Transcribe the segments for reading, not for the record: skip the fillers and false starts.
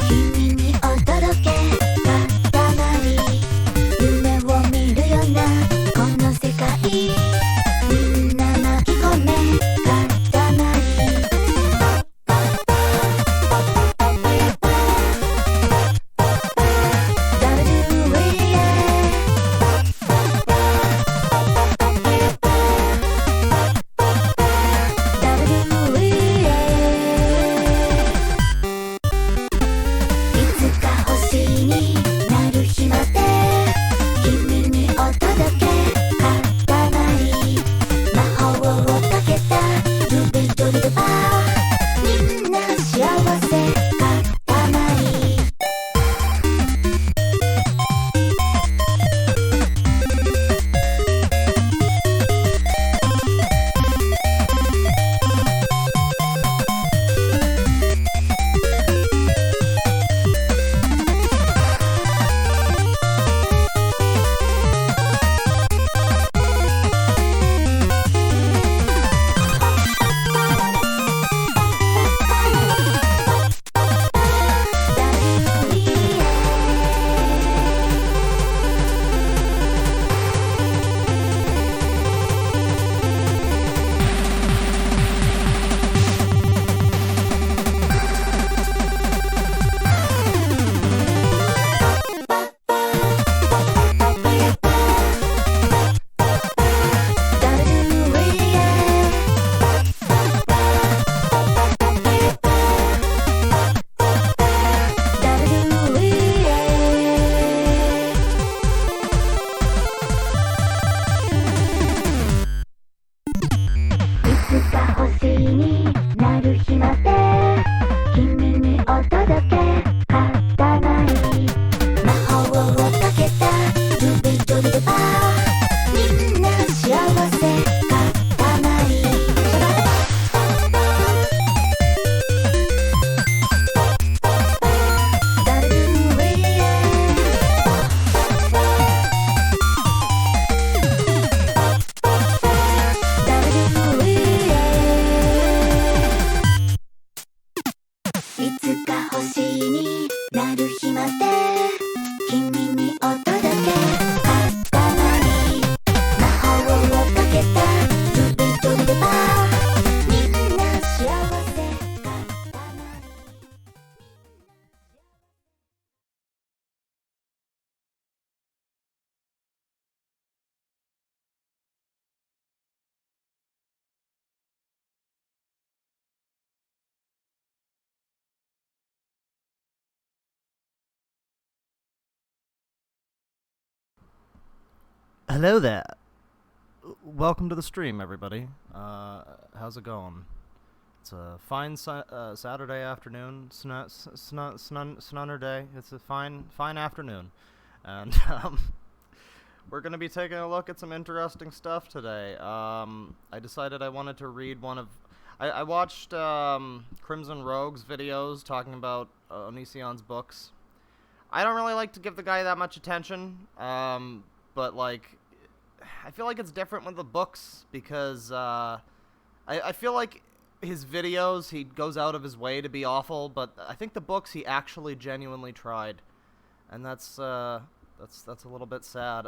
君にお届けたまり夢を見るようなこの世界みんな巻き込めたまりHello there. Welcome to the stream, everybody. How's it going? It's a fine Saturday afternoon, snunner day. It's a fine afternoon, and we're gonna be taking a look at some interesting stuff today. I decided I wanted to read one of. I watched Crimson Rogue's videos talking about Onision's books. I don't really like to give the guy that much attention, but like, I feel like it's different with the books because I feel like his videos, he goes out of his way to be awful, but I think the books he actually genuinely tried, and that's a little bit sad.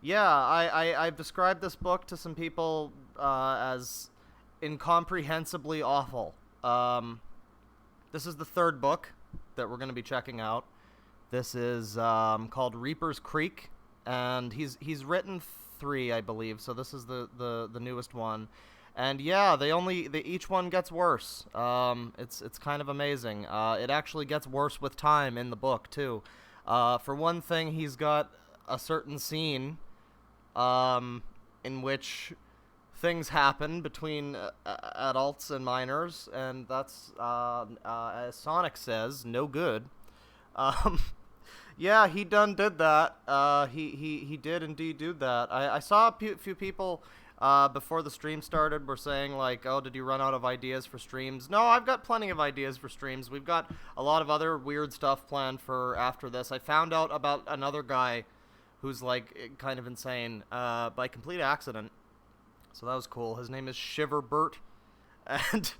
Yeah, I've described this book to some people as incomprehensibly awful. This is the third book that we're going to be checking out. This is called Reaper's Creek, and he's written 3, I believe, so this is the newest one. And yeah, each one gets worse. It's kind of amazing. It actually gets worse with time in the book too. For one thing, he's got a certain scene in which things happen between adults and minors, and that's as Sonic says, no good. Yeah, he did that. He did indeed do that. I saw a few people before the stream started were saying like, oh, did you run out of ideas for streams? No, I've got plenty of ideas for streams. We've got a lot of other weird stuff planned for after this. I found out about another guy who's like kind of insane by complete accident. So that was cool. His name is Shiverbert, and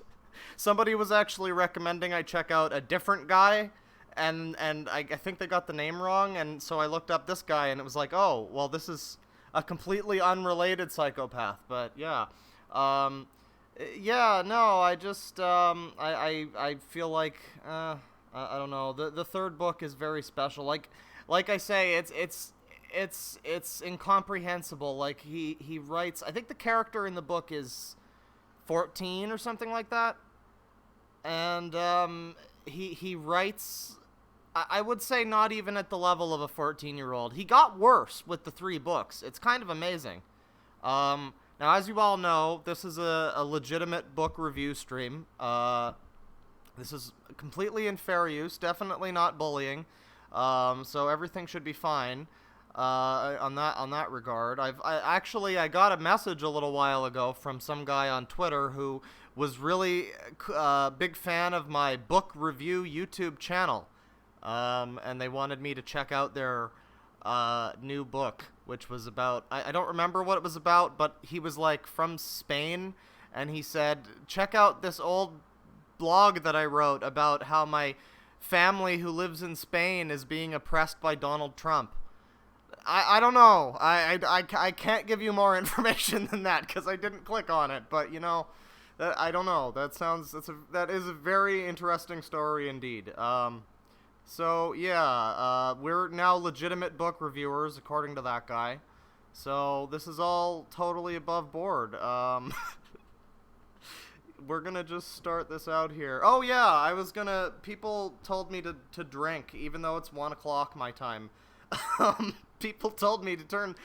somebody was actually recommending I check out a different guy, and I think they got the name wrong, and so I looked up this guy, and it was like, oh, well, this is a completely unrelated psychopath. But yeah, yeah, no, I just I feel like I don't know. The third book is very special. Like I say, it's incomprehensible. Like he writes. I think the character in the book is 14 or something like that, and he writes. I would say not even at the level of a 14-year-old. He got worse with the 3 books. It's kind of amazing. Now, as you all know, this is a legitimate book review stream. This is completely in fair use, definitely not bullying. So everything should be fine on that regard. I got a message a little while ago from some guy on Twitter who was really a big fan of my book review YouTube channel. And they wanted me to check out their new book, which was about, I don't remember what it was about, but he was like from Spain, and he said, check out this old blog that I wrote about how my family who lives in Spain is being oppressed by Donald Trump. I don't know. I can't give you more information than that because I didn't click on it, but you know, I don't know. That is a very interesting story indeed. So, yeah, we're now legitimate book reviewers, according to that guy. So, this is all totally above board. We're gonna just start this out here. Oh, yeah, people told me to drink, even though it's 1 o'clock my time. People told me to turn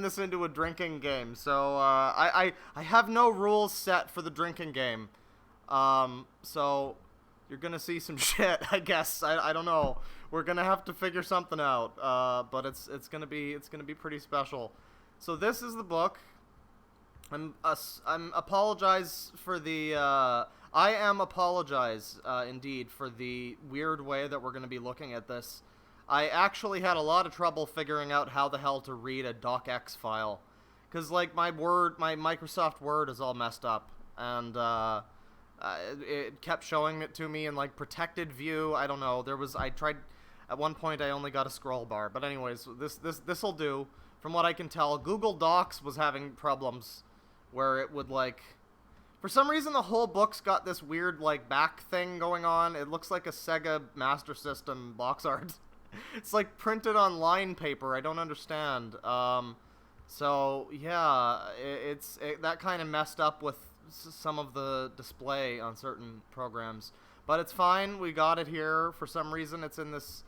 this into a drinking game. So, I have no rules set for the drinking game. So... You're gonna see some shit, I guess. I don't know. We're gonna have to figure something out. But it's gonna be pretty special. So this is the book. I'm apologize for the indeed for the weird way that we're gonna be looking at this. I actually had a lot of trouble figuring out how the hell to read a docx file, cause like my Microsoft Word is all messed up, and it kept showing it to me in like protected view. I don't know. I tried at one point. I only got a scroll bar, but anyways, this'll do. From what I can tell, Google Docs was having problems where it would like, for some reason, the whole book's got this weird like back thing going on. It looks like a Sega Master System box art. It's like printed on line paper. I don't understand. So yeah, that kind of messed up with some of the display on certain programs, but it's fine. We got it here. For some reason it's in this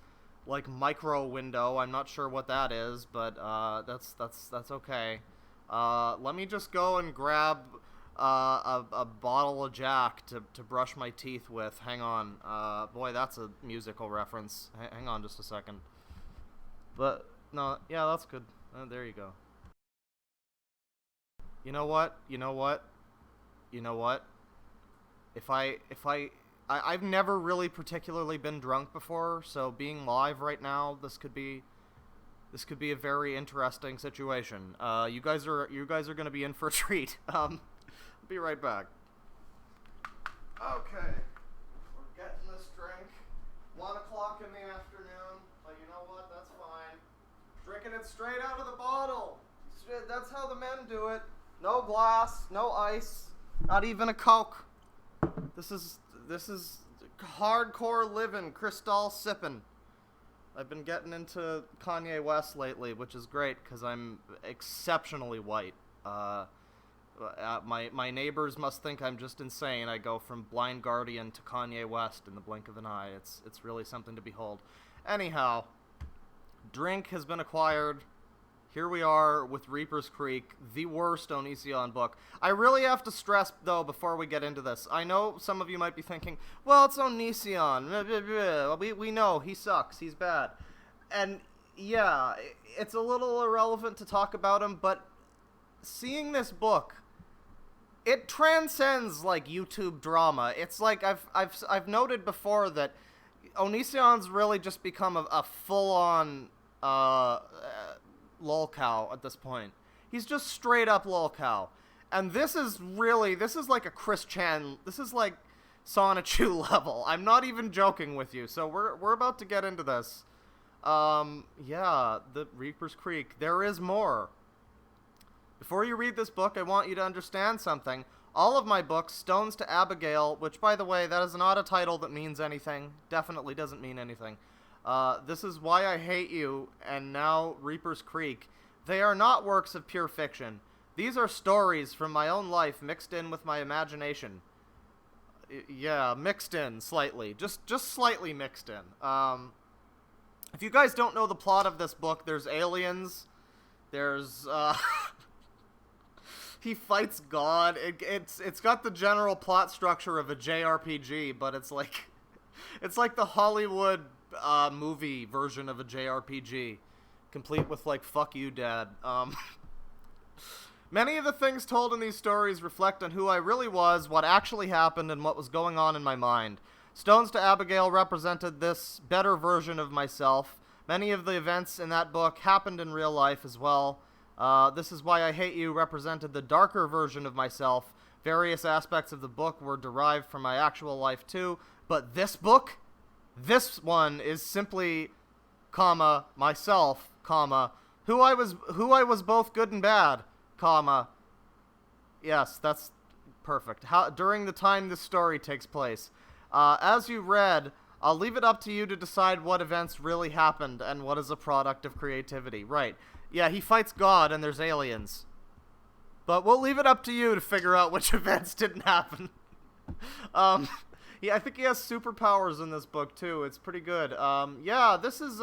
like micro window. I'm not sure what that is, but that's okay. Let me just go and grab a bottle of Jack to brush my teeth with. Hang on. Boy, that's a musical reference. Hang on just a second. But no, yeah, that's good. There you go. You know what? I've never really particularly been drunk before, so being live right now, this could be a very interesting situation. You guys are gonna be in for a treat. I'll be right back. Okay, we're getting this drink. 1 o'clock in the afternoon, but you know what? That's fine. Drinking it straight out of the bottle. That's how the men do it. No glass, no ice. Not even a Coke. This is hardcore living, Cristal sipping. I've been getting into Kanye West lately, which is great because I'm exceptionally white. My neighbors must think I'm just insane. I go from Blind Guardian to Kanye West in the blink of an eye. It's really something to behold. Anyhow, drink has been acquired. Here we are with Reaper's Creek, the worst Onision book. I really have to stress, though, before we get into this. I know some of you might be thinking, well, it's Onision. We know, he sucks, he's bad. And, yeah, it's a little irrelevant to talk about him, but seeing this book, it transcends, like, YouTube drama. It's like, I've noted before that Onision's really just become a full-on, lolcow at this point. He's just straight up lolcow. And this is like a Chris Chan. This is like Sonichu level. I'm not even joking with you. So we're about to get into this. Yeah, the Reaper's Creek. There is more. Before you read this book, I want you to understand something. All of my books, Stones to Abigail, which, by the way, that is not a title that means anything. Definitely doesn't mean anything. This is Why I Hate You, and now Reaper's Creek. They are not works of pure fiction. These are stories from my own life mixed in with my imagination. Yeah, mixed in slightly. Just slightly mixed in. If you guys don't know the plot of this book, there's aliens. There's, he fights God. It's got the general plot structure of a JRPG, but it's like the Hollywood movie version of a JRPG, complete with like "fuck you, Dad." Many of the things told in these stories reflect on who I really was, what actually happened, and what was going on in my mind. Stones to Abigail represented this better version of myself. Many of the events in that book happened in real life as well. This is Why I Hate You represented the darker version of myself. Various aspects of the book were derived from my actual life too, but this book, this one is simply, comma, myself, comma, who I was both good and bad, comma. Yes, that's perfect. During the time this story takes place. As you read, I'll leave it up to you to decide what events really happened and what is a product of creativity. Right. Yeah, he fights God and there's aliens. But we'll leave it up to you to figure out which events didn't happen. Yeah, I think he has superpowers in this book too. It's pretty good. Yeah, this is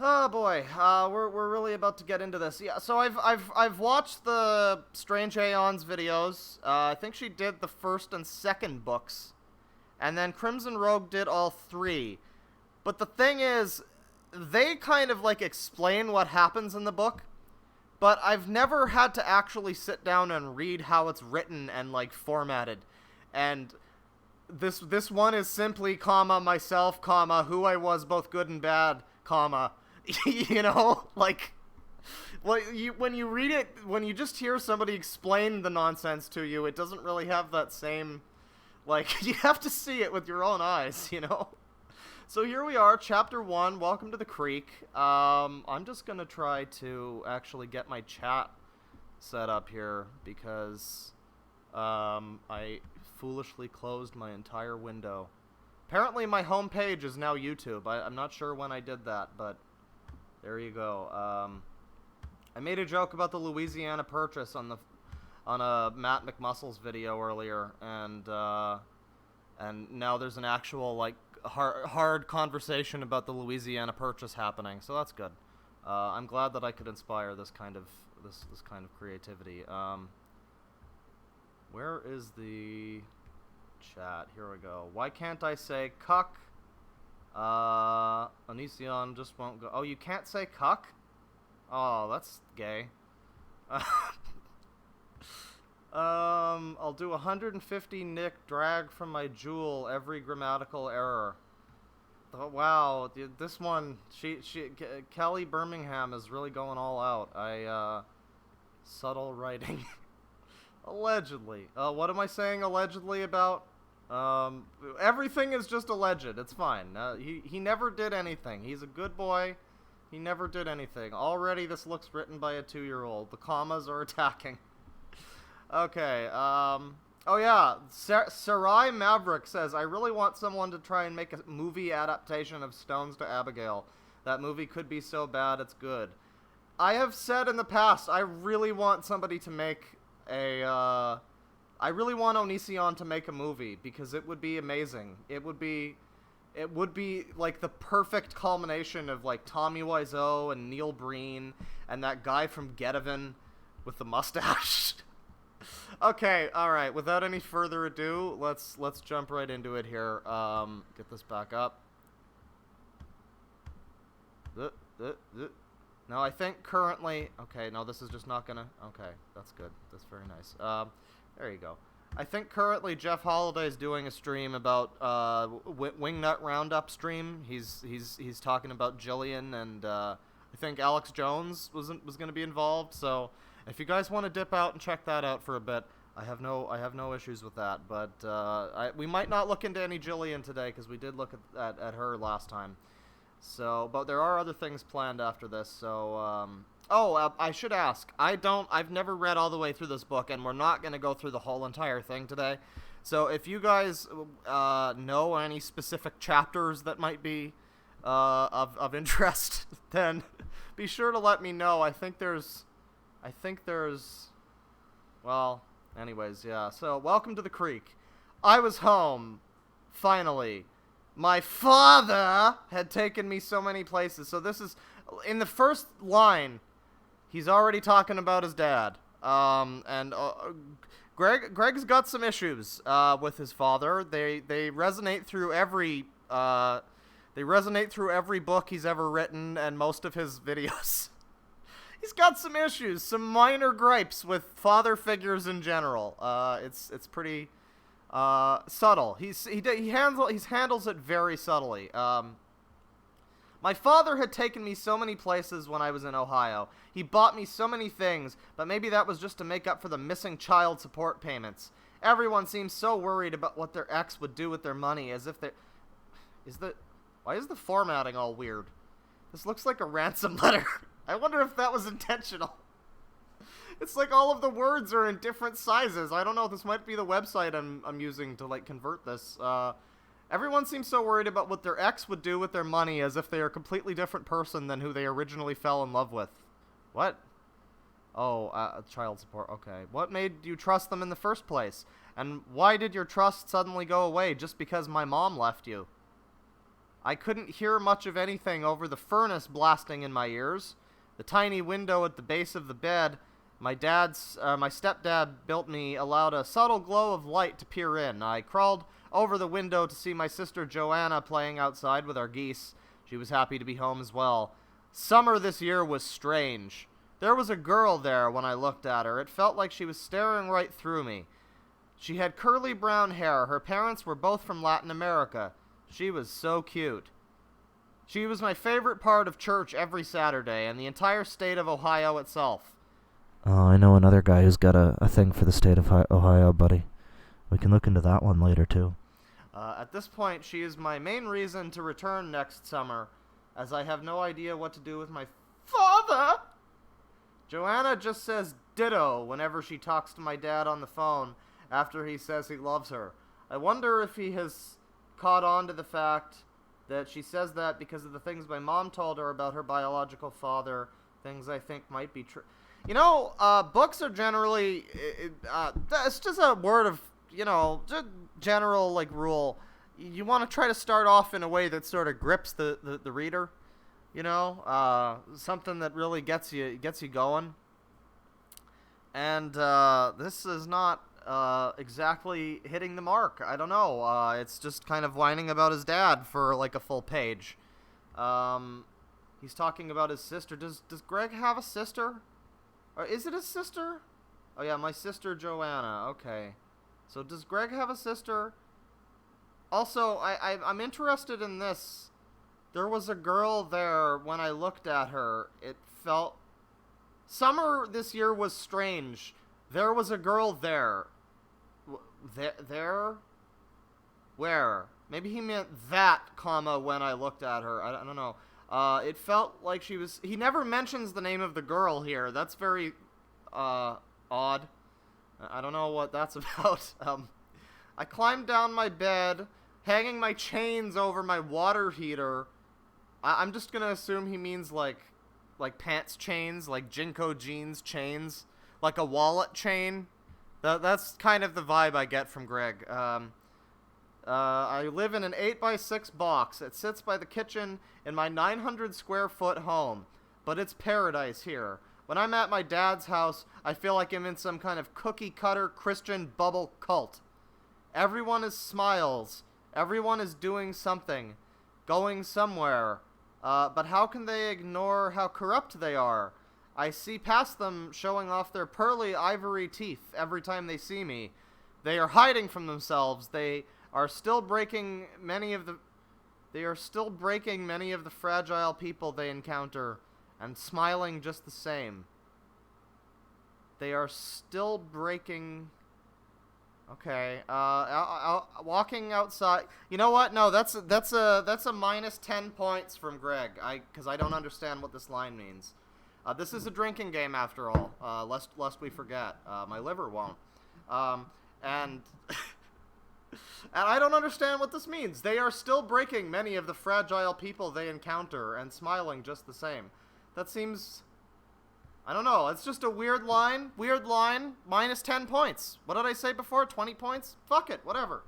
oh boy, we're really about to get into this. Yeah, so I've watched the Strange Aeons videos. I think she did the first and second books, and then Crimson Rogue did all three. But the thing is, they kind of like explain what happens in the book, but I've never had to actually sit down and read how it's written and like formatted. And this one is simply, comma, myself, comma, who I was both good and bad, comma. You know, like, when you read it, when you just hear somebody explain the nonsense to you, it doesn't really have that same, like, you have to see it with your own eyes, you know? So here we are, Chapter 1, Welcome to the Creek. I'm just gonna try to actually get my chat set up here, because, I foolishly closed my entire window. Apparently my home page is now YouTube. I'm not sure when I did that, but there you go. I made a joke about the Louisiana Purchase on a Matt McMuscles video earlier, and now there's an actual like hard conversation about the Louisiana Purchase happening. So that's good. I'm glad that I could inspire this kind of creativity. Where is the chat? Here we go. Why can't I say cuck? Onision just won't go. Oh, you can't say cuck? Oh, that's gay. I'll do 150 Nick drag from my jewel every grammatical error. Oh, wow, this one, Kelly Birmingham is really going all out. Subtle writing. Allegedly. What am I saying allegedly about? Everything is just alleged. It's fine. He never did anything. He's a good boy. He never did anything. Already this looks written by a 2-year-old. The commas are attacking. Okay, oh yeah, Sarai Maverick says, I really want someone to try and make a movie adaptation of Stones to Abigail. That movie could be so bad it's good. I have said in the past, I really want somebody to make I really want Onision to make a movie, because it would be amazing. It would be like the perfect culmination of like Tommy Wiseau and Neil Breen and that guy from Getaven with the mustache. Okay, alright, without any further ado, let's jump right into it here. Get this back up. No, I think currently... Okay, no, this is just not gonna... Okay, that's good. That's very nice. There you go. I think currently Jeff Holliday's doing a stream about, Wingnut Roundup stream. He's talking about Jillian, and, I think Alex Jones was gonna be involved, so if you guys want to dip out and check that out for a bit, I have no issues with that, but we might not look into any Jillian today because we did look at her last time. So, but there are other things planned after this. So, I should ask. I've never read all the way through this book, and we're not going to go through the whole entire thing today. So, if you guys know any specific chapters that might be of interest, then be sure to let me know. I think there's, well, anyways, yeah. So, welcome to the creek. I was home, finally. My father had taken me so many places. So this is, in the first line, he's already talking about his dad. Greg's got some issues with his father. They resonate through every book he's ever written and most of his videos. He's got some issues, some minor gripes with father figures in general. It's pretty subtle. He handles it very subtly. My father had taken me so many places when I was in Ohio. He bought me so many things, but maybe that was just to make up for the missing child support payments. Everyone seems so worried about what their ex would do with their money, as if they... Why is the formatting all weird? This looks like a ransom letter. I wonder if that was intentional. It's like all of the words are in different sizes. I don't know. This might be the website I'm using to, like, convert this. Everyone seems so worried about what their ex would do with their money as if they are a completely different person than who they originally fell in love with. What? Oh, child support. Okay. What made you trust them in the first place? And why did your trust suddenly go away just because my mom left you? I couldn't hear much of anything over the furnace blasting in my ears. The tiny window at the base of the bed my stepdad built me allowed a subtle glow of light to peer in. I crawled over the window to see my sister Joanna playing outside with our geese. She was happy to be home as well. Summer this year was strange. There was a girl there when I looked at her. It felt like she was staring right through me. She had curly brown hair. Her parents were both from Latin America. She was so cute. She was my favorite part of church every Saturday and the entire state of Ohio itself. Oh, I know another guy who's got a thing for the state of Ohio, buddy. We can look into that one later, too. At this point, she is my main reason to return next summer, as I have no idea what to do with my father. Joanna just says ditto whenever she talks to my dad on the phone after he says he loves her. I wonder if he has caught on to the fact that she says that because of the things my mom told her about her biological father, things I think might be true. You know, books are generally, it's just a word of, you know, just general, like, rule. You want to try to start off in a way that sort of grips the reader, you know, something that really gets you going. And this is not exactly hitting the mark. I don't know. It's just kind of whining about his dad for, like, a full page. He's talking about his sister. Does Greg have a sister? Or is it his sister? Oh, yeah, my sister Joanna. Okay. So does Greg have a sister? Also, I'm interested in this. There was a girl there when I looked at her. It felt... Summer this year was strange. There was a girl there. There? Where? Maybe he meant that, comma, when I looked at her. I don't know. It felt like she was... He never mentions the name of the girl here. That's very, odd. I don't know what that's about. I climbed down my bed, hanging my chains over my water heater. I'm just gonna assume he means, like pants chains, like Jinko jeans chains. Like a wallet chain. That's kind of the vibe I get from Greg. I live in an 8x6 box. It sits by the kitchen in my 900 square foot home. But it's paradise here. When I'm at my dad's house, I feel like I'm in some kind of cookie-cutter Christian bubble cult. Everyone is smiles. Everyone is doing something. Going somewhere. But how can they ignore how corrupt they are? I see past them showing off their pearly ivory teeth every time they see me. They are hiding from themselves. They are still breaking many of the fragile people they encounter, and smiling just the same. They are still breaking Okay. Walking outside. You know what? No, that's a minus 10 points from Greg. Because I don't understand what this line means. This is a drinking game after all. Lest we forget. My liver won't. And and I don't understand what this means. They are still breaking many of the fragile people they encounter and smiling just the same. That seems... I don't know. It's just a weird line. Weird line. Minus 10 points. What did I say before? 20 points? Fuck it. Whatever.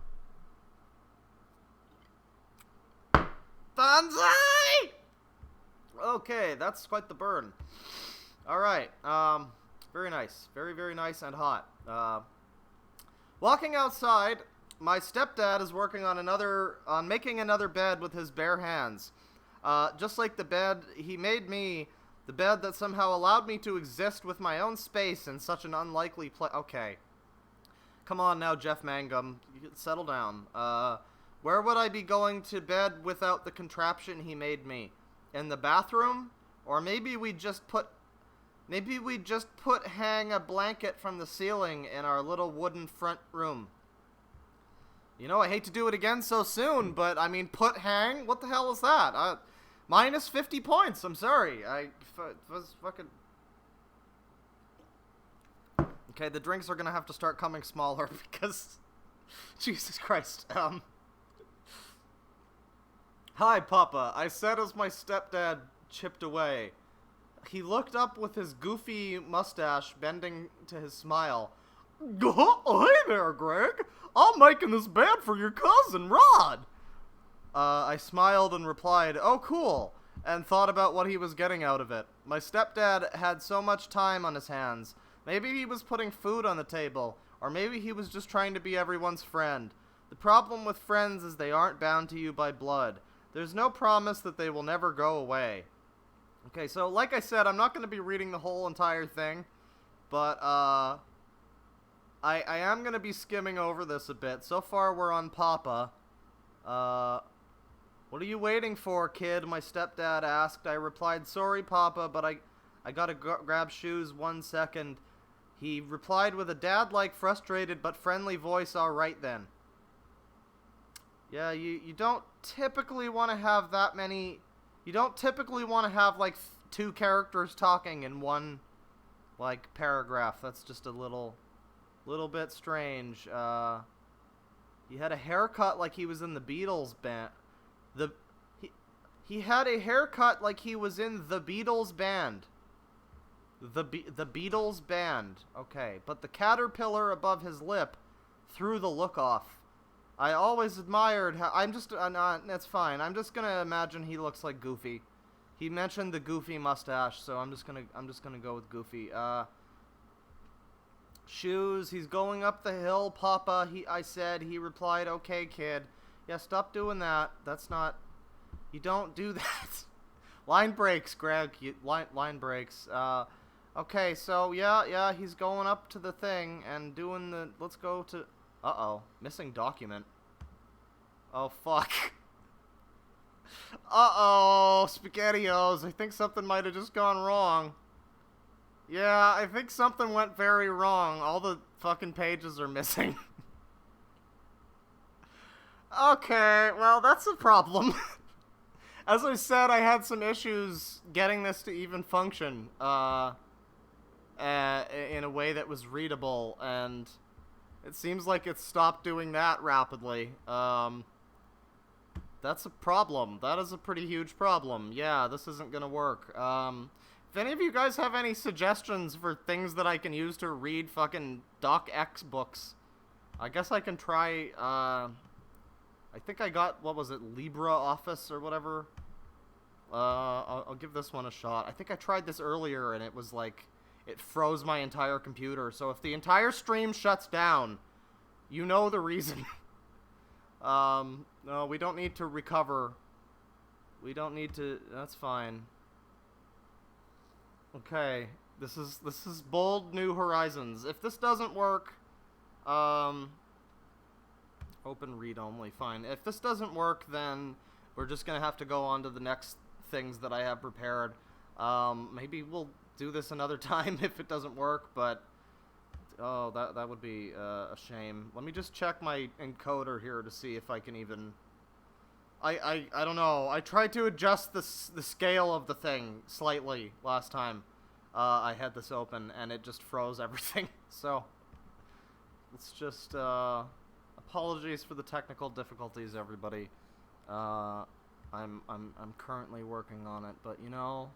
Banzai! Okay, that's quite the burn. Alright. Very nice. Very, very nice and hot. Walking outside, my stepdad is working on making another bed with his bare hands. Just like the bed he made me... The bed that somehow allowed me to exist with my own space in such an unlikely place. Okay. Come on now, Jeff Mangum. Settle down. Where would I be going to bed without the contraption he made me? In the bathroom? Or maybe we just hang a blanket from the ceiling in our little wooden front room. You know, I hate to do it again so soon, but I mean, hang? What the hell is that? Minus 50 points, I'm sorry. I was fucking... Okay, the drinks are gonna have to start coming smaller because... Jesus Christ. Hi, Papa. I said as my stepdad chipped away. He looked up with his goofy mustache bending to his smile. Hey there, Greg. I'm making this bed for your cousin, Rod. I smiled and replied, oh cool, and thought about what he was getting out of it. My stepdad had so much time on his hands. Maybe he was putting food on the table, or maybe he was just trying to be everyone's friend. The problem with friends is they aren't bound to you by blood. There's no promise that they will never go away. Okay, so like I said, I'm not going to be reading the whole entire thing, but I am going to be skimming over this a bit. So far we're on Papa. What are you waiting for, kid? My stepdad asked. I replied, sorry, Papa, but I gotta grab shoes 1 second. He replied with a dad-like, frustrated but friendly voice, all right then. Yeah, you don't typically want to have that many... You don't typically want to have, like, 2 characters talking in one, like, paragraph. That's just a little bit strange. He had a haircut like he was in the Beatles band. He had a haircut like he was in the Beatles band. The Beatles band. Okay, but the caterpillar above his lip threw the look off. I always admired how... that's fine. I'm just gonna imagine he looks like Goofy. He mentioned the Goofy mustache, so I'm just gonna go with Goofy. Shoes. He's going up the hill, Papa. I said. He replied, okay, kid. Yeah, stop doing that. That's not... You don't do that. Line breaks, Greg. Line breaks. Okay, so, yeah, he's going up to the thing and doing the... Let's go to... Uh-oh. Missing document. Oh, fuck. Uh-oh. SpaghettiOs. I think something might have just gone wrong. Yeah, I think something went very wrong. All the fucking pages are missing. Okay, well, that's a problem. As I said, I had some issues getting this to even function in a way that was readable, and it seems like it's stopped doing that rapidly. That's a problem. That is a pretty huge problem. Yeah, this isn't gonna work. If any of you guys have any suggestions for things that I can use to read fucking DocX books, I guess I can try, I think I got, what was it, LibreOffice or whatever? I'll give this one a shot. I think I tried this earlier and it was like, it froze my entire computer. So if the entire stream shuts down, you know the reason. No, we don't need to recover. We don't need to, that's fine. Okay, this is bold new horizons. If this doesn't work, open read only, fine. If this doesn't work, then we're just gonna have to go on to the next things that I have prepared. Maybe we'll do this another time if it doesn't work, but Oh, that would be a shame. Let me just check my encoder here to see if I can even... I don't know. I tried to adjust the scale of the thing slightly last time I had this open, and it just froze everything. So, it's just, apologies for the technical difficulties, everybody. I'm currently working on it, but you know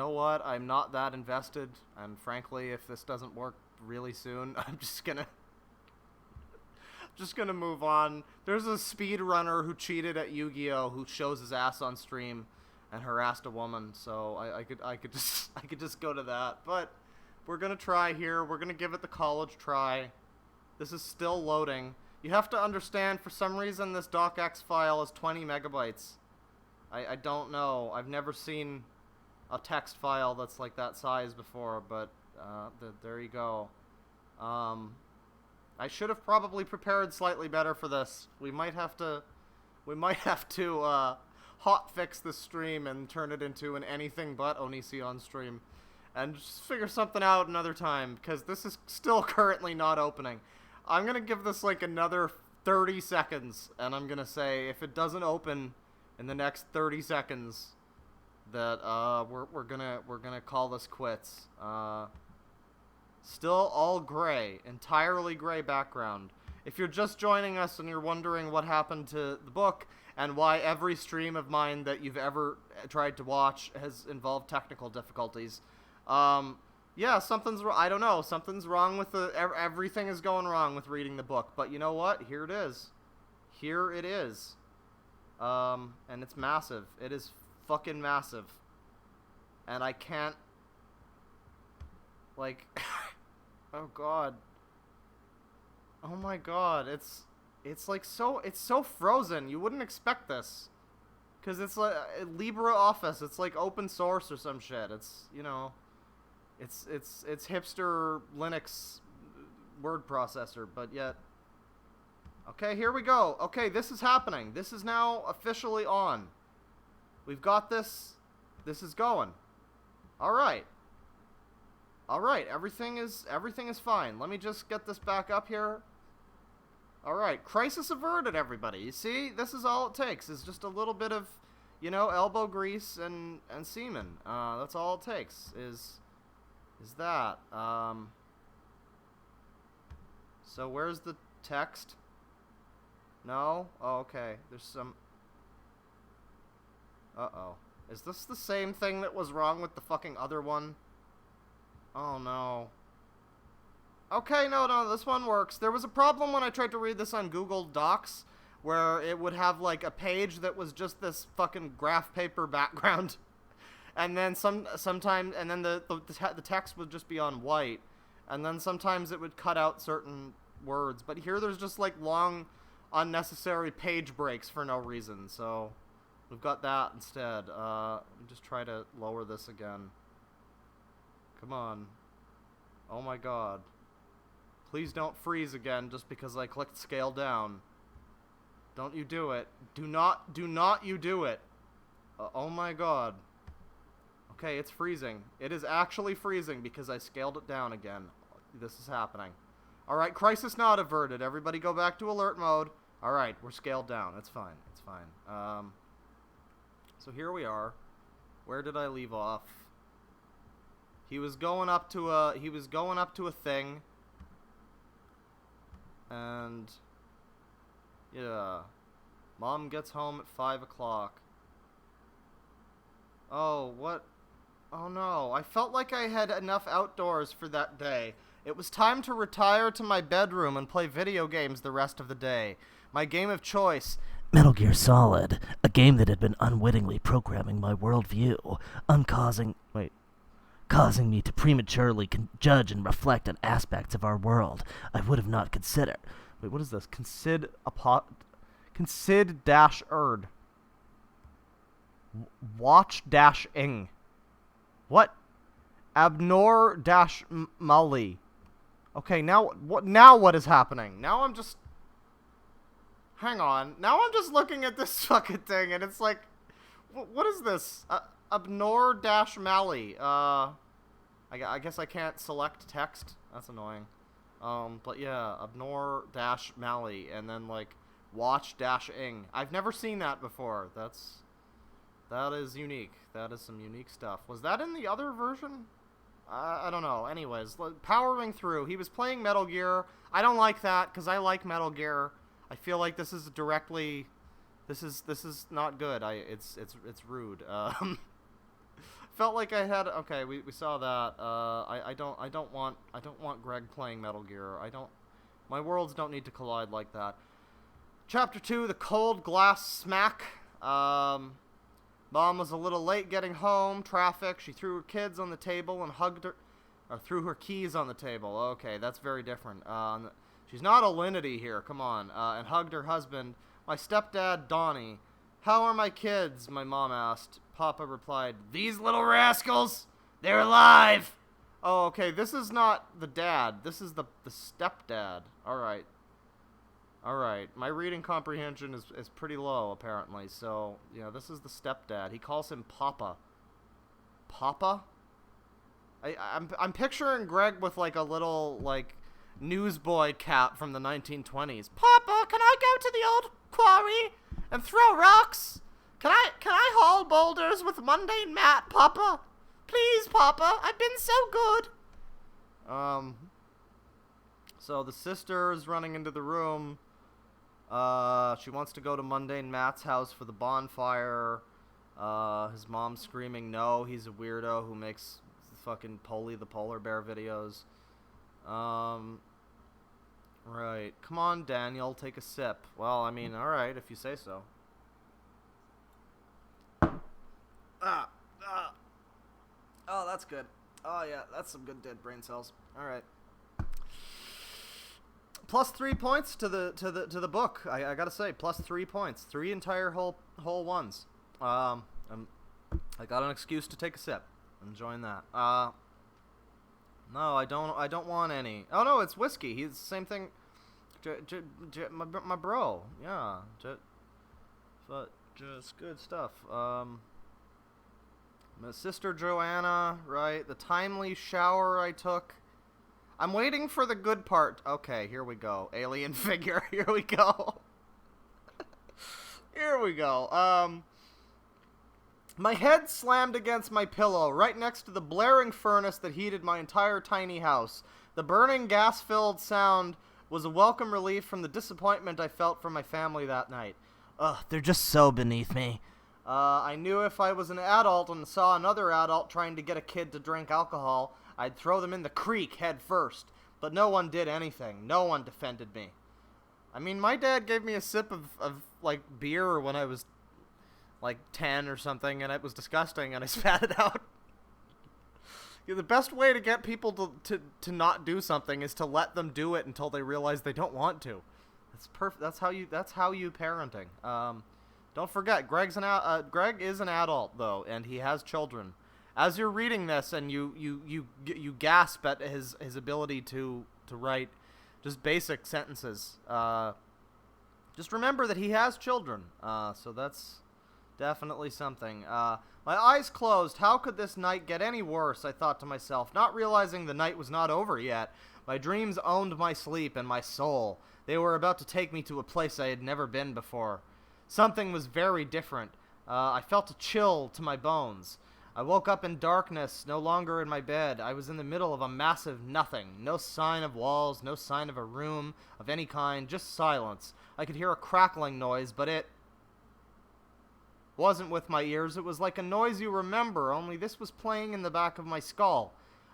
what? I'm not that invested, and frankly, if this doesn't work really soon, I'm just gonna move on. There's a speedrunner who cheated at Yu-Gi-Oh! Who shows his ass on stream and harassed a woman, so I could just go to that. But we're gonna try here. We're gonna give it the college try. This is still loading. You have to understand, for some reason, this docx file is 20 megabytes. I don't know. I've never seen a text file that's like that size before, but there you go. I should have probably prepared slightly better for this. We might have to hot fix the stream and turn it into an anything but Onision stream, and just figure something out another time, because this is still currently not opening. I'm gonna give this like another 30 seconds, and I'm gonna say if it doesn't open in the next 30 seconds, that we're gonna call this quits. Still all gray, entirely gray background. If you're just joining us and you're wondering what happened to the book and why every stream of mine that you've ever tried to watch has involved technical difficulties, yeah, I don't know, something's wrong with everything is going wrong with reading the book. But you know what? Here it is. Here it is. And it's massive. It is fucking massive. And I can't, like, oh god. Oh my god, it's like it's so frozen. You wouldn't expect this. Cause it's like LibreOffice, it's like open source or some shit. It's, you know, it's hipster Linux word processor, but yet. Okay, here we go. Okay, this is happening. This is now officially on. We've got this. This is going. All right. All right, everything is fine. Let me just get this back up here. All right, crisis averted, everybody. You see, this is all it takes. Is just a little bit of, you know, elbow grease and semen. That's all it takes. Is that? So where's the text? No? Oh, okay. There's some. Uh-oh. Is this the same thing that was wrong with the fucking other one? Oh, no. Okay, no, this one works. There was a problem when I tried to read this on Google Docs, where it would have, like, a page that was just this fucking graph paper background. And then sometimes, and then the text would just be on white. And then sometimes it would cut out certain words. But here there's just, like, long, unnecessary page breaks for no reason, so we've got that instead. Let me just try to lower this again. Come on. Oh my god. Please don't freeze again just because I clicked scale down. Don't you do it. Do not you do it. Oh my god. Okay, it's freezing. It is actually freezing because I scaled it down again. This is happening. Alright, crisis not averted. Everybody go back to alert mode. Alright, we're scaled down. It's fine. It's fine. So here we are. Where did I leave off? He was going up to a thing. And yeah. Mom gets home at 5 o'clock. Oh, what? Oh no, I felt like I had enough outdoors for that day. It was time to retire to my bedroom and play video games the rest of the day. My game of choice, Metal Gear Solid, a game that had been unwittingly programming my worldview, causing me to prematurely judge and reflect on aspects of our world I would have not considered. Wait, what is this? Consid-erd. Watch-ing. What? Abnor-Mali. Okay, now what is happening? Now I'm just... Hang on. Now I'm just looking at this fucking thing, and it's like... What is this? Abnor-Mali. I guess I can't select text. That's annoying. But yeah, ignore dash Mally and then like watch dash ing. I've never seen that before. That is unique. That is some unique stuff. Was that in the other version? I don't know. Anyways, powering through. He was playing Metal Gear. I don't like that because I like Metal Gear. I feel like this is directly. This is not good. It's rude. Felt like I had. Okay, we saw that. I don't want Greg playing Metal Gear. My worlds don't need to collide like that. Chapter 2: The Cold Glass Smack. Mom was a little late getting home. Traffic. She threw her kids on the table and hugged her. Or threw her keys on the table. Okay, that's very different. She's not a Linity here. Come on. And hugged her husband. My stepdad, Donnie. How are my kids? My mom asked. Papa replied, "These little rascals, they're alive." Oh, okay. This is not the dad. This is the stepdad. All right. All right. My reading comprehension is pretty low, apparently. So, this is the stepdad. He calls him Papa. Papa? I'm picturing Greg with, like, a little, like, newsboy cap from the 1920s. Papa, can I go to the old quarry and throw rocks? Can I haul boulders with Mundane Matt, Papa? Please, Papa, I've been so good. So the sister is running into the room. She wants to go to Mundane Matt's house for the bonfire. His mom's screaming, no, he's a weirdo who makes fucking Polly the polar bear videos. Right. Come on, Daniel, take a sip. Well, I mean, alright, if you say so. Oh, that's good. Oh, yeah, that's some good dead brain cells. Alright. Plus 3 points to the book. I gotta say, plus 3 points. 3 entire whole ones. I got an excuse to take a sip. I'm enjoying that. No, I don't want any. Oh no, it's whiskey. He's the same thing. My bro. Yeah. But just good stuff. My sister Joanna, right? The timely shower I took. I'm waiting for the good part. Okay, here we go. Alien figure. Here we go. Here we go. My head slammed against my pillow, right next to the blaring furnace that heated my entire tiny house. The burning, gas-filled sound was a welcome relief from the disappointment I felt from my family that night. Ugh, they're just so beneath me. I knew if I was an adult and saw another adult trying to get a kid to drink alcohol, I'd throw them in the creek head first. But no one did anything. No one defended me. I mean, my dad gave me a sip of like, beer when I was, like, 10 or something, and it was disgusting, and I spat it out. The best way to get people to not do something is to let them do it until they realize they don't want to. That's perfect. That's how you parenting. Don't forget, Greg is an adult though, and he has children. As you're reading this, and you gasp at his ability to write just basic sentences. Just remember that he has children. So that's definitely something. My eyes closed. How could this night get any worse? I thought to myself, not realizing the night was not over yet. My dreams owned my sleep and my soul. They were about to take me to a place I had never been before. Something was very different. I felt a chill to my bones. I woke up in darkness, no longer in my bed. I was in the middle of a massive nothing. No sign of walls, no sign of a room of any kind, just silence. I could hear a crackling noise, but it wasn't with my ears. It was like a noise you remember, only this was playing in the back of my skull.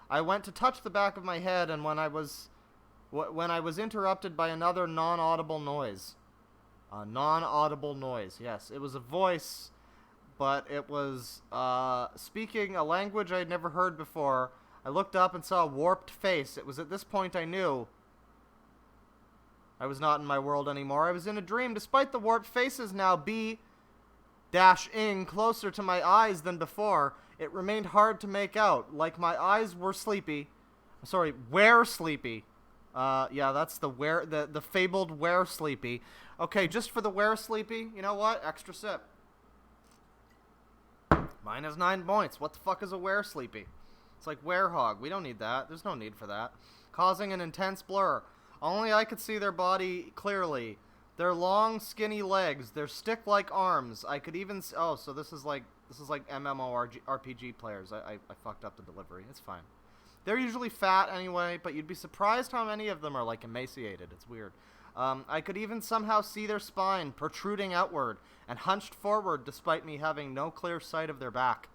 I went to touch the back of my head, and when I was interrupted by another non-audible noise. A non-audible noise, yes. It was a voice, but it was speaking a language I had never heard before. I looked up and saw a warped face. It was at this point I knew I was not in my world anymore. I was in a dream. Despite the warped faces now ing closer to my eyes than before, it remained hard to make out. Like my eyes were sleepy. Sorry, were sleepy. Yeah, that's the fabled were sleepy. Okay, just for the were sleepy, you know what? Extra sip. Mine has 9 points. What the fuck is a were sleepy? It's like werehog. We don't need that. There's no need for that. causing an intense blur. Only I could see their body clearly. Their long, skinny legs, their stick-like arms. I could even oh, so this is like MMORPG players. I fucked up the delivery. It's fine. They're usually fat anyway, but you'd be surprised how many of them are like emaciated. It's weird. I could even somehow see their spine protruding outward and hunched forward despite me having no clear sight of their back.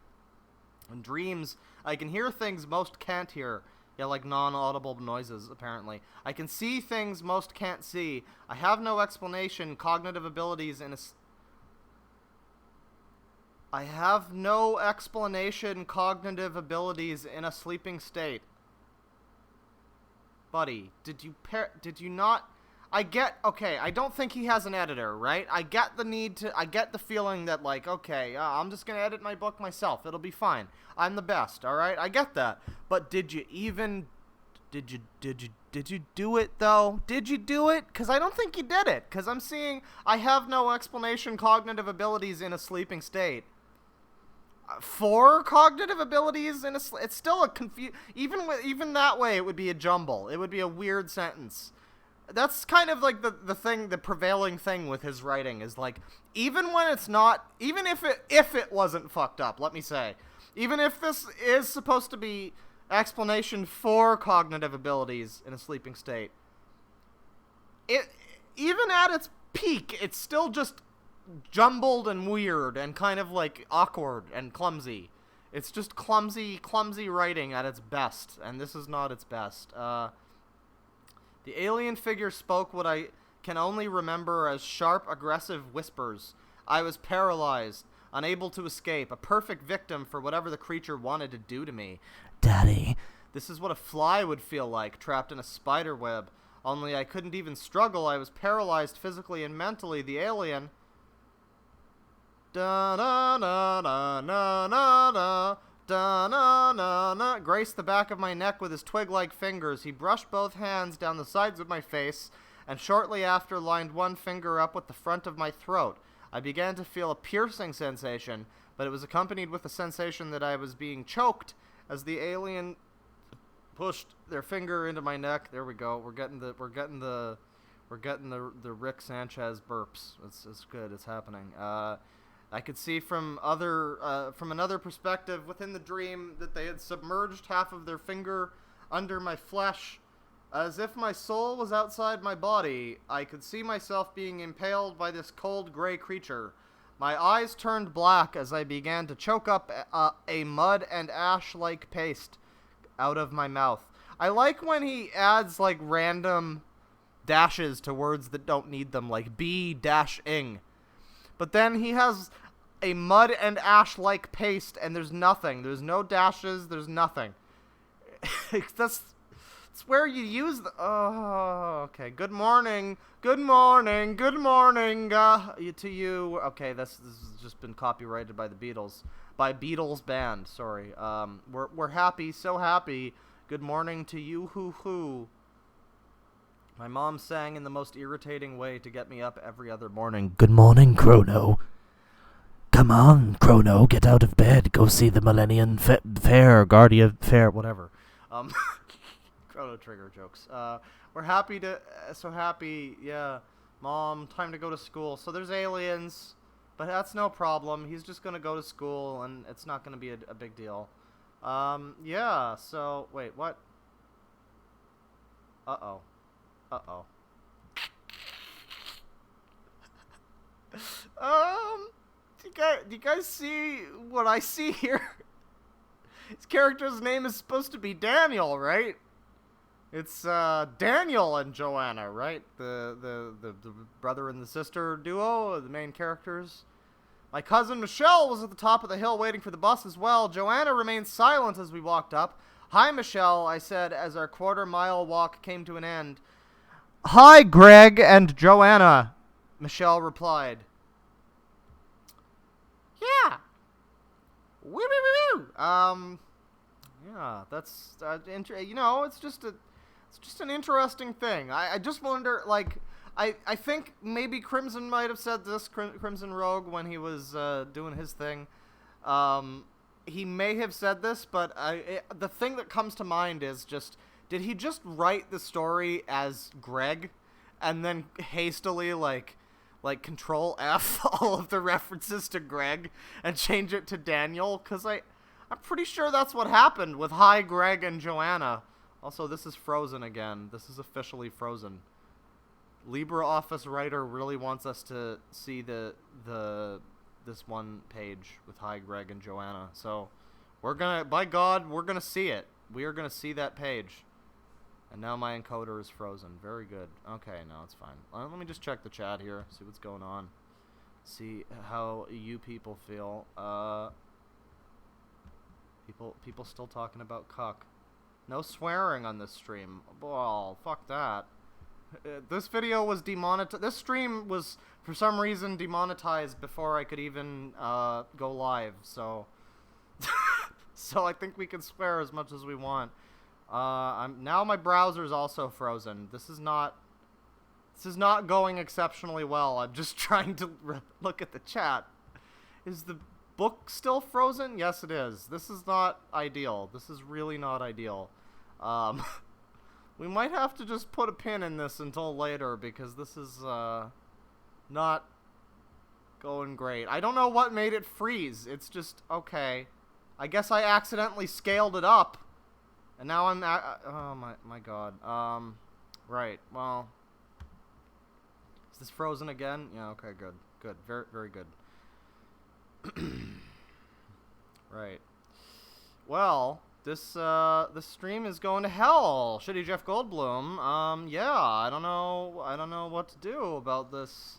In dreams, I can hear things most can't hear. Yeah, like non-audible noises, apparently. I can see things most can't see. I have no explanation, cognitive abilities in a... I have no explanation, cognitive abilities in a sleeping state. Buddy, did you not... okay, I don't think he has an editor, right? I get the feeling that, like, okay, I'm just gonna edit my book myself. It'll be fine. I'm the best, alright? I get that. But did you do it, though? Did you do it? Because I don't think you did it. Because I'm seeing, I have no explanation, cognitive abilities in a sleeping state. 4 cognitive abilities in a it's still a even that way it would be a jumble. It would be a weird sentence. That's kind of like the prevailing thing with his writing is like, even when it's not, even if it wasn't fucked up, let me say, even if this is supposed to be explanation for cognitive abilities in a sleeping state, even at its peak, it's still just jumbled and weird and kind of like awkward and clumsy. It's just clumsy writing at its best, and this is not its best. The alien figure spoke what I can only remember as sharp, aggressive whispers. I was paralyzed, unable to escape, a perfect victim for whatever the creature wanted to do to me. Daddy. This is what a fly would feel like, trapped in a spider web. Only I couldn't even struggle. I was paralyzed physically and mentally. The alien... Da-na-na-na-na-na-na. Da-na-na-na. Graced the back of my neck with his twig-like fingers. He brushed both hands down the sides of my face, and shortly after lined one finger up with the front of my throat. I began to feel a piercing sensation, but it was accompanied with the sensation that I was being choked as the alien pushed their finger into my neck. There we go. We're getting the Rick Sanchez burps. It's good. It's happening. I could see from another perspective within the dream that they had submerged half of their finger under my flesh. As if my soul was outside my body, I could see myself being impaled by this cold gray creature. My eyes turned black as I began to choke up a mud and ash-like paste out of my mouth. I like when he adds like random dashes to words that don't need them, like B-ing. But then he has a mud and ash-like paste, and there's nothing. There's no dashes. There's nothing. That's where you use the... Oh, okay. Good morning. Good morning. Good morning to you. Okay, this has just been copyrighted by the Beatles. By Beatles Band, sorry. We're happy, so happy. Good morning to you, hoo-hoo. My mom sang in the most irritating way to get me up every other morning. Good morning, Chrono. Come on, Chrono, get out of bed. Go see the Millennium Fair, Guardia Fair, whatever. Chrono Trigger jokes. We're happy to... so happy, yeah. Mom, time to go to school. So there's aliens, but that's no problem. He's just gonna go to school, and it's not gonna be a big deal. Yeah, so... Wait, what? Uh-oh. Uh-oh. Do you guys see what I see here? His character's name is supposed to be Daniel, right? It's Daniel and Joanna, right? The brother and the sister duo, the main characters. My cousin Michelle was at the top of the hill waiting for the bus as well. Joanna remained silent as we walked up. Hi, Michelle, I said as our quarter-mile walk came to an end. Hi, Greg and Joanna, Michelle replied. Yeah. Woo woo woo woo. Yeah, that's you know, it's just an interesting thing. I just wonder, like, I think maybe Crimson might have said this, Crimson Rogue, when he was doing his thing. He may have said this, but the thing that comes to mind is just did he just write the story as Greg and then hastily, like Control F all of the references to Greg and change it to Daniel? Because I'm pretty sure that's what happened with Hi, Greg and Joanna. Also, this is frozen again. This is officially frozen. LibreOffice writer really wants us to see this one page with Hi, Greg and Joanna. So we're gonna, by God, we're gonna see it. We are gonna see that page. And now my encoder is frozen. Very good. Okay, no, it's fine. Let me just check the chat here, see what's going on. See how you people feel. People still talking about cuck. No swearing on this stream. Well, fuck that. This video was demonetized. This stream was, for some reason, demonetized before I could even go live. So, so I think we can swear as much as we want. Now my browser's also frozen. This is not going exceptionally well. I'm just trying to look at the chat. Is the book still frozen? Yes, it is. This is not ideal. This is really not ideal. We might have to just put a pin in this until later because this is not going great. I don't know what made it freeze. It's just okay. I guess I accidentally scaled it up. And now I'm at, oh my god. Right, well. Is this frozen again? Yeah, okay, good. Good, very, very good. Right. Well, this stream is going to hell. Shitty Jeff Goldblum. Yeah, I don't know what to do about this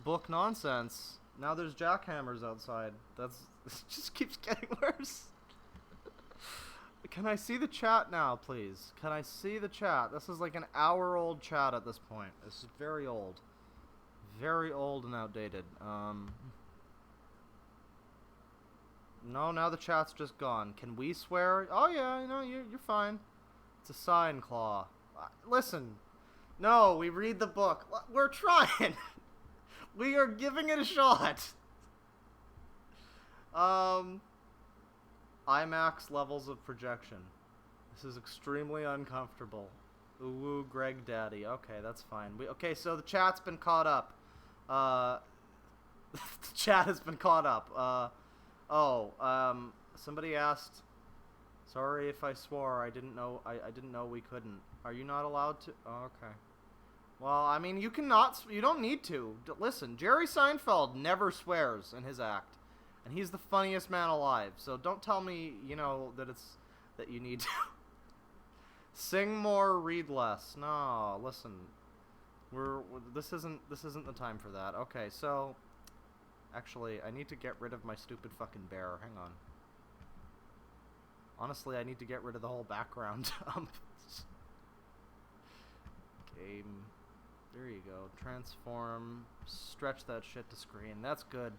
book nonsense. Now there's jackhammers outside. This just keeps getting worse. Can I see the chat now, please? Can I see the chat? This is like an hour-old chat at this point. This is very old. Very old and outdated. No, now the chat's just gone. Can we swear? Oh, yeah, you're fine. It's a sign claw. Listen. No, we read the book. We're trying. We are giving it a shot. IMAX levels of projection. This is extremely uncomfortable. Ooh, Greg Daddy. Okay, that's fine. Okay, so the chat's been caught up. The chat has been caught up. Somebody asked, sorry if I swore, I didn't know we couldn't. Are you not allowed to? Oh, okay. Well, I mean, you don't need to. Listen, Jerry Seinfeld never swears in his act. And he's the funniest man alive, so don't tell me, that you need to. Sing more, read less. No, listen. This isn't the time for that. Okay, so actually, I need to get rid of my stupid fucking bear. Hang on. Honestly, I need to get rid of the whole background. Game. There you go. Transform. Stretch that shit to screen. That's good.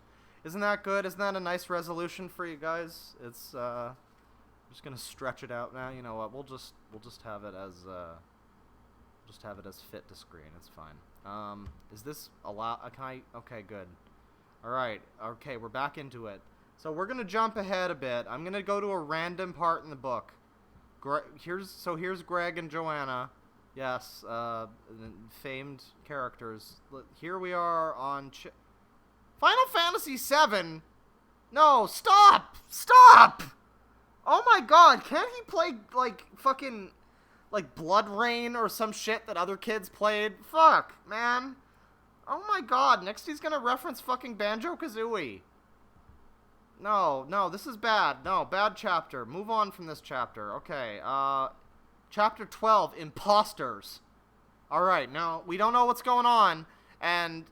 Isn't that good? Isn't that a nice resolution for you guys? It's I'm just gonna stretch it out now. You know what? We'll just have it as fit to screen. It's fine. Is this can I? Okay, good. All right. Okay, we're back into it. So we're gonna jump ahead a bit. I'm gonna go to a random part in the book. Here's Greg and Joanna. Yes, famed characters. Here we are on Final Fantasy VII? No, stop! Stop! Oh my god, can't he play, fucking, Blood Rain or some shit that other kids played? Fuck, man. Oh my god, next he's gonna reference fucking Banjo-Kazooie. No, this is bad. No, bad chapter. Move on from this chapter. Okay, Chapter 12, Imposters. Alright, now, we don't know what's going on. And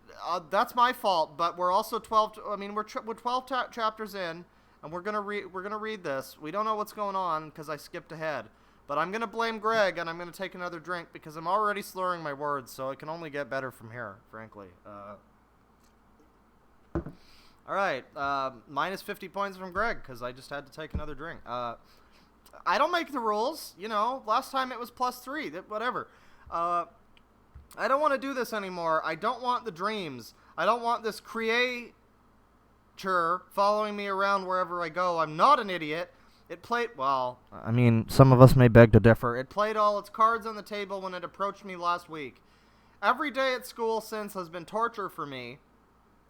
that's my fault, but we're also 12. We're 12 chapters in, and we're gonna read this. We don't know what's going on because I skipped ahead, but I'm gonna blame Greg, and I'm gonna take another drink because I'm already slurring my words, so it can only get better from here, frankly. All right, minus 50 points from Greg because I just had to take another drink. I don't make the rules, Last time it was +3. Whatever. I don't want to do this anymore. I don't want the dreams. I don't want this creature following me around wherever I go. I'm not an idiot. It played, well, I mean, some of us may beg to differ. It played all its cards on the table when it approached me last week. Every day at school since has been torture for me.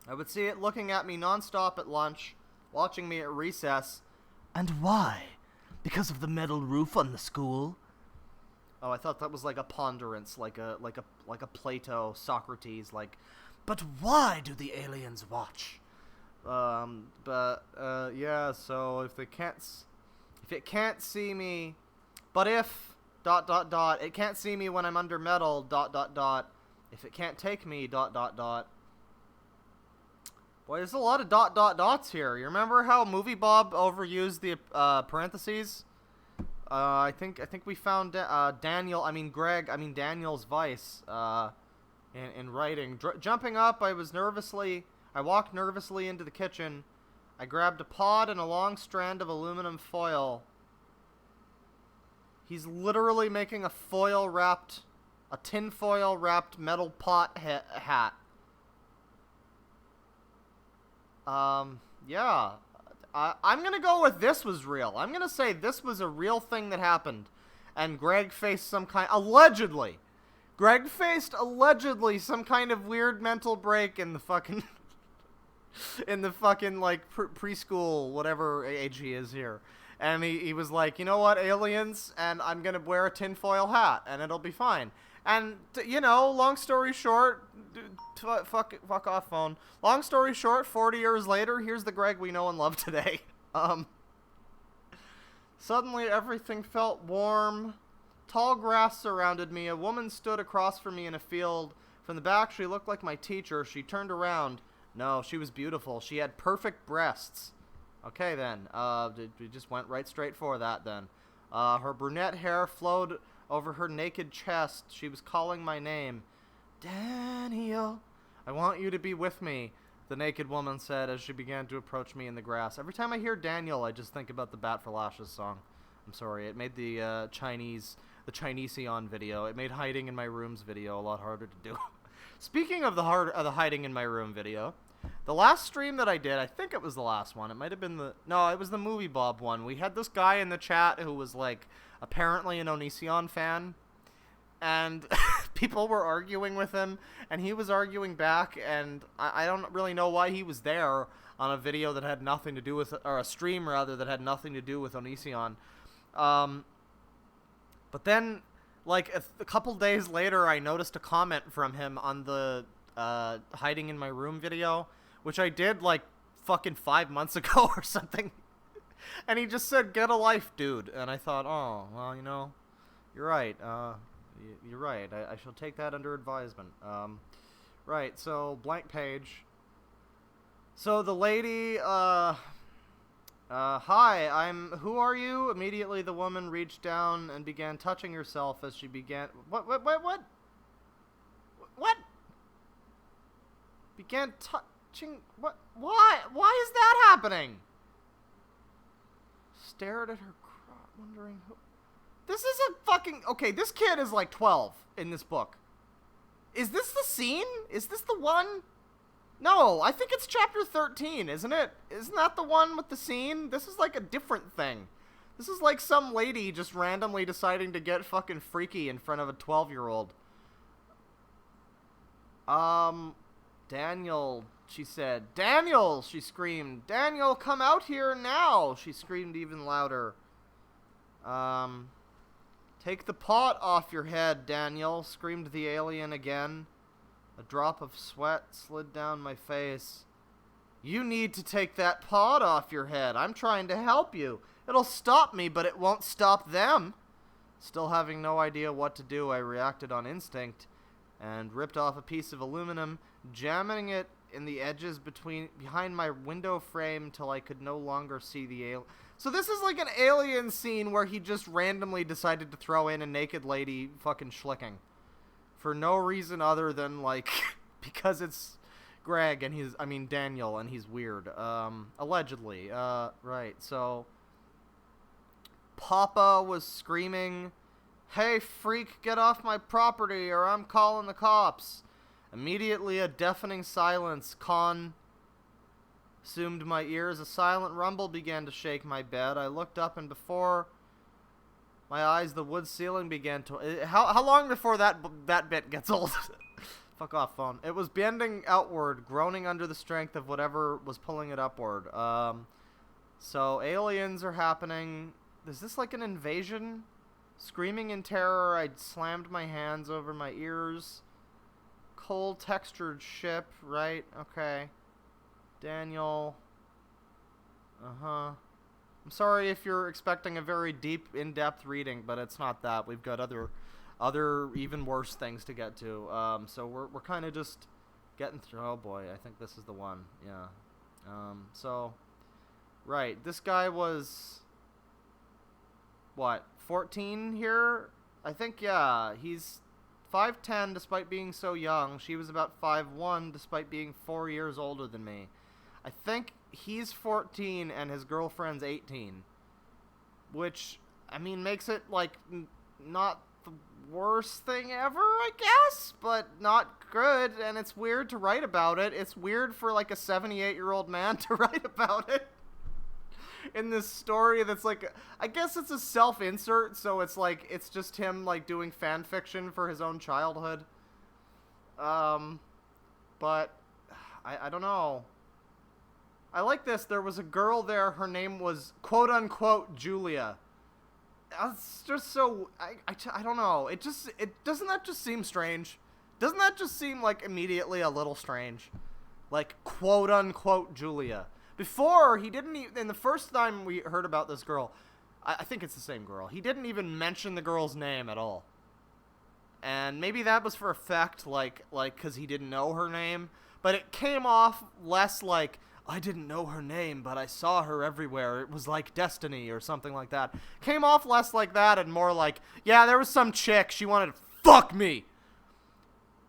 I would see it looking at me nonstop at lunch, watching me at recess. And why? Because of the metal roof on the school? Oh, I thought that was like a ponderance, like a Plato, Socrates, like, but why do the aliens watch? Yeah, so if it can't see me, but if, it can't see me when I'm under metal, if it can't take me, Boy, there's a lot of dots here. You remember how Movie Bob overused the, parentheses? I think we found, Daniel's vice, in writing. Jumping up, I walked nervously into the kitchen. I grabbed a pod and a long strand of aluminum foil. He's literally making a tinfoil wrapped metal pot hat. Yeah. I'm gonna go with this was real. I'm gonna say this was a real thing that happened. And Greg faced some kind... Allegedly! Greg faced, some kind of weird mental break in the fucking... preschool, whatever age he is here. And he was like, you know what, aliens, and I'm gonna wear a tinfoil hat, and it'll be fine. And, long story short, fuck off phone. Long story short, 40 years later, here's the Greg we know and love today. Suddenly everything felt warm. Tall grass surrounded me. A woman stood across from me in a field. From the back, she looked like my teacher. She turned around. No, she was beautiful. She had perfect breasts. Okay, then. We just went right straight for that, then. Her brunette hair flowed over her naked chest. She was calling my name. Daniel, I want you to be with me, the naked woman said as she began to approach me in the grass. Every time I hear Daniel, I just think about the Bat for Lashes song. I'm sorry, it made the Chineseon video. It made Hiding in My Room's video a lot harder to do. Speaking of the Hiding in My Room video, the last stream that I did, I think it was the last one. It might have been no, it was the Movie Bob one. We had this guy in the chat who was like apparently an Onision fan, and people were arguing with him, and he was arguing back, and I don't really know why he was there on a video that had nothing to do with, or a stream rather, that had nothing to do with Onision. But then, like, a couple days later, I noticed a comment from him on the Hiding in My Room video, which I did, like, fucking 5 months ago or something. And he just said, "Get a life, dude." And I thought, oh, well, you're right. You're right. I shall take that under advisement. Right, so, blank page. So the lady, hi, who are you? Immediately the woman reached down and began touching herself as she began, what? Began touching, what? Why is that happening? Stared at her crotch, wondering who, this isn't fucking, okay, this kid is like 12 in this book. Is this the scene? Is this the one? No, I think it's chapter 13, isn't it? Isn't that the one with the scene? This is like a different thing. This is like some lady just randomly deciding to get fucking freaky in front of a 12-year-old. Daniel, she said. Daniel, she screamed. Daniel, come out here now, she screamed even louder. Take the pot off your head, Daniel, screamed the alien again. A drop of sweat slid down my face. You need to take that pot off your head. I'm trying to help you. It'll stop me, but it won't stop them. Still having no idea what to do, I reacted on instinct and ripped off a piece of aluminum, jamming it in the edges behind my window frame till I could no longer see the alien. So this is like an alien scene where he just randomly decided to throw in a naked lady fucking schlicking. For no reason other than, like, because it's Greg and Daniel, and he's weird. Allegedly. Right, so Papa was screaming, "Hey, freak, get off my property or I'm calling the cops." Immediately a deafening silence. consumed my ears. A silent rumble began to shake my bed. I looked up, and before my eyes, the wood ceiling began to... How long before that bit gets old? Fuck off, phone. It was bending outward, groaning under the strength of whatever was pulling it upward. So aliens are happening. Is this like an invasion? Screaming in terror, I slammed my hands over my ears. Cold textured ship, right? Okay. Daniel. I'm sorry if you're expecting a very deep, in-depth reading, but it's not that. We've got other even worse things to get to. So we're kind of just getting through. Oh boy, I think this is the one. Yeah. So, right, this guy was what, 14 here? I think, yeah. He's 5'10" despite being so young. She was about 5'1" despite being 4 years older than me. I think he's 14 and his girlfriend's 18, which, I mean, makes it like not the worst thing ever, I guess, but not good. And it's weird to write about it. It's weird for like a 78-year-old man to write about it in this story that's like, I guess it's a self-insert, so it's like, it's just him like doing fan fiction for his own childhood. But I don't know. I like this. There was a girl there. Her name was quote-unquote Julia. It's just so... I don't know. Doesn't that just seem strange? Doesn't that just seem like immediately a little strange? Like, quote-unquote Julia. Before, he didn't even... In the first time we heard about this girl, I think it's the same girl, he didn't even mention the girl's name at all. And maybe that was for effect, like, because he didn't know her name. But it came off less like... I didn't know her name, but I saw her everywhere. It was like destiny or something like that. Came off less like that and more like, yeah, there was some chick. She wanted to fuck me.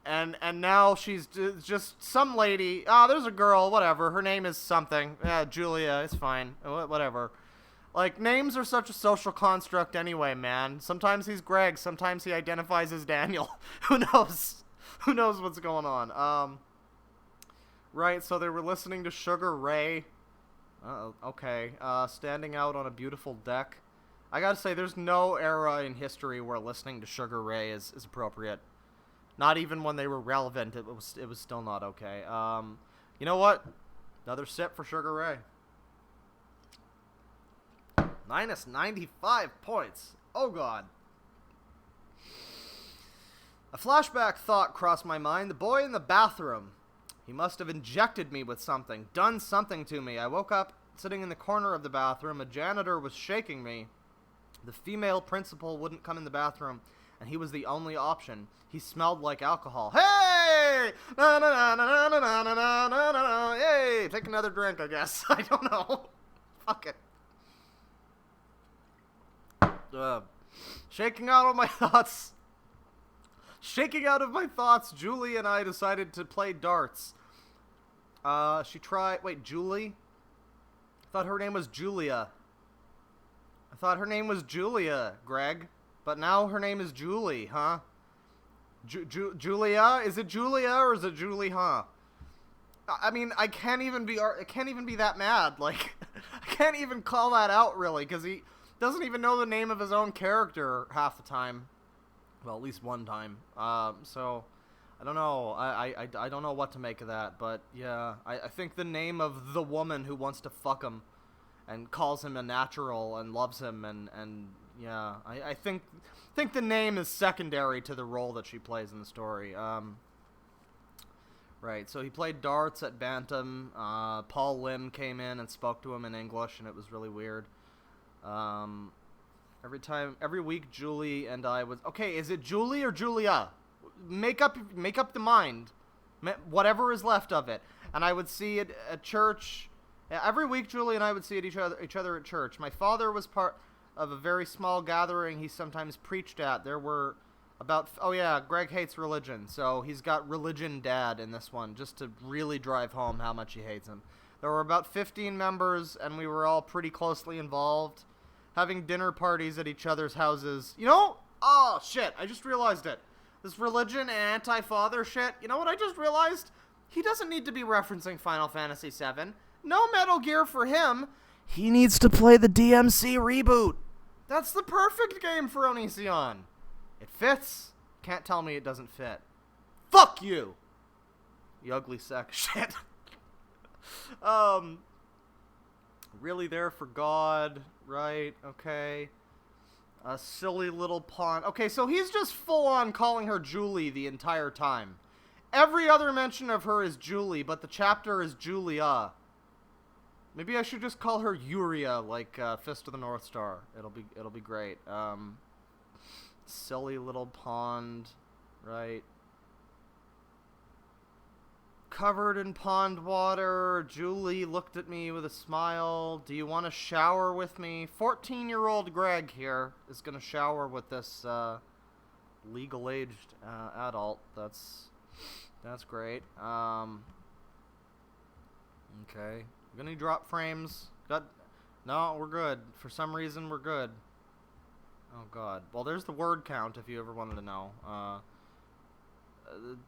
And now she's just some lady. There's a girl, whatever. Her name is something. Yeah, Julia, it's fine. Whatever. Like, names are such a social construct anyway, man. Sometimes he's Greg. Sometimes he identifies as Daniel. Who knows? Who knows what's going on? Right, so they were listening to Sugar Ray. Okay. Standing out on a beautiful deck. I gotta say, there's no era in history where listening to Sugar Ray is appropriate. Not even when they were relevant, it was still not okay. You know what? Another sip for Sugar Ray. Minus 95 points. Oh, God. A flashback thought crossed my mind. The boy in the bathroom. He must have injected me with something, done something to me. I woke up sitting in the corner of the bathroom. A janitor was shaking me. The female principal wouldn't come in the bathroom, and he was the only option. He smelled like alcohol. Hey! Na na na na na na na na na. Hey! Take another drink, I guess. I don't know. Fuck it. Shaking out of my thoughts. Shaking out of my thoughts, Julie and I decided to play darts. She tried... Wait, Julie? I thought her name was Julia. I thought her name was Julia, Greg. But now her name is Julie, huh? Julia? Is it Julia or is it Julie, huh? I mean, I can't even be that mad. Like, I can't even call that out, really, because he doesn't even know the name of his own character half the time. Well, at least one time. So, I don't know. I don't know what to make of that, but yeah, I think the name of the woman who wants to fuck him and calls him a natural and loves him and yeah, I think the name is secondary to the role that she plays in the story. Right, so he played darts at Bantam. Paul Lim came in and spoke to him in English, and it was really weird. Every week, Julie and I was... Okay, is it Julie or Julia? Make up the mind. Whatever is left of it. And I would see it at church. Every week, Julie and I would see each other at church. My father was part of a very small gathering he sometimes preached at. There were about... Oh, yeah, Greg hates religion. So he's got Religion Dad in this one, just to really drive home how much he hates him. There were about 15 members, and we were all pretty closely involved. Having dinner parties at each other's houses. You know? Oh, shit. I just realized it. This religion and anti-father shit. You know what I just realized? He doesn't need to be referencing Final Fantasy VII. No Metal Gear for him. He needs to play the DMC reboot. That's the perfect game for Onision. It fits. Can't tell me it doesn't fit. Fuck you! You ugly sack of shit. Really there for God, right? Okay. A silly little pawn. Okay, so he's just full on calling her Julie the entire time. Every other mention of her is Julie, but the chapter is Julia. Maybe I should just call her Uria, like Fist of the North Star. It'll be great. Silly little pond, right? Covered in pond water. Julie looked at me with a smile. Do you want to shower with me? 14-year-old Greg here is going to shower with this legal-aged adult. That's great. Okay. Any drop frames? No, we're good. For some reason, we're good. Oh, God. Well, there's the word count if you ever wanted to know.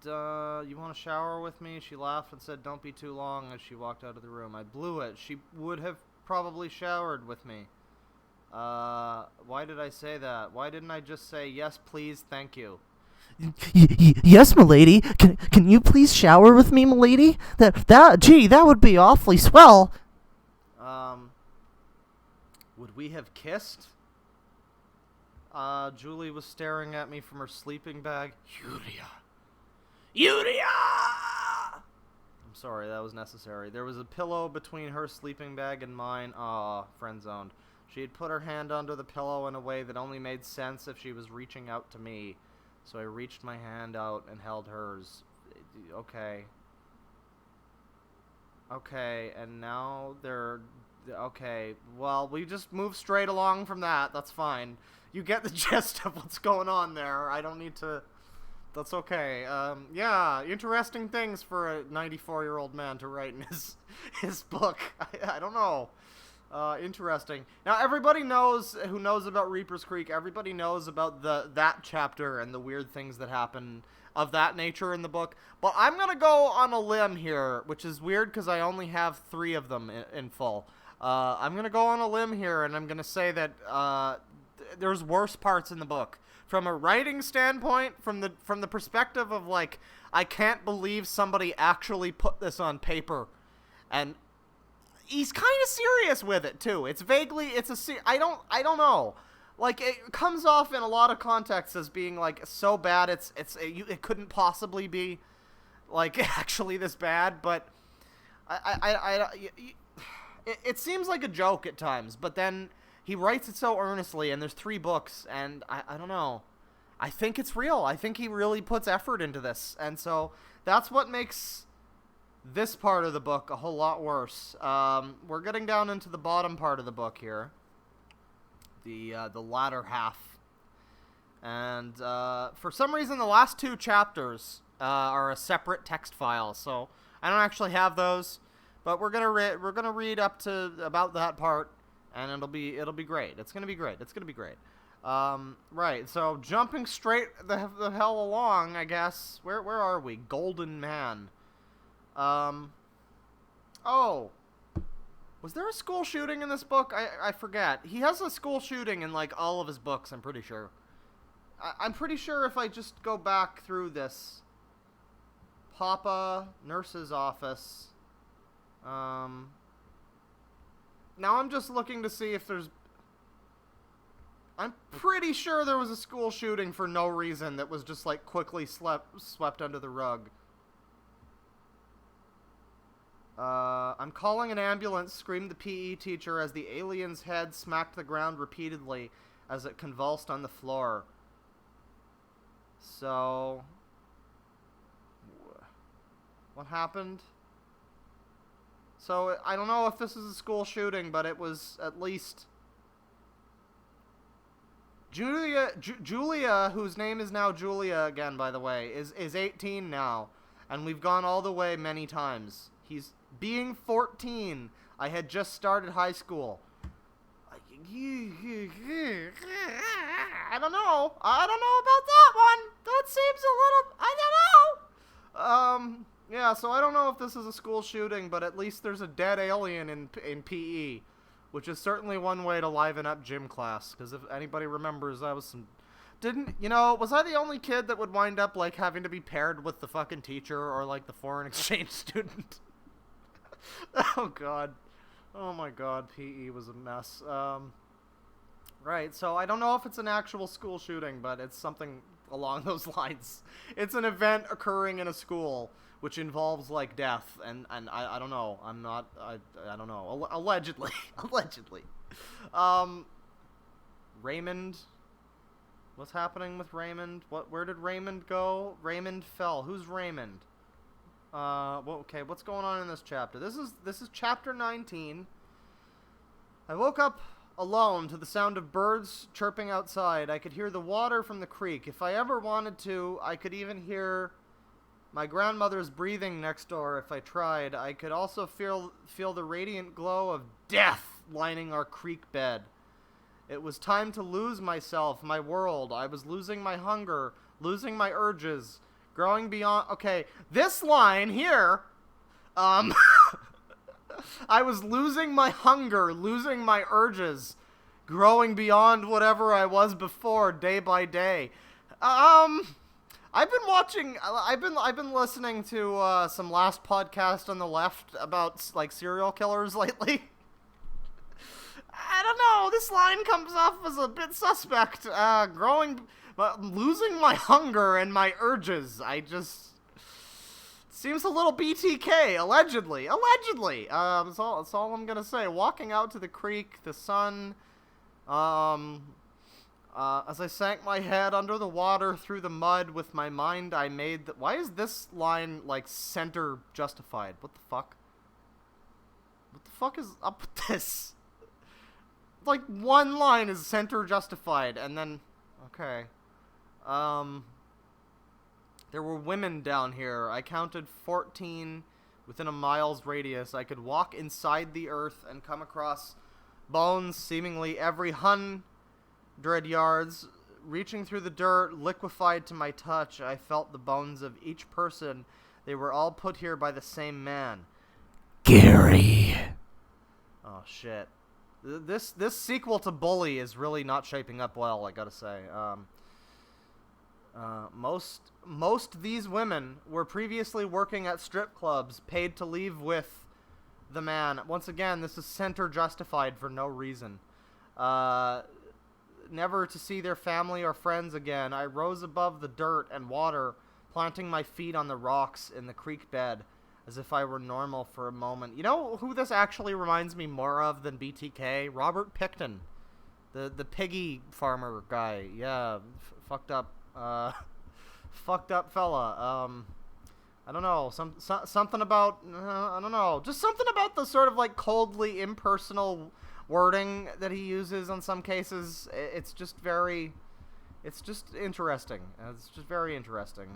You want to shower with me? She laughed and said, don't be too long, as she walked out of the room. I blew it. She would have probably showered with me. Why did I say that? Why didn't I just say, yes, please, thank you? Yes, m'lady. Can you please shower with me, m'lady? Gee, that would be awfully swell. Would we have kissed? Julie was staring at me from her sleeping bag. Yuria! I'm sorry, that was necessary. There was a pillow between her sleeping bag and mine. Aw, friend-zoned. She had put her hand under the pillow in a way that only made sense if she was reaching out to me. So I reached my hand out and held hers. Okay. Okay, and now they're... Okay, well, we just move straight along from that. That's fine. You get the gist of what's going on there. I don't need to... That's okay. Yeah, interesting things for a 94-year-old man to write in his book. I don't know. Interesting. Now, everybody knows, who knows about Reaper's Creek, everybody knows about that chapter and the weird things that happen of that nature in the book. But I'm going to go on a limb here, which is weird because I only have 3 of them in full. I'm going to go on a limb here, and I'm going to say that there's worse parts in the book. From a writing standpoint, from the perspective of, like, I can't believe somebody actually put this on paper. And he's kind of serious with it, too. It's vaguely, I don't know. Like, it comes off in a lot of contexts as being, like, so bad, it couldn't possibly be, like, actually this bad, but it seems like a joke at times, but then he writes it so earnestly, and there's 3 books, and I don't know. I think it's real. I think he really puts effort into this, and so that's what makes this part of the book a whole lot worse. We're getting down into the bottom part of the book here, the latter half, and for some reason the last 2 chapters are a separate text file, so I don't actually have those, but we're gonna read up to about that part. And it'll be great. It's gonna be great. It's gonna be great. Right. So jumping straight the hell along, I guess. Where are we? Golden Man. Oh, was there a school shooting in this book? I forget. He has a school shooting in like all of his books. I'm pretty sure. I'm pretty sure if I just go back through this. Papa, nurse's office. Now I'm just looking to see if there's... I'm pretty sure there was a school shooting for no reason that was just, like, quickly swept under the rug. I'm calling an ambulance, screamed the PE teacher as the alien's head smacked the ground repeatedly as it convulsed on the floor. So... what happened? So, I don't know if this is a school shooting, but it was at least... Julia, whose name is now Julia again, by the way, is 18 now. And we've gone all the way many times. He's being 14. I had just started high school. I don't know. I don't know about that one. That seems a little... I don't know. Yeah, so I don't know if this is a school shooting, but at least there's a dead alien in PE, which is certainly one way to liven up gym class, because if anybody remembers, that was some... was I the only kid that would wind up, like, having to be paired with the fucking teacher or, like, the foreign exchange student? Oh, God. Oh, my God. PE was a mess. Right, so I don't know if it's an actual school shooting, but it's something along those lines. It's an event occurring in a school, which involves, like, death, and I don't know. I don't know. Allegedly. Allegedly. Raymond... What's happening with Raymond? Where did Raymond go? Raymond fell. Who's Raymond? Okay, what's going on in this chapter? This is chapter 19. I woke up alone to the sound of birds chirping outside. I could hear the water from the creek. If I ever wanted to, I could even hear my grandmother's breathing next door if I tried. I could also feel the radiant glow of death lining our creek bed. It was time to lose myself, my world. I was losing my hunger, losing my urges, growing beyond... Okay, this line here, I was losing my hunger, losing my urges, growing beyond whatever I was before, day by day. I've been listening to some last podcast on the left about, like, serial killers lately. I don't know, this line comes off as a bit suspect, losing my hunger and my urges, seems a little BTK, allegedly, that's all I'm gonna say. Walking out to the creek, the sun, as I sank my head under the water through the mud with my mind, I made why is this line, like, center justified? What the fuck? What the fuck is up with this? Like, one line is center justified, and then... Okay. There were women down here. I counted 14 within a mile's radius. I could walk inside the earth and come across bones seemingly every 100 yards. Reaching through the dirt, liquefied to my touch, I felt the bones of each person. They were all put here by the same man. Gary. Oh, shit. This sequel to Bully is really not shaping up well, I gotta say. Most these women were previously working at strip clubs, paid to leave with the man. Once again, this is center justified for no reason. Never to see their family or friends again. I rose above the dirt and water, planting my feet on the rocks in the creek bed, as if I were normal for a moment. You know who this actually reminds me more of than BTK? Robert Picton. The piggy farmer guy. Yeah, fucked up fella. I don't know, something about, I don't know, just something about the sort of, like, coldly impersonal wording that he uses in some cases. It's just interesting. It's just very interesting.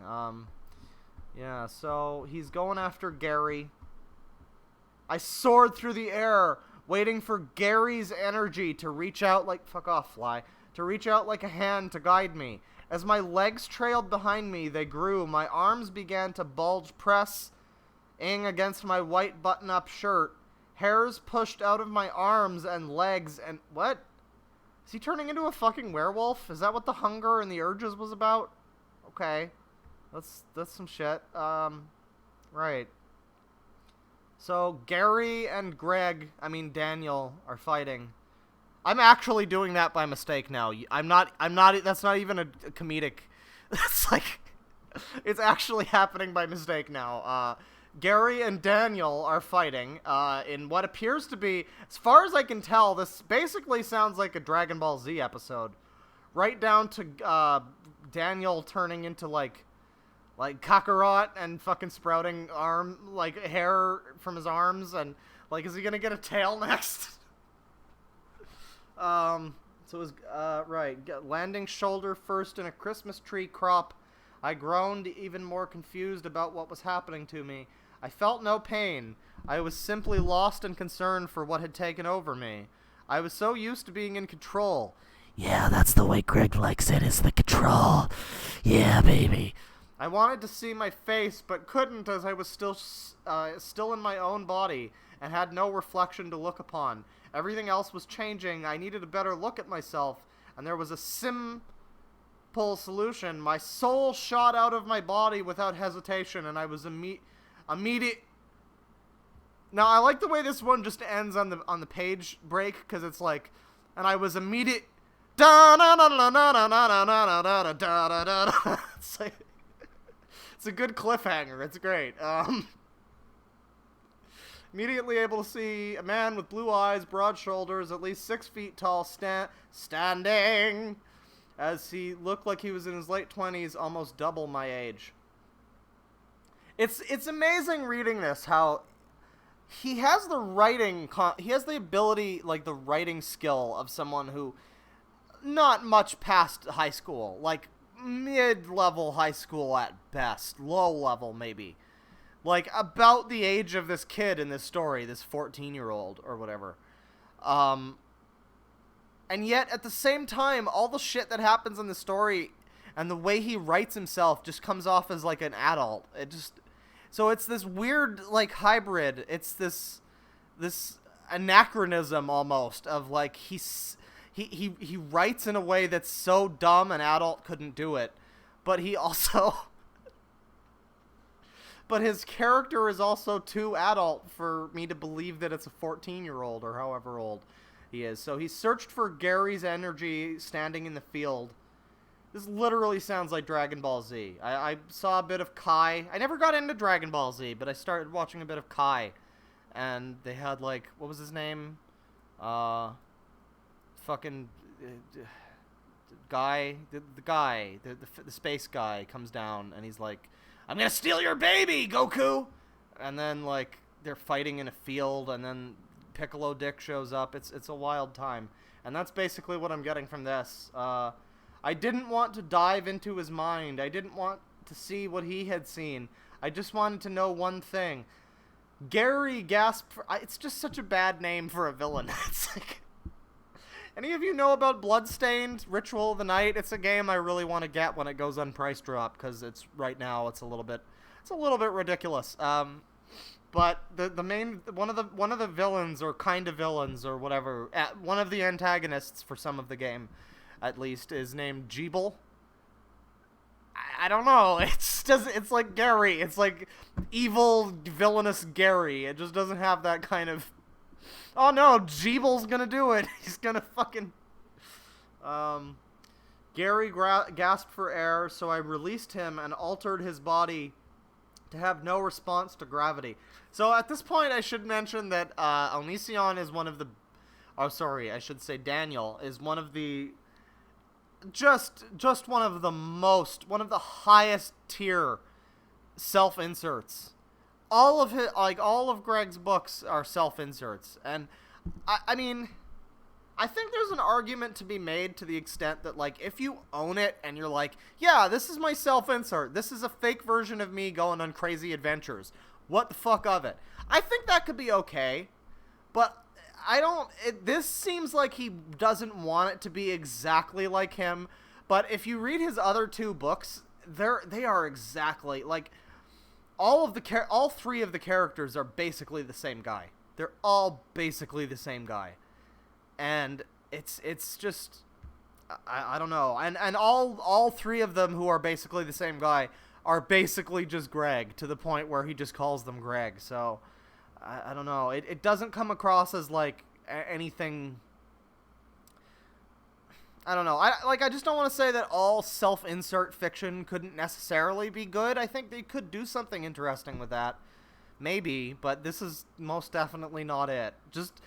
Yeah, so he's going after Gary. I soared through the air, waiting for Gary's energy to reach out like... Fuck off, fly. To reach out like a hand to guide me. As my legs trailed behind me, they grew. My arms began to bulge, pressing against my white button-up shirt. Hairs pushed out of my arms and legs and... What? Is he turning into a fucking werewolf? Is that what the hunger and the urges was about? Okay. That's some shit. Right. So, Gary and Daniel are fighting. I'm actually doing that by mistake now. That's not even a comedic. That's like, it's actually happening by mistake now. Gary and Daniel are fighting, in what appears to be, as far as I can tell, this basically sounds like a Dragon Ball Z episode. Right down to, Daniel turning into, like Kakarot and fucking sprouting hair from his arms, and, like, is he gonna get a tail next? So it was, right, landing shoulder first in a Christmas tree crop. I groaned, even more confused about what was happening to me. I felt no pain. I was simply lost and concerned for what had taken over me. I was so used to being in control. Yeah, that's the way Greg likes it, is the control. Yeah, baby. I wanted to see my face, but couldn't as I was still in my own body and had no reflection to look upon. Everything else was changing. I needed a better look at myself, and there was a simple solution. My soul shot out of my body without hesitation, and I was immediate. Now, I like the way this one just ends on the page break, because it's like, and I was immediate. It's like, it's a good cliffhanger. It's great. Immediately able to see a man with blue eyes, broad shoulders, at least 6 feet tall, standing, as he looked like he was in his late 20s, almost double my age. It's amazing reading this, how he has the writing, he has the ability, like the writing skill of someone who, not much past high school, like mid-level high school at best, low-level maybe. Like, about the age of this kid in this story, this 14-year-old or whatever. And yet, at the same time, all the shit that happens in the story and the way he writes himself just comes off as, like, an adult. So it's this weird, like, hybrid. It's this anachronism, almost, of, like, he writes in a way that's so dumb an adult couldn't do it. But he also... But his character is also too adult for me to believe that it's a 14-year-old or however old he is. So he searched for Gary's energy standing in the field. This literally sounds like Dragon Ball Z. I saw a bit of Kai. I never got into Dragon Ball Z, but I started watching a bit of Kai. And they had, like, what was his name? Fucking... guy. The space guy comes down and he's like, I'm gonna steal your baby, Goku! And then, like, they're fighting in a field, and then Piccolo Dick shows up. It's a wild time. And that's basically what I'm getting from this. I didn't want to dive into his mind. I didn't want to see what he had seen. I just wanted to know one thing. Gary gasped for... it's just such a bad name for a villain. It's like... Any of you know about Bloodstained Ritual of the Night? It's a game I really want to get when it goes on price drop, because it's right now it's a little bit ridiculous. But the main one of the villains, or kind of villains or whatever, one of the antagonists for some of the game, at least, is named Jeeble. I don't know. It's like Gary. It's like evil villainous Gary. It just doesn't have that kind of... Oh no, Jeeble's gonna do it. He's gonna fucking... Gary gasped for air, so I released him and altered his body to have no response to gravity. So at this point, I should mention that Onision is one of the... Oh, sorry, I should say Daniel is one of the... Just one of the highest tier self-inserts. All of Greg's books are self-inserts, and I mean, I think there's an argument to be made to the extent that, like, if you own it and you're like, yeah, this is my self-insert, this is a fake version of me going on crazy adventures, what the fuck of it? I think that could be okay, but this seems like he doesn't want it to be exactly like him, but if you read his other two books, they are exactly, like... All three of the characters are basically the same guy. They're all basically the same guy. And it's just... I don't know. And all three of them who are basically the same guy are basically just Greg, to the point where he just calls them Greg. So, I don't know. It doesn't come across as, like, anything... I don't know. I just don't want to say that all self-insert fiction couldn't necessarily be good. I think they could do something interesting with that. Maybe, but this is most definitely not it. Just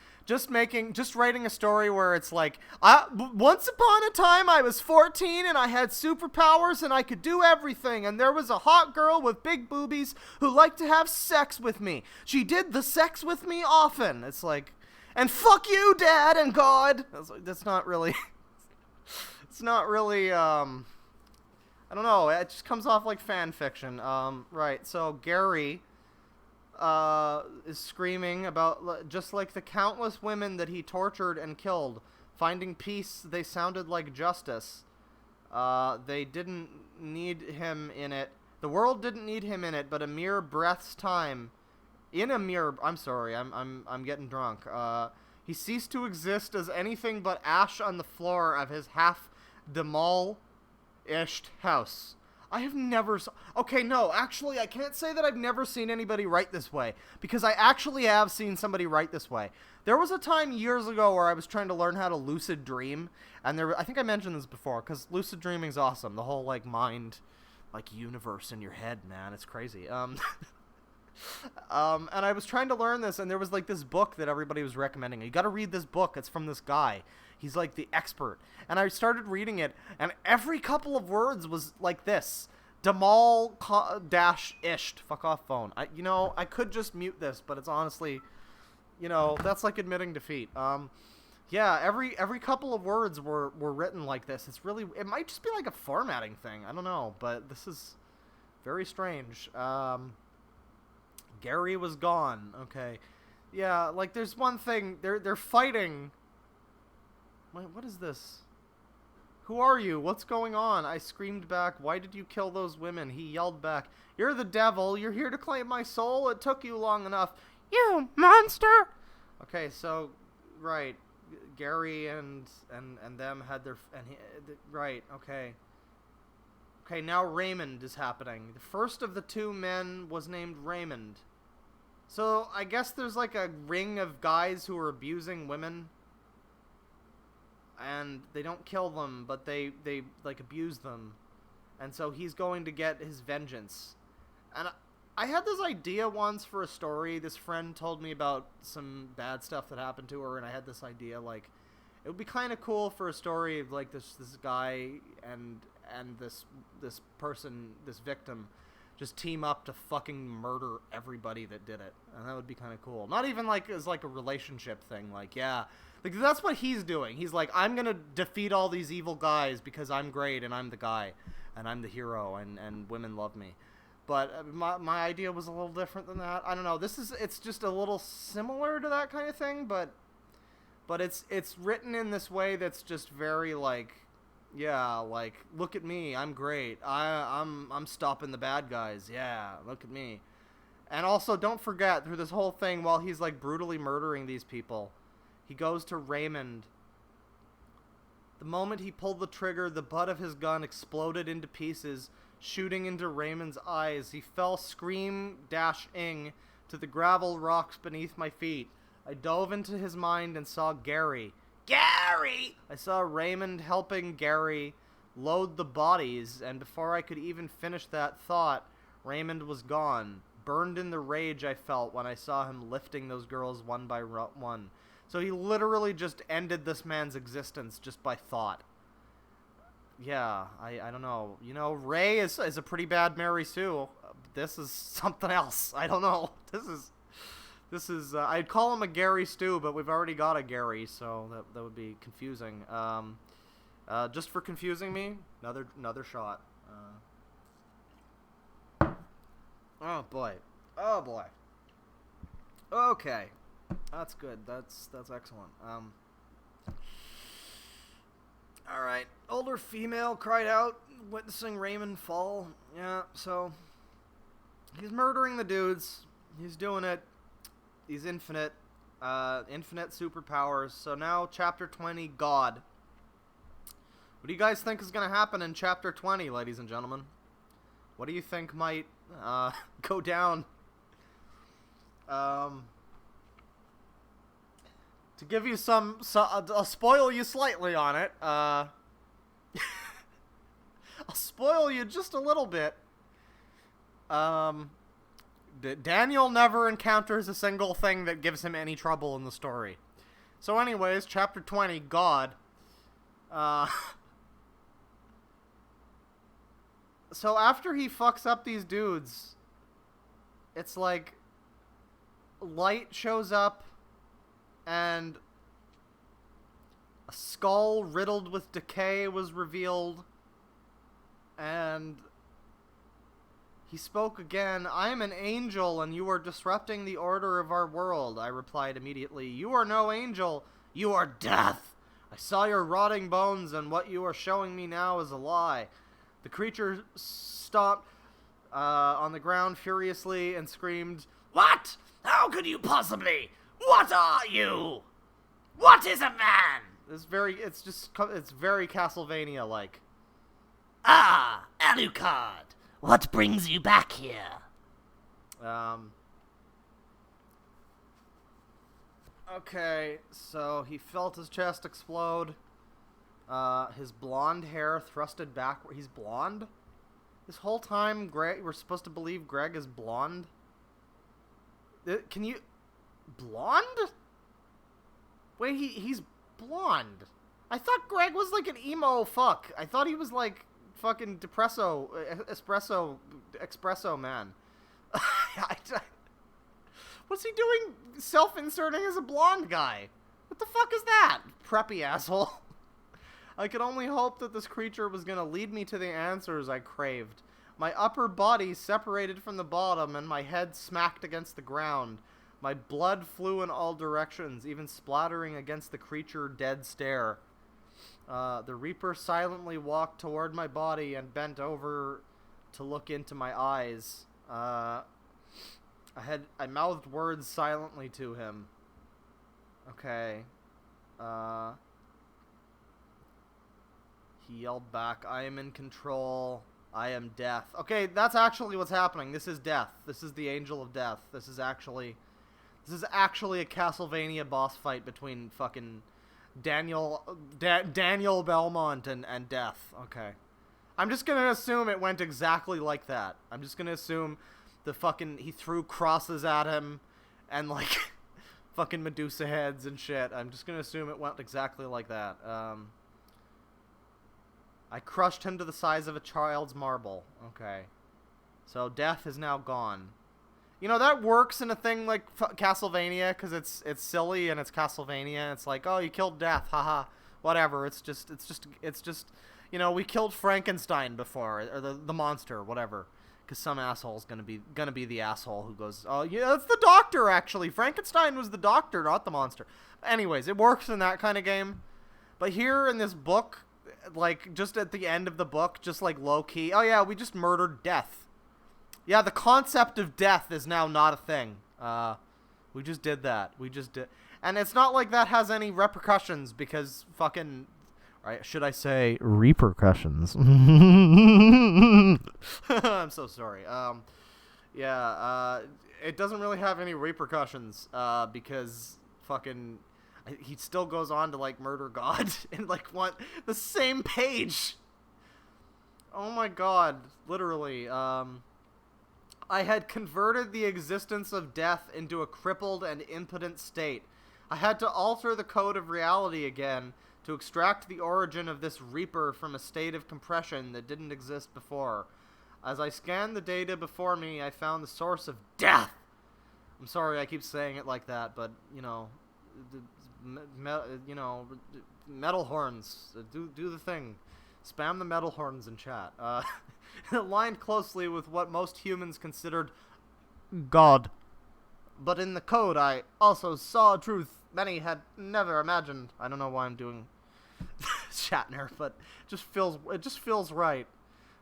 writing a story where it's like, once upon a time I was 14 and I had superpowers and I could do everything, and there was a hot girl with big boobies who liked to have sex with me. She did the sex with me often. It's like, and fuck you, Dad and God. That's not really... It's not really, I don't know, it just comes off like fan fiction. Right, so Gary, is screaming about, just like the countless women that he tortured and killed, finding peace, they sounded like justice. They didn't need him in it, The world didn't need him in it, but a mere breath's time. In a mere... I'm sorry, I'm getting drunk. He ceased to exist as anything but ash on the floor of his half-demolished house. I have never... Okay, no, actually, I can't say that I've never seen anybody write this way, because I actually have seen somebody write this way. There was a time years ago where I was trying to learn how to lucid dream, and I think I mentioned this before, because lucid dreaming's awesome. The whole, like, mind, like, universe in your head, man, it's crazy. And I was trying to learn this, and there was, like, this book that everybody was recommending. You gotta read this book. It's from this guy. He's, like, the expert. And I started reading it, and every couple of words was like this. Damal-ished. Fuck off phone. I could just mute this, but it's honestly, that's like admitting defeat. Yeah, every couple of words were written like this. It might just be like a formatting thing. I don't know, but this is very strange. Gary was gone. Okay. Yeah, like there's one thing. They're fighting. Wait, what is this? Who are you? What's going on? I screamed back. Why did you kill those women? He yelled back. You're the devil. You're here to claim my soul. It took you long enough. You monster! Okay, so, right. Gary and them had their... right, okay. Okay, now Raymond is happening. The first of the two men was named Raymond. So, I guess there's like a ring of guys who are abusing women. And they don't kill them, but they like abuse them. And so he's going to get his vengeance. And I had this idea once for a story. This friend told me about some bad stuff that happened to her, and I had this idea, like, it would be kind of cool for a story of like this guy and this person, this victim, just team up to fucking murder everybody that did it. And that would be kind of cool. Not even like as like a relationship thing, like, yeah. Like, that's what he's doing. He's like, I'm gonna defeat all these evil guys because I'm great and I'm the guy. And I'm the hero and women love me. But my idea was a little different than that. I don't know. It's just a little similar to that kind of thing, but it's written in this way that's just very like, yeah, like, look at me, I'm great. I'm stopping the bad guys. Yeah, look at me. And also, don't forget, through this whole thing, while he's like brutally murdering these people, he goes to Raymond. The moment he pulled the trigger, the butt of his gun exploded into pieces, shooting into Raymond's eyes. He fell scream-ing to the gravel rocks beneath my feet. I dove into his mind and saw Gary. Gary! I saw Raymond helping Gary load the bodies, and before I could even finish that thought, Raymond was gone, burned in the rage I felt when I saw him lifting those girls one by one. So he literally just ended this man's existence just by thought. Yeah, I don't know. Ray is a pretty bad Mary Sue. This is something else. I don't know. This is I'd call him a Gary Stew, but we've already got a Gary, so that would be confusing. Just for confusing me, another shot. Oh boy. Okay. That's good. That's excellent. Alright. Older female cried out, witnessing Raymond fall. Yeah, so he's murdering the dudes. He's doing it. He's infinite. Infinite superpowers. So now, Chapter 20, God. What do you guys think is going to happen in Chapter 20, ladies and gentlemen? What do you think might go down? To give you I'll spoil you slightly on it. I'll spoil you just a little bit. Daniel never encounters a single thing that gives him any trouble in the story. So anyways, Chapter 20, God. So after he fucks up these dudes, it's like light shows up and a skull riddled with decay was revealed, and he spoke again. I am an angel, and you are disrupting the order of our world, I replied immediately. You are no angel, you are death. I saw your rotting bones, and what you are showing me now is a lie. The creature stopped. on the ground furiously and screamed, "What? How could you possibly? What are you? What is a man?" It's very Castlevania-like. Ah, Alucard, what brings you back here? Okay, so he felt his chest explode. His blonde hair thrusted backward. He's blonde? This whole time, we're supposed to believe Greg is blonde? Can you... Blonde? Wait, he's blonde. I thought Greg was like an emo fuck. I thought he was like fucking espresso man. What's he doing self-inserting as a blonde guy? What the fuck is that? Preppy asshole. I could only hope that this creature was gonna lead me to the answers I craved. My upper body separated from the bottom and my head smacked against the ground. My blood flew in all directions, even splattering against the creature's dead stare. The Reaper silently walked toward my body and bent over to look into my eyes. I mouthed words silently to him. Okay. He yelled back, "I am in control. I am death." Okay, that's actually what's happening. This is death. This is the Angel of Death. This is actually a Castlevania boss fight between fucking Daniel Belmont and Death. Okay. I'm just gonna assume it went exactly like that. I'm just gonna assume he threw crosses at him and like fucking Medusa heads and shit. I'm just gonna assume it went exactly like that. I crushed him to the size of a child's marble. Okay. So Death is now gone. You know, that works in a thing like Castlevania, because it's silly and it's Castlevania. It's like, oh, you killed Death, haha, whatever. It's just, you know, we killed Frankenstein before, or the monster, whatever. Because some asshole's gonna be the asshole who goes, oh yeah, that's the doctor actually. Frankenstein was the doctor, not the monster. Anyways, it works in that kind of game. But here in this book, like just at the end of the book, just like low key, oh yeah, we just murdered Death. Yeah, the concept of death is now not a thing. We just did that. And it's not like that has any repercussions because fucking... Right, should I say repercussions? I'm so sorry. It doesn't really have any repercussions because fucking... He still goes on to, like, murder God in, like, the same page. Oh my god. Literally, I had converted the existence of death into a crippled and impotent state. I had to alter the code of reality again to extract the origin of this Reaper from a state of compression that didn't exist before. As I scanned the data before me, I found the source of death. I'm sorry I keep saying it like that, but, you know, metal horns, do the thing. Spam the metal horns in chat. It aligned closely with what most humans considered God. But in the code, I also saw a truth many had never imagined. I don't know why I'm doing Shatner, but it just feels right.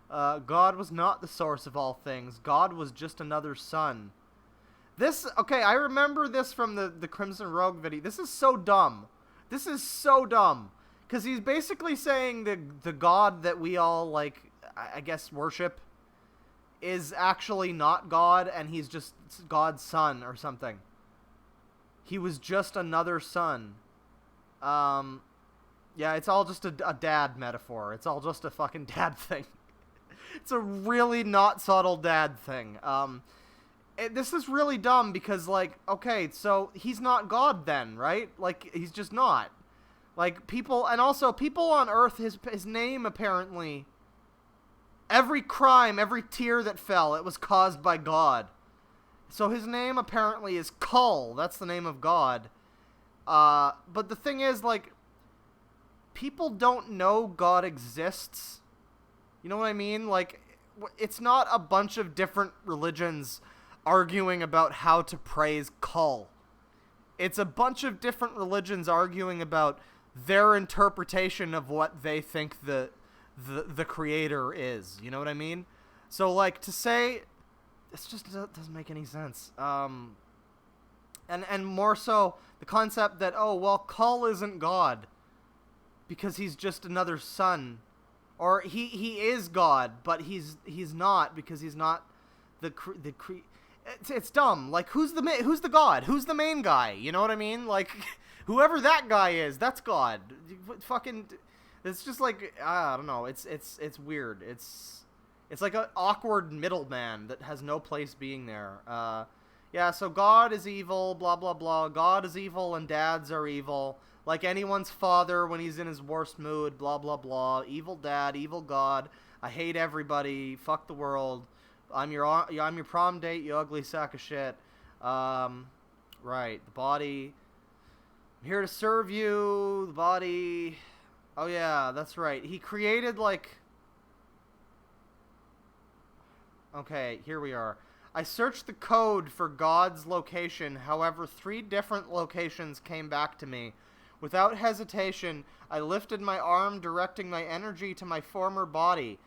God was not the source of all things. God was just another son. Okay, I remember this from the Crimson Rogue video. This is so dumb. Because he's basically saying the God that we all, like, I guess, worship is actually not God, and he's just God's son or something. He was just another son. Yeah, it's all just a dad metaphor. It's all just a fucking dad thing. It's a really not subtle dad thing. This is really dumb because, like, okay, so he's not God then, right? Like, he's just not. Like, people on Earth, his name apparently, every crime, every tear that fell, it was caused by God. So his name apparently is Kull. That's the name of God. But the thing is, like, people don't know God exists. You know what I mean? Like, it's not a bunch of different religions arguing about how to praise Kull. It's a bunch of different religions arguing about their interpretation of what they think the creator is. You know what I mean? So, like, to say... This just doesn't make any sense. And more so, the concept that, oh, well, Kull isn't God because he's just another son. Or he is God, but he's not because he's not it's dumb. Like, who's the God? Who's the main guy? You know what I mean? Like, whoever that guy is, that's God. Fucking, it's just like, I don't know. It's weird. It's like an awkward middleman that has no place being there. Yeah, so God is evil, blah, blah, blah. God is evil and dads are evil. Like anyone's father when he's in his worst mood, blah, blah, blah. Evil dad, evil God. I hate everybody. Fuck the world. I'm your prom date, you ugly sack of shit. Right, the body. I'm here to serve you. The body. Oh, yeah, that's right. He created, like... Okay, here we are. I searched the code for God's location, however, 3 different locations came back to me. Without hesitation, I lifted my arm, directing my energy to my former body.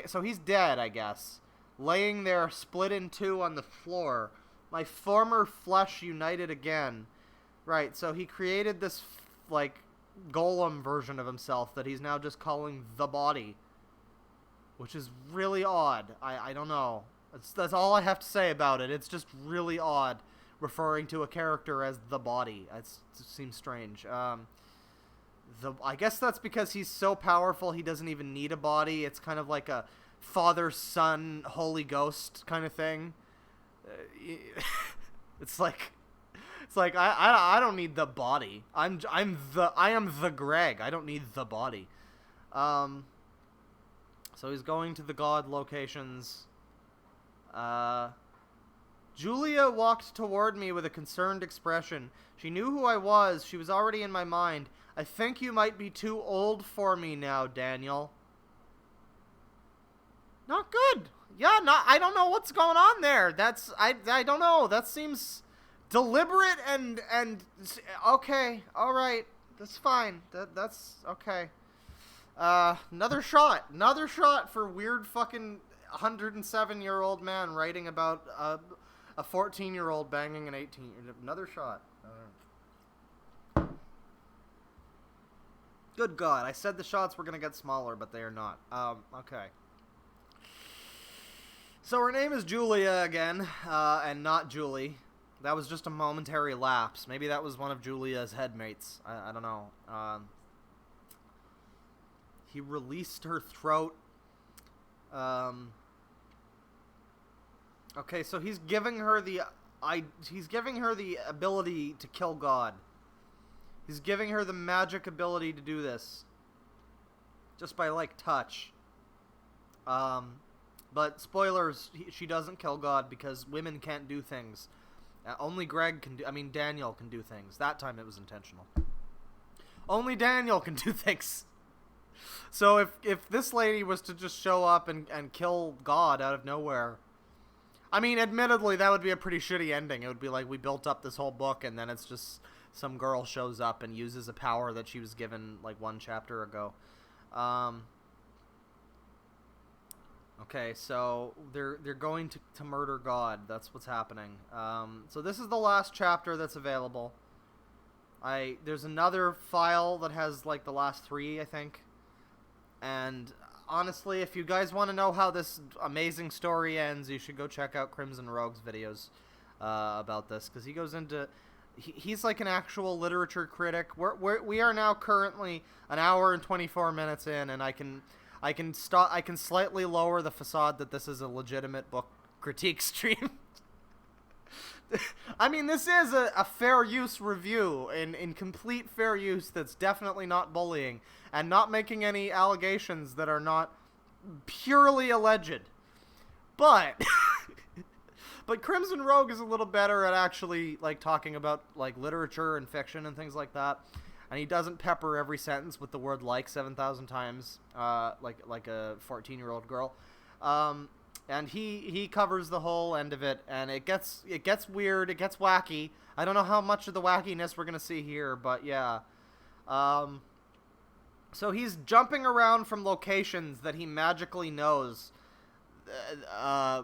So he's dead, I guess. Laying there, split in 2 on the floor. My former flesh united again. Right, so he created this, like, golem version of himself that he's now just calling the body. Which is really odd. I don't know. That's all I have to say about it. It's just really odd referring to a character as the body. It seems strange. I guess that's because he's so powerful he doesn't even need a body. It's kind of like a Father, Son, Holy Ghost kind of thing. It's like I don't need the body. I am the Greg. I don't need the body. So he's going to the God locations. Julia walked toward me with a concerned expression. She knew who I was. She was already in my mind. I think you might be too old for me now, Daniel. Not good. Yeah, I don't know what's going on there. I don't know. That seems deliberate and okay. All right. That's fine. That's okay. Another shot for weird fucking 107-year-old man writing about a 14-year-old banging an 18. Another shot. Good God, I said the shots were gonna get smaller, but they are not. Okay. So her name is Julia again, and not Julie. That was just a momentary lapse. Maybe that was one of Julia's headmates. I don't know. He released her throat. Okay, so he's giving her the ability to kill God. He's giving her the magic ability to do this. Just by, like, touch. But spoilers, she doesn't kill God because women can't do things. Only Daniel can do things. That time it was intentional. Only Daniel can do things. So if this lady was to just show up and kill God out of nowhere, I mean, admittedly, that would be a pretty shitty ending. It would be like we built up this whole book and then it's just some girl shows up and uses a power that she was given like 1 chapter ago. Okay, so they're going to murder God. That's what's happening. So this is the last chapter that's available. There's another file that has like the last 3, I think. And honestly, if you guys want to know how this amazing story ends, you should go check out Crimson Rogue's videos about this, because he goes into... He's like an actual literature critic. We are now currently an hour and 24 minutes in, and I can slightly lower the facade that this is a legitimate book critique stream. I mean, this is a fair use review, in complete fair use, that's definitely not bullying, and not making any allegations that are not purely alleged. But... But Crimson Rogue is a little better at actually, like, talking about, like, literature and fiction and things like that. And he doesn't pepper every sentence with the word like 7,000 times, like a 14-year-old girl. And he covers the whole end of it, and it gets weird, it gets wacky. I don't know how much of the wackiness we're going to see here, but yeah. So he's jumping around from locations that he magically knows.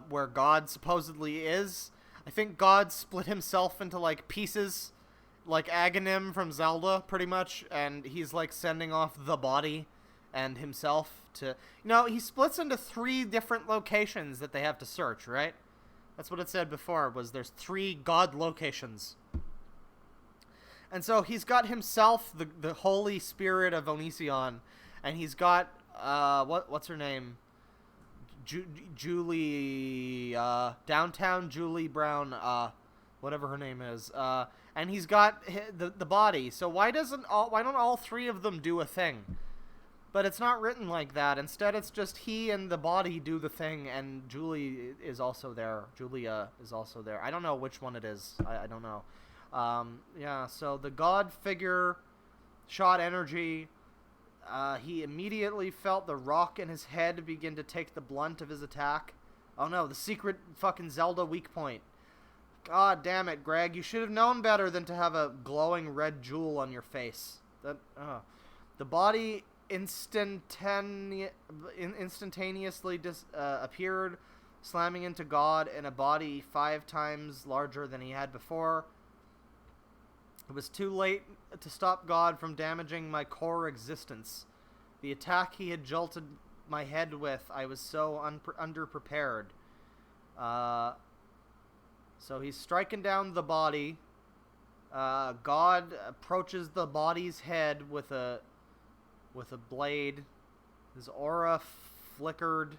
where God supposedly is. I think God split himself into, like, pieces, like Aghanim from Zelda, pretty much, and he's, like, sending off the body and himself to... he splits into 3 different locations that they have to search, right? That's what it said before, was there's 3 God locations. And so he's got himself, the Holy Spirit of Onision, and he's got, what's her name? Julie, Downtown Julie Brown, whatever her name is, and he's got the body. So why don't all 3 of them do a thing? But it's not written like that. Instead, it's just he and the body do the thing, and Julie is also there. Julia is also there. I don't know which one it is. I don't know. Yeah, so the God figure shot energy. He immediately felt the rock in his head begin to take the blunt of his attack. Oh no, the secret fucking Zelda weak point. God damn it, Greg. You should have known better than to have a glowing red jewel on your face. The body instantaneously appeared, slamming into God in a body 5 times larger than he had before. It was too late to stop God from damaging my core existence. The attack he had jolted my head with, I was so underprepared. So he's striking down the body. God approaches the body's head with a blade. His aura flickered.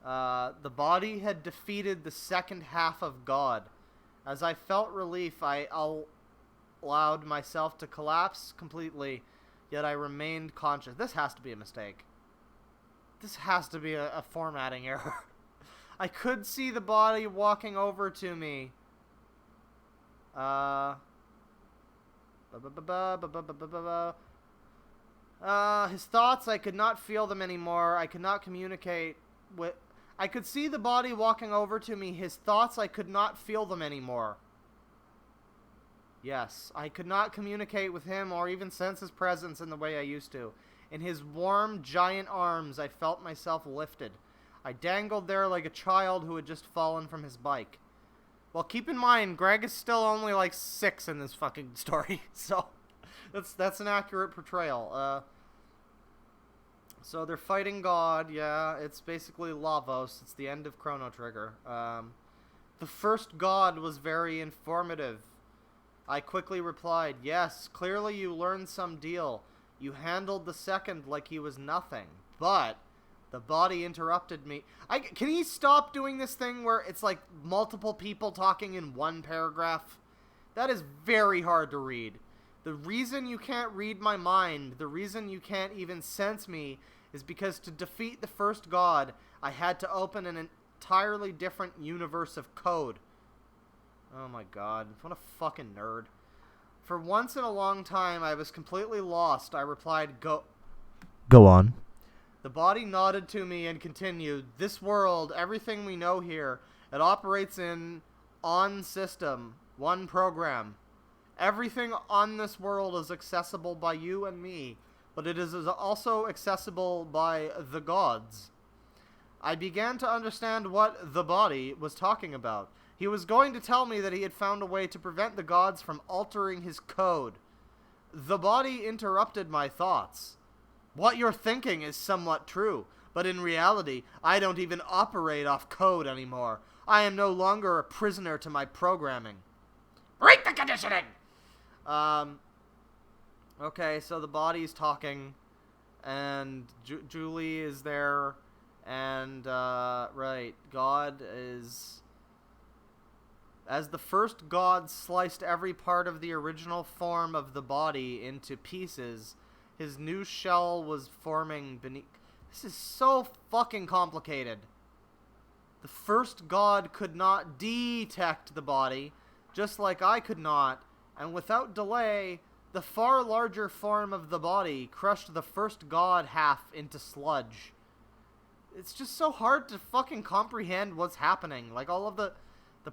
The body had defeated the second half of God. As I felt relief, I allowed myself to collapse completely, yet I remained conscious. This has to be a mistake. This has to be a formatting error. I could see the body walking over to me. His thoughts, I could not feel them anymore. I could not communicate with... I could see the body walking over to me. His thoughts, I could not feel them anymore. Yes, I could not communicate with him or even sense his presence in the way I used to. In his warm, giant arms, I felt myself lifted. I dangled there like a child who had just fallen from his bike. Well, keep in mind, Greg is still only like 6 in this fucking story, so that's an accurate portrayal. So they're fighting God, yeah, it's basically Lavos, it's the end of Chrono Trigger. The first God was very informative. I quickly replied, yes, clearly you learned some deal. You handled the second like he was nothing, but the body interrupted me. Can he stop doing this thing where it's like multiple people talking in one paragraph? That is very hard to read. The reason you can't read my mind, the reason you can't even sense me, is because to defeat the first God, I had to open an entirely different universe of code. Oh my god, what a fucking nerd. For once in a long time, I was completely lost. I replied, Go on. The body nodded to me and continued, this world, everything we know here, it operates in on system, one program. Everything on this world is accessible by you and me, but it is also accessible by the gods. I began to understand what the body was talking about. He was going to tell me that he had found a way to prevent the gods from altering his code. The body interrupted my thoughts. What you're thinking is somewhat true, but in reality, I don't even operate off code anymore. I am no longer a prisoner to my programming. Break the conditioning! Okay, so the body's talking, and Julie is there, and, right, God is... As the first God sliced every part of the original form of the body into pieces, his new shell was forming beneath... This is so fucking complicated. The first God could not detect the body, just like I could not, and without delay, the far larger form of the body crushed the first God half into sludge. It's just so hard to fucking comprehend what's happening. Like, all of the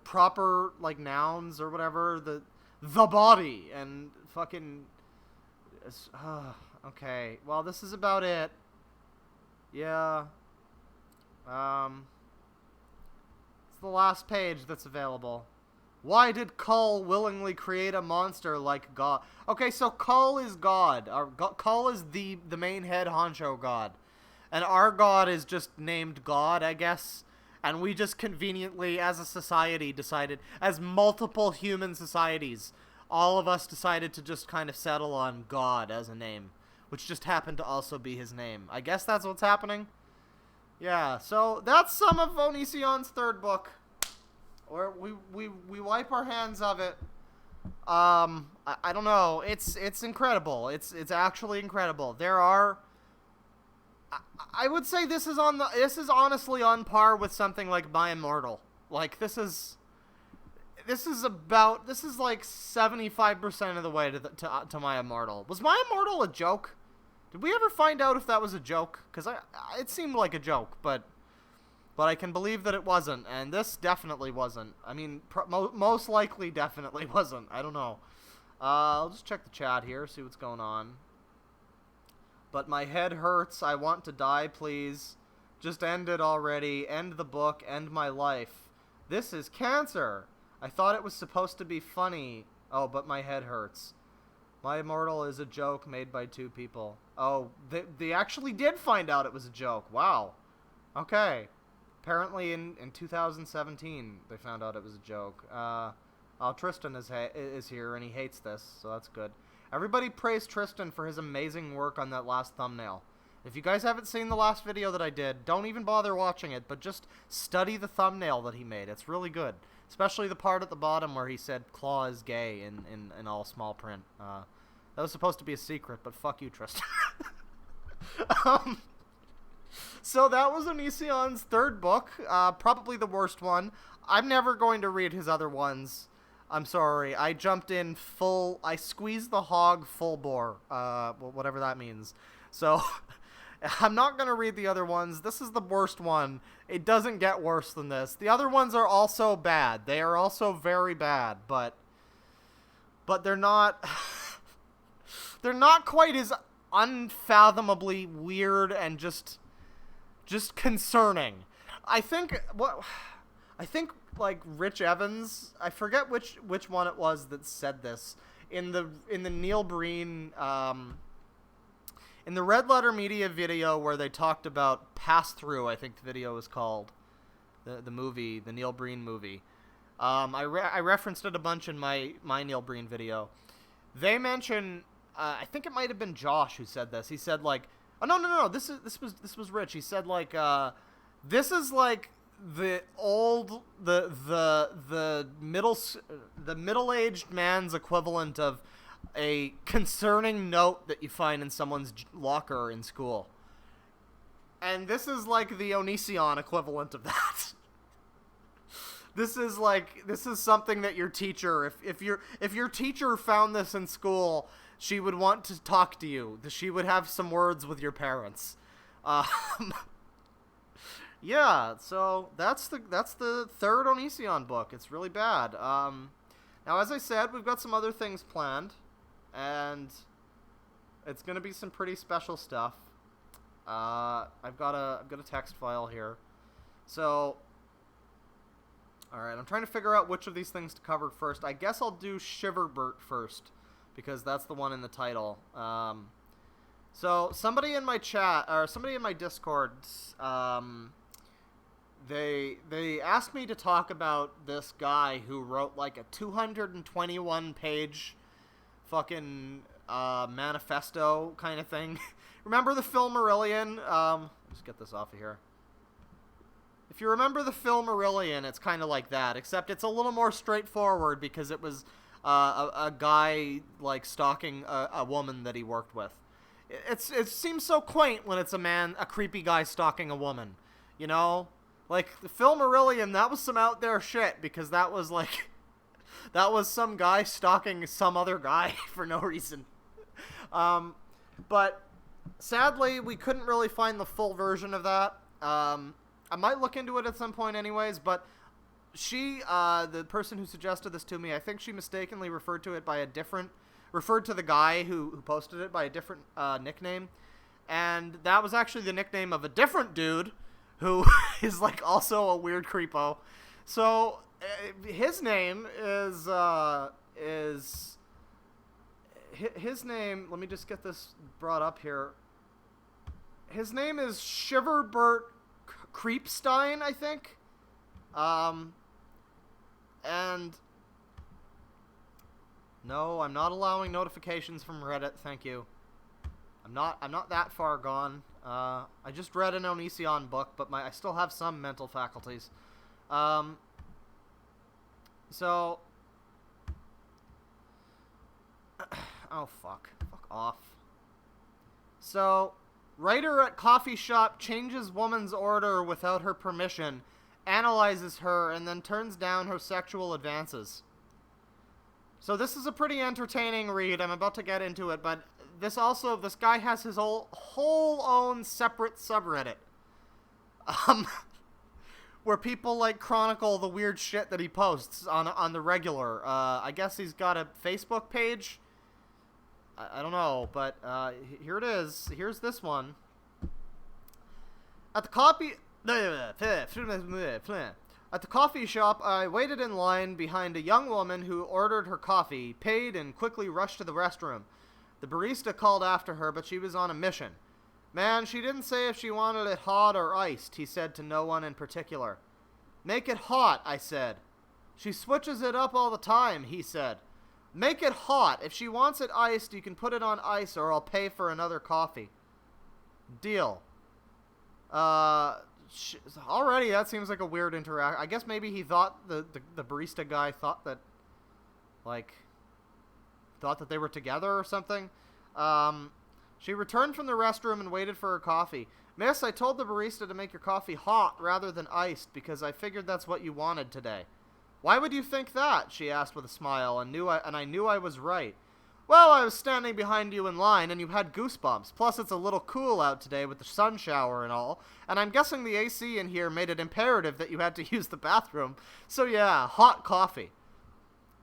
proper, like, nouns or whatever, the body, and fucking... okay, well, this is about it. Yeah. It's the last page that's available. Why did Kull willingly create a monster like God? Okay, so Kull is God. Kull is the main head honcho god. And our god is just named God, I guess. And we just conveniently, as a society, decided, as multiple human societies, all of us decided to just kind of settle on God as a name. Which just happened to also be his name. I guess that's what's happening. Yeah, so that's some of Onision's third book. Or we wipe our hands of it. I don't know. It's incredible. It's actually incredible. There are. I would say this is honestly on par with something like My Immortal. Like this is like 75% of the way to My Immortal. Was My Immortal a joke? Did we ever find out if that was a joke? Because it seemed like a joke, but I can believe that it wasn't, and this definitely wasn't. I mean, most likely definitely wasn't. I don't know. I'll just check the chat here, see what's going on. But my head hurts. I want to die, please. Just end it already. End the book. End my life. This is cancer. I thought it was supposed to be funny. Oh, but my head hurts. My Immortal is a joke made by two people. Oh, they actually did find out it was a joke. Wow. Okay. Apparently in 2017 they found out it was a joke. Tristan is here and he hates this, so that's good. Everybody praise Tristan for his amazing work on that last thumbnail. If you guys haven't seen the last video that I did, don't even bother watching it, but just study the thumbnail that he made. It's really good. Especially the part at the bottom where he said Claw is gay in all small print. That was supposed to be a secret, but fuck you, Tristan. So that was Onision's third book, probably the worst one. I'm never going to read his other ones. I'm sorry. I jumped in I squeezed the hog full bore, whatever that means. So I'm not going to read the other ones. This is the worst one. It doesn't get worse than this. The other ones are also bad. They are also very bad, but they're not they're not quite as unfathomably weird and just concerning. I think like Rich Evans, I forget which one it was that said this in the Neil Breen in the Red Letter Media video where they talked about Pass Through, I think the video was called, the movie, the Neil Breen movie. I referenced it a bunch in my Neil Breen video. They mention, I think it might have been Josh who said this. He said like, oh no, this was Rich. He said like, this is like the middle-aged man's equivalent of a concerning note that you find in someone's locker in school. And this is like the Onision equivalent of that. This is something that your teacher, if your teacher found this in school, she would want to talk to you. She would have some words with your parents. Yeah, so that's the third Onision book. It's really bad. Now, as I said, we've got some other things planned, and it's gonna be some pretty special stuff. I've got a text file here, so all right. I'm trying to figure out which of these things to cover first. I guess I'll do Shiverbert first because that's the one in the title. So somebody in my chat or somebody in my Discord, they asked me to talk about this guy who wrote like a 221-page fucking manifesto kind of thing. Remember the Silmarillion? Let's get this off of here. If you remember the Silmarillion, it's kind of like that, except it's a little more straightforward because it was a guy like stalking a woman that he worked with. It seems so quaint when it's a creepy guy stalking a woman, you know? Like, the Silmarillion, that was some out there shit, because that was some guy stalking some other guy for no reason. But, sadly, we couldn't really find the full version of that. I might look into it at some point anyways, but she, the person who suggested this to me, I think she mistakenly referred to the guy who posted it by a different nickname, and that was actually the nickname of a different dude who is like also a weird creepo. So his name is his name. Let me just get this brought up here. His name is Shiverbert Creepstein, I think. And no, I'm not allowing notifications from Reddit. Thank you. I'm not that far gone. I just read an Onision book, but I still have some mental faculties. So, oh fuck off. So, writer at coffee shop changes woman's order without her permission, analyzes her, and then turns down her sexual advances. So this is a pretty entertaining read. I'm about to get into it, but this guy has his whole own separate subreddit. Where people like chronicle the weird shit that he posts on the regular. I guess he's got a Facebook page. I don't know, but here it is. Here's this one. At the coffee shop, I waited in line behind a young woman who ordered her coffee, paid, and quickly rushed to the restroom. The barista called after her, but she was on a mission. Man, she didn't say if she wanted it hot or iced, he said to no one in particular. Make it hot, I said. She switches it up all the time, he said. Make it hot. If she wants it iced, you can put it on ice or I'll pay for another coffee. Deal. Already that seems like a weird interaction. I guess maybe he thought the barista guy thought that they were together or something. She returned from the restroom and waited for her coffee. Miss, I told the barista to make your coffee hot rather than iced because I figured that's what you wanted today. Why would you think that? She asked with a smile, and I knew I was right. Well, I was standing behind you in line, and you had goosebumps. Plus, it's a little cool out today with the sun shower and all, and I'm guessing the AC in here made it imperative that you had to use the bathroom. So yeah, hot coffee.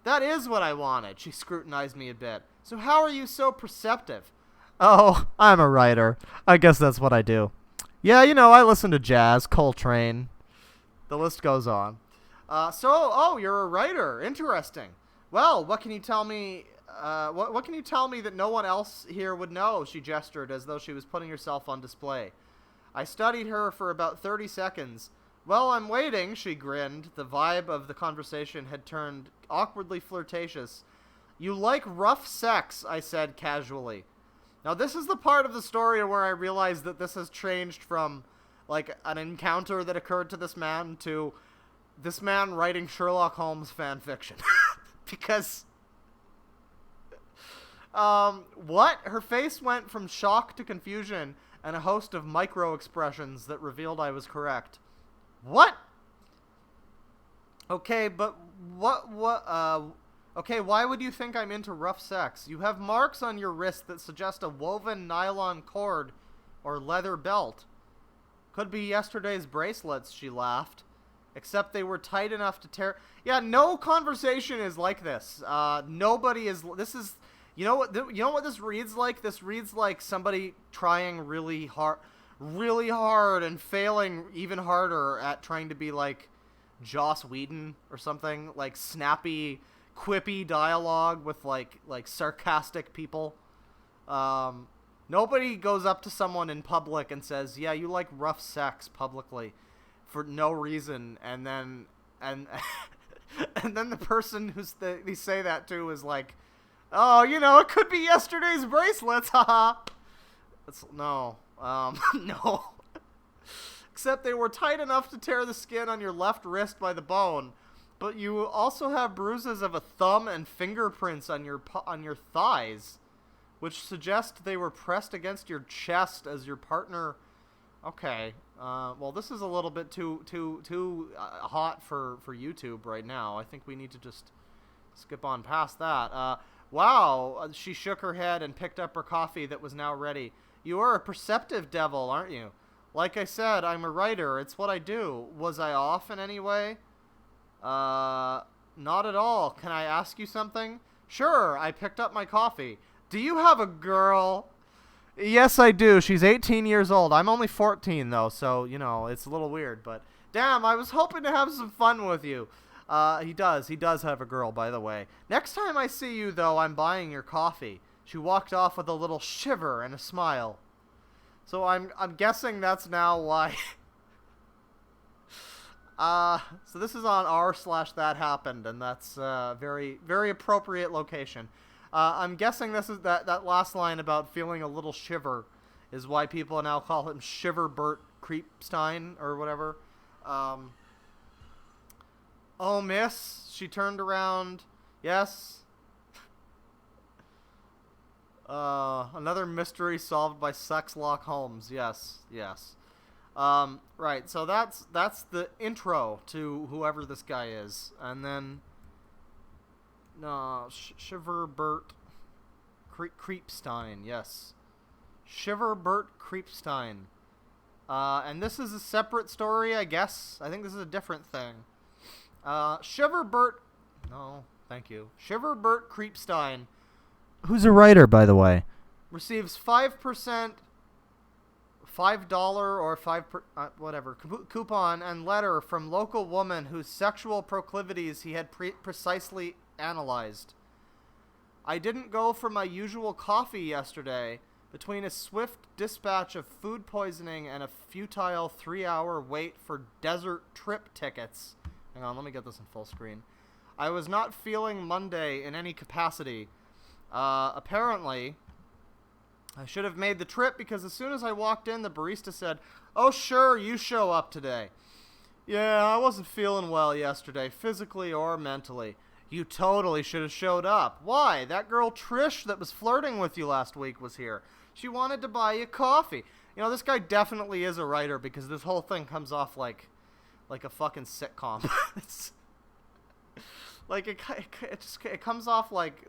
That is what I wanted. She scrutinized me a bit. So how are you so perceptive? Oh, I'm a writer. I guess that's what I do. Yeah, I listen to jazz, Coltrane. The list goes on. You're a writer. Interesting. Well, what can you tell me? What can you tell me that no one else here would know? She gestured as though she was putting herself on display. I studied her for about 30 seconds. Well, I'm waiting, she grinned. The vibe of the conversation had turned awkwardly flirtatious. You like rough sex, I said casually. Now, this is the part of the story where I realized that this has changed from, like, an encounter that occurred to this man to this man writing Sherlock Holmes fan fiction. Because, what? Her face went from shock to confusion and a host of micro-expressions that revealed I was correct. What? Okay, but okay, why would you think I'm into rough sex? You have marks on your wrist that suggest a woven nylon cord or leather belt. Could be yesterday's bracelets, she laughed. Except they were tight enough to tear... Yeah, no conversation is like this. Nobody is... This is... You know what this reads like? This reads like somebody trying really hard and failing even harder at trying to be like Joss Whedon or something. Like snappy, quippy dialogue with like sarcastic people. Nobody goes up to someone in public and says, yeah, you like rough sex publicly for no reason, and then and then the person they say that to is like, oh, it could be yesterday's bracelets, haha. No. No. Except they were tight enough to tear the skin on your left wrist by the bone, but you also have bruises of a thumb and fingerprints on your thighs, which suggest they were pressed against your chest as your partner... Okay. Well, this is a little bit too hot for YouTube right now. I think we need to just skip on past that. Wow. She shook her head and picked up her coffee that was now ready. You are a perceptive devil, aren't you? Like I said, I'm a writer. It's what I do. Was I off in any way? Not at all. Can I ask you something? Sure. I picked up my coffee. Do you have a girl? Yes, I do. She's 18 years old. I'm only 14, though, so, you know, it's a little weird. But, damn, I was hoping to have some fun with you. He does. He does have a girl, by the way. Next time I see you, though, I'm buying your coffee. She walked off with a little shiver and a smile. So I'm guessing that's now why... so this is on r/that happened, and that's very, very appropriate location. I'm guessing this is that last line about feeling a little shiver is why people now call him Shiverbert Creepstein or whatever. Oh, miss, she turned around. Yes. Another mystery solved by Sexlock Holmes. Yes, yes. Right, so that's the intro to whoever this guy is. And then Shiverbert Creepstein, yes. Shiverbert Creepstein. And this is a separate story, I guess. I think this is a different thing. Shiverbert... No, thank you. Shiverbert Creepstein, Who's a writer, by the way? receives 5%... $5 or whatever coupon and letter from local woman whose sexual proclivities he had precisely analyzed. I didn't go for my usual coffee yesterday. Between a swift dispatch of food poisoning and a futile 3-hour wait for desert trip tickets. Hang on, let me get this in full screen. I was not feeling Monday in any capacity. Apparently... I should have made the trip because as soon as I walked in, the barista said, "Oh, sure, you show up today." Yeah, I wasn't feeling well yesterday, physically or mentally. You totally should have showed up. Why? That girl Trish that was flirting with you last week was here. She wanted to buy you coffee. You know, this guy definitely is a writer because this whole thing comes off like a fucking sitcom. It's like it comes off like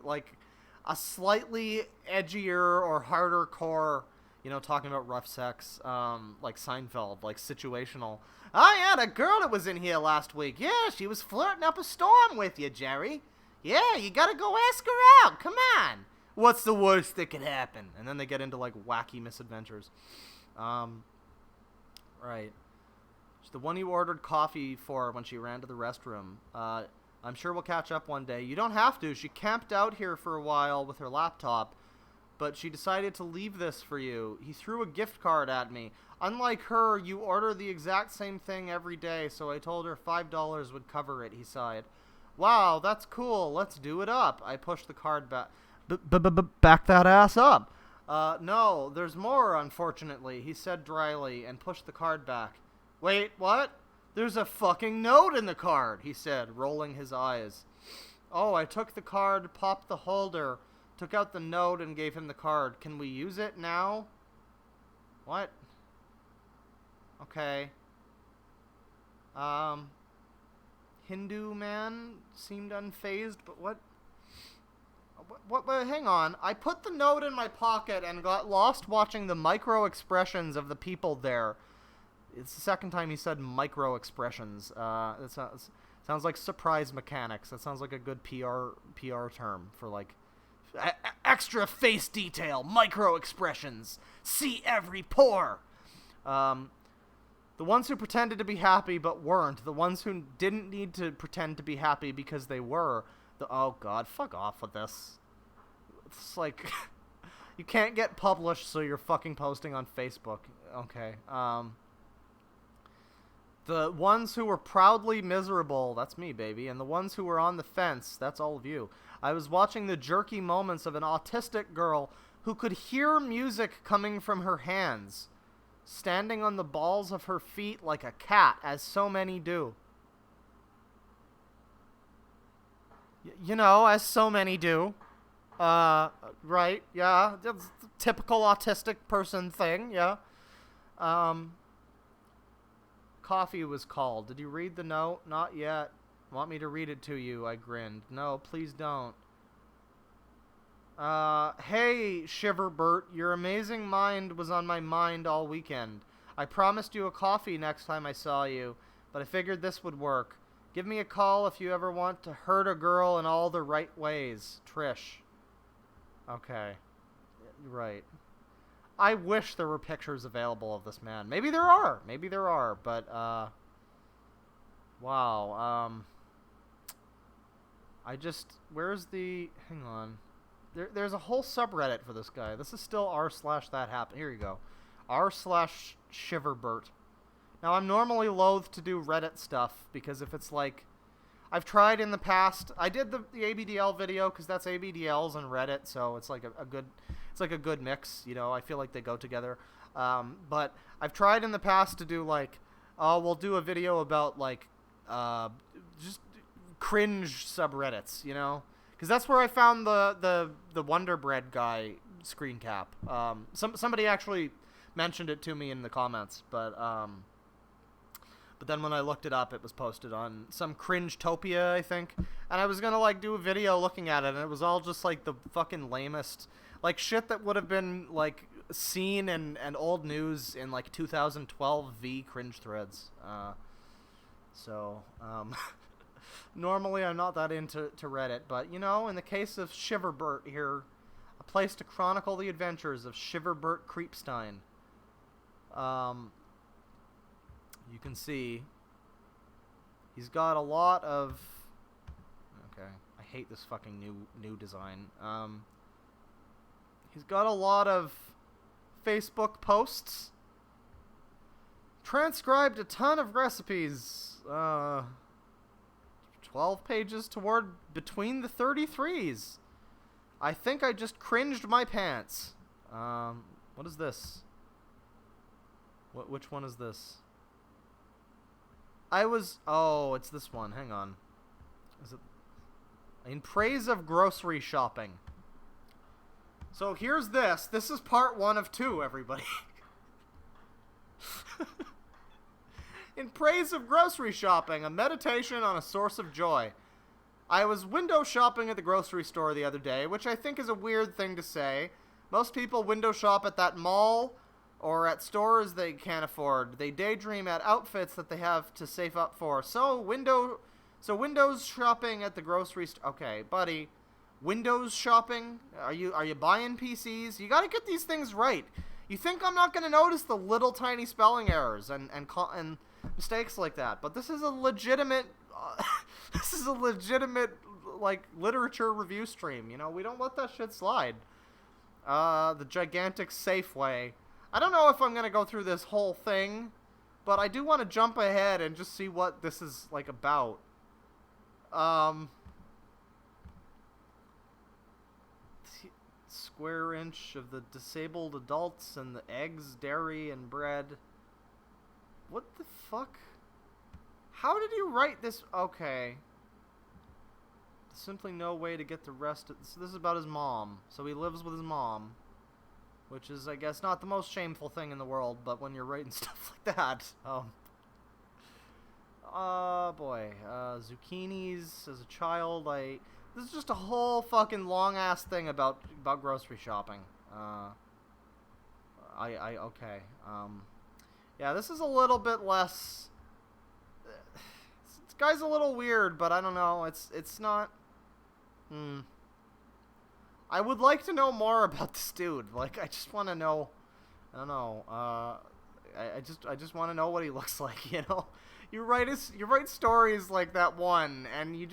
a slightly edgier or harder core, you know, talking about rough sex, like Seinfeld, like situational. I had a girl that was in here last week. Yeah, she was flirting up a storm with you, Jerry. Yeah, you gotta go ask her out. Come on. What's the worst that could happen? And then they get into, like, wacky misadventures. Right. She's the one you ordered coffee for when she ran to the restroom. I'm sure we'll catch up one day. You don't have to. She camped out here for a while with her laptop, but she decided to leave this for you. He threw a gift card at me. Unlike her, you order the exact same thing every day, so I told her $5 would cover it, he sighed. Wow, that's cool. Let's do it up. I pushed the card back. Back that ass up. No, there's more, unfortunately, he said dryly and pushed the card back. Wait, what? There's a fucking note in the card, he said, rolling his eyes. Oh, I took the card, popped the holder, took out the note, and gave him the card. Can we use it now? What? Okay. Hindu man seemed unfazed, but what? Hang on. I put the note in my pocket and got lost watching the micro expressions of the people there. It's the second time he said micro expressions. It sounds like surprise mechanics. That sounds like a good PR term for, like, extra face detail, micro expressions. See every pore. The ones who pretended to be happy but weren't. The ones who didn't need to pretend to be happy because they were. Oh god, fuck off with this. It's like you can't get published, so you're fucking posting on Facebook. Okay. The ones who were proudly miserable, that's me, baby, and the ones who were on the fence, that's all of you. I was watching the jerky moments of an autistic girl who could hear music coming from her hands, standing on the balls of her feet like a cat, as so many do. You know, as so many do. Right, yeah, that's a typical autistic person thing, yeah. Coffee was called. Did you read the note? Not yet. Want me to read it to you? I grinned. No, please don't. Hey, Shiverbert, your amazing mind was on my mind all weekend. I promised you a coffee next time I saw you, but I figured this would work. Give me a call if you ever want to hurt a girl in all the right ways. Trish. Okay. Right. I wish there were pictures available of this man. Maybe there are. Maybe there are. But, wow. Where's the... Hang on. There's a whole subreddit for this guy. This is still r/that happened. Here you go. r/Shiverbert. Now, I'm normally loath to do Reddit stuff, because if it's like... I've tried in the past. I did the ABDL video, because that's ABDLs and Reddit, so it's like a good... It's like a good mix, you know. I feel like they go together. But I've tried in the past to do, like... we'll do a video about, like... just cringe subreddits, you know? Because that's where I found the Wonder Bread guy screen cap. Somebody actually mentioned it to me in the comments, but then when I looked it up, it was posted on some Cringe-topia, I think. And I was gonna, like, do a video looking at it, and it was all just, like, the fucking lamest... Like, shit that would have been, like, seen in old news in, like, 2012 V cringe threads. Normally I'm not that into Reddit, but, you know, in the case of Shiverbert here, a place to chronicle the adventures of Shiverbert Creepstein. You can see he's got a lot of... Okay, I hate this fucking new design. He's got a lot of Facebook posts. Transcribed a ton of recipes. 12 pages toward Between the 33s. I think I just cringed my pants. What is this? Which one is this? Oh, it's this one. Hang on. Is it? In praise of grocery shopping. So here's this. This is part 1 of 2, everybody. In praise of grocery shopping, a meditation on a source of joy. I was window shopping at the grocery store the other day, which I think is a weird thing to say. Most people window shop at that mall or at stores they can't afford. They daydream at outfits that they have to save up for. So windows shopping at the grocery store. Okay, buddy. Windows shopping? Are you buying PCs? You gotta get these things right. You think I'm not gonna notice the little tiny spelling errors and mistakes like that? But this is a legitimate, like, literature review stream. You know, we don't let that shit slide. The gigantic Safeway. I don't know if I'm gonna go through this whole thing, but I do want to jump ahead and just see what this is, like, about. Square inch of the disabled adults and the eggs, dairy, and bread. What the fuck? How did you write this? Okay. Simply no way to get the rest of... So this is about his mom. So he lives with his mom. Which is, I guess, not the most shameful thing in the world, but when you're writing stuff like that. Boy. Zucchinis as a child, This is just a whole fucking long-ass thing about grocery shopping. Okay. Yeah, this is a little bit less... This guy's a little weird, but I don't know. It's not... I would like to know more about this dude. Like, I just want to know... I don't know. I just want to know what he looks like, you know? You write stories like that one, and you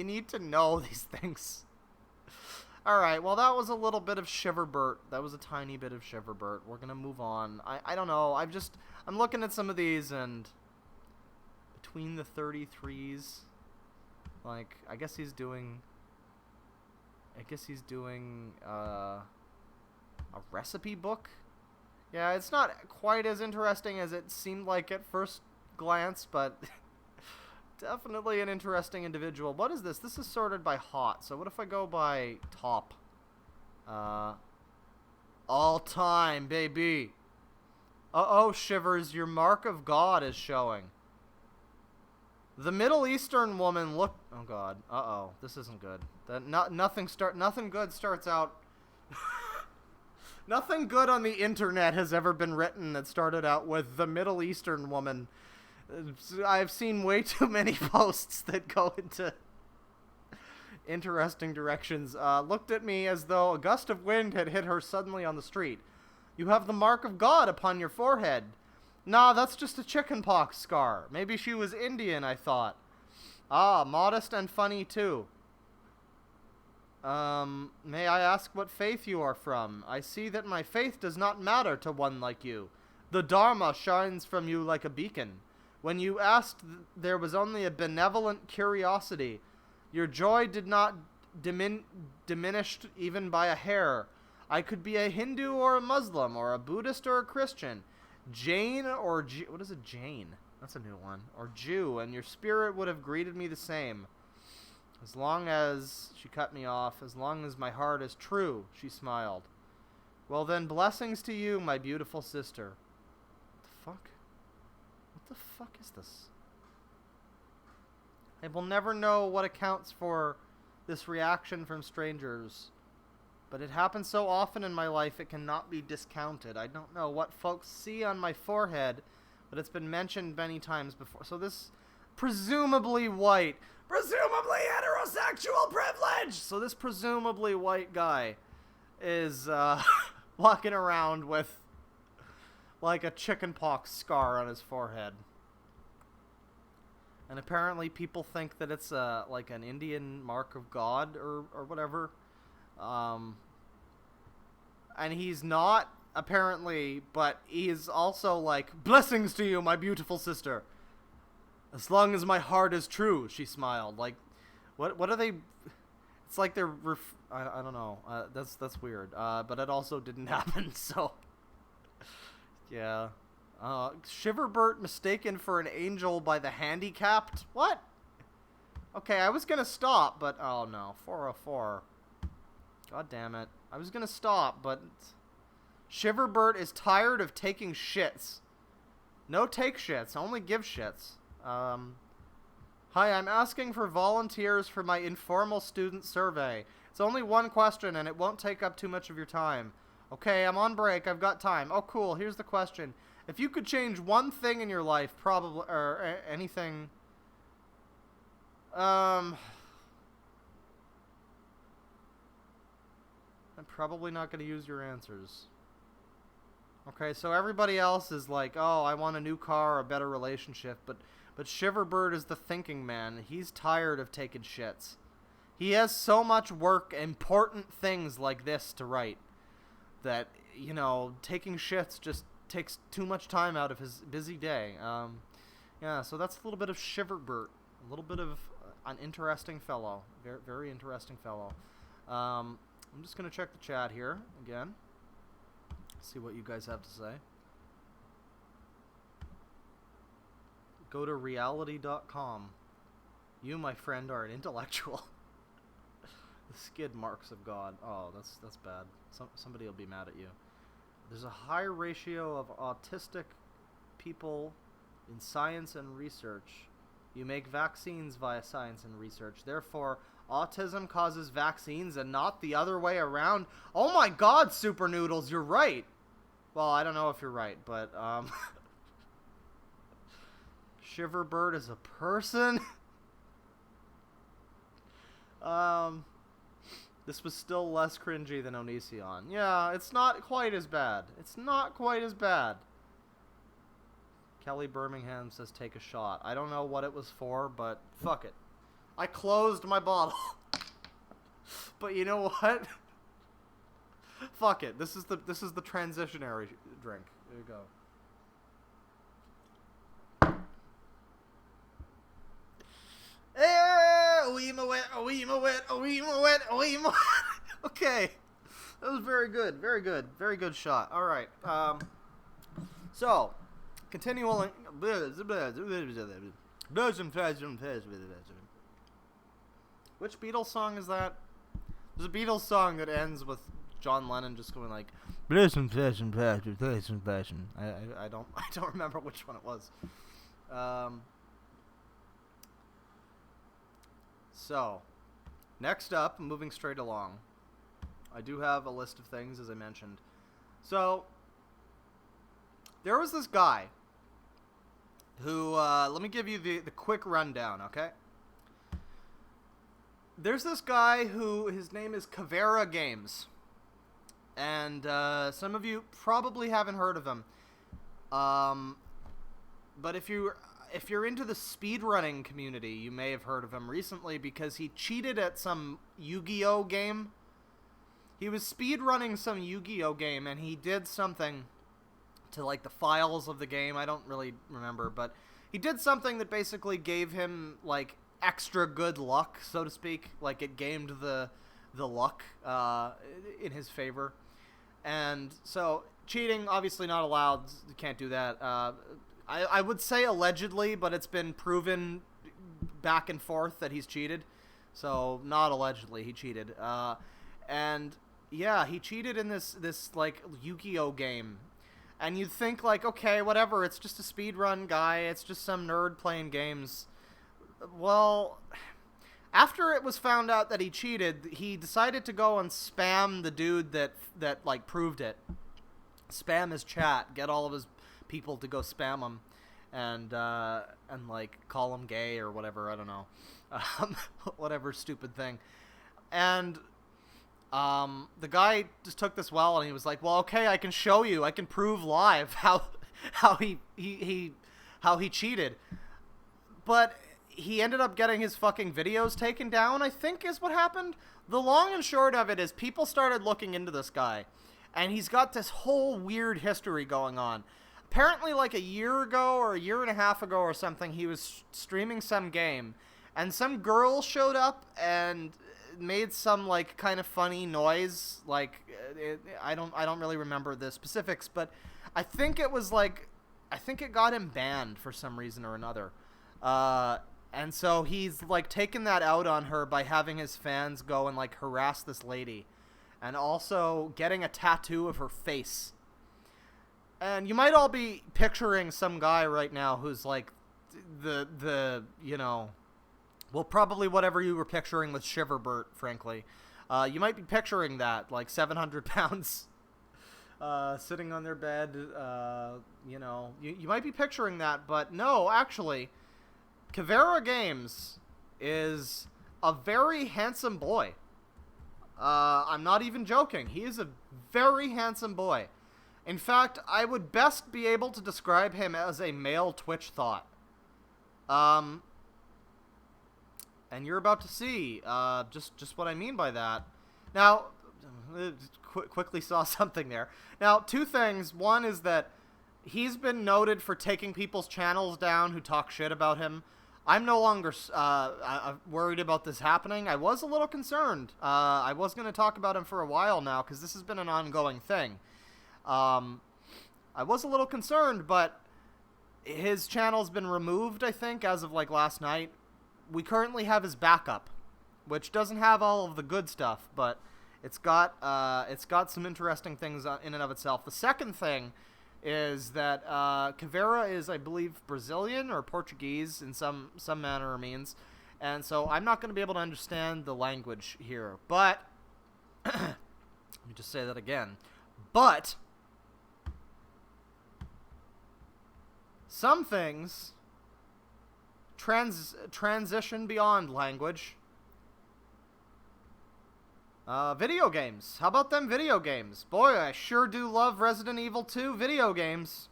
need to know these things. Alright, well, that was a little bit of Shiverbert. That was a tiny bit of Shiverbert. We're gonna move on. I don't know. I'm looking at some of these, and Between the 33s, like, I guess he's doing a recipe book. Yeah, it's not quite as interesting as it seemed like at first glance, but definitely an interesting individual. What is this? This is sorted by hot. So what if I go by top? All time, baby. Uh-oh, Shivers, your mark of God is showing. The Middle Eastern woman look... Oh, God. Uh-oh. This isn't good. Nothing good starts out... Nothing good on the internet has ever been written that started out with the Middle Eastern woman. I've seen way too many posts that go into interesting directions. Looked at me as though a gust of wind had hit her suddenly on the street. You have the mark of God upon your forehead. Nah, that's just a chickenpox scar. Maybe she was Indian, I thought. Ah, modest and funny too. May I ask what faith you are from? I see that my faith does not matter to one like you. The Dharma shines from you like a beacon. When you asked, there was only a benevolent curiosity. Your joy did not diminished even by a hair. I could be a Hindu or a Muslim, or a Buddhist or a Christian. Jain or what is a Jain? That's a new one. Or Jew, and your spirit would have greeted me the same. As long as, she cut me off, as long as my heart is true, she smiled. Well then, blessings to you, my beautiful sister. What the fuck? What the fuck is this? I will never know what accounts for this reaction from strangers, but it happens so often in my life it cannot be discounted. I don't know what folks see on my forehead, but it's been mentioned many times before. So this presumably white, presumably heterosexual privilege! So this presumably white guy is walking around with like a chickenpox scar on his forehead. And apparently people think that it's like an Indian mark of God or whatever. And he's not, apparently, but he is also like, blessings to you, my beautiful sister. As long as my heart is true, she smiled. Like, what are they? It's like they're, I don't know. That's weird. But it also didn't happen, so. Yeah. Shiverbert mistaken for an angel by the handicapped? What? Okay, I was gonna stop, but oh no, 404. God damn it. I was gonna stop, but Shiverbert is tired of taking shits. No take shits, only give shits. Hi, I'm asking for volunteers for my informal student survey. It's only one question and it won't take up too much of your time. Okay, I'm on break, I've got time. Oh cool, here's the question. If you could change one thing in your life, probably, or anything, I'm probably not going to use your answers. Okay, so everybody else is like, oh, I want a new car, a better relationship, but Shiverbert is the thinking man. He's tired of taking shits. He has so much work, important things like this to write, that, you know, taking shits just takes too much time out of his busy day. Yeah, so that's a little bit of Shiverbert. A little bit of an interesting fellow. Very, very interesting fellow. I'm just going to check the chat here again. See what you guys have to say. Go to reality.com. You, my friend, are an intellectual. The skid marks of God. Oh, that's bad. Somebody will be mad at you. There's a high ratio of autistic people in science and research. You make vaccines via science and research. Therefore, autism causes vaccines and not the other way around. Oh my god, Super Noodles, you're right. Well, I don't know if you're right, but, Shiverbert is a person? This was still less cringy than Onision. Yeah, it's not quite as bad. It's not quite as bad. Kelly Birmingham says take a shot. I don't know what it was for, but fuck it. I closed my bottle. But you know what? Fuck it. This is the transitionary drink. There you go. Okay. That was very good. Very good. Very good shot. All right. So, continuing. Which Beatles song is that? There's a Beatles song that ends with John Lennon just going like, I don't remember which one it was. So, next up, moving straight along, I do have a list of things, as I mentioned. So, there was this guy who, let me give you the quick rundown, okay? There's this guy who, his name is Caveira Games. And some of you probably haven't heard of him. But if you're into the speedrunning community, you may have heard of him recently because he cheated at some Yu-Gi-Oh game. He was speedrunning some Yu-Gi-Oh game, and he did something to, like, the files of the game. I don't really remember, but he did something that basically gave him, like, extra good luck, so to speak. Like, it gamed the luck in his favor. And so, cheating, obviously not allowed. You can't do that. I would say allegedly, but it's been proven back and forth that he's cheated. So, not allegedly, he cheated. And, yeah, he cheated in this like, Yu-Gi-Oh game. And you'd think, like, okay, whatever, it's just a speedrun guy, it's just some nerd playing games. Well, after it was found out that he cheated, he decided to go and spam the dude that like, proved it. Spam his chat, get all of his people to go spam him, and like, call him gay or whatever, I don't know. Whatever stupid thing. And the guy just took this well, and he was like, well, okay, I can show you, I can prove live how he cheated. But he ended up getting his fucking videos taken down, I think is what happened. The long and short of it is people started looking into this guy, and he's got this whole weird history going on. Apparently, like a year ago or a year and a half ago or something, he was streaming some game, and some girl showed up and made some, like, kind of funny noise. Like, I don't really remember the specifics, but I think it was like, I think it got him banned for some reason or another. And so he's, like, taken that out on her by having his fans go and, like, harass this lady. And also getting a tattoo of her face. And you might all be picturing some guy right now who's, like, you know, well, probably whatever you were picturing with Shiverbert, frankly. You might be picturing that, like, 700 pounds, sitting on their bed, you know. You might be picturing that, but no, actually, Kavera Games is a very handsome boy. I'm not even joking. He is a very handsome boy. In fact, I would best be able to describe him as a male Twitch thought. And you're about to see just what I mean by that. Now, quickly saw something there. Now, two things. One is that he's been noted for taking people's channels down who talk shit about him. I'm no longer worried about this happening. I was a little concerned. I was going to talk about him for a while now because this has been an ongoing thing. I was a little concerned, but his channel's been removed, I think, as of, like, last night. We currently have his backup, which doesn't have all of the good stuff, but it's got some interesting things in and of itself. The second thing is that Kavera is, I believe, Brazilian or Portuguese in some manner or means, and so I'm not going to be able to understand the language here. But let me just say that again. But some things transition beyond language. Video games. How about them video games? Boy, I sure do love Resident Evil 2 video games.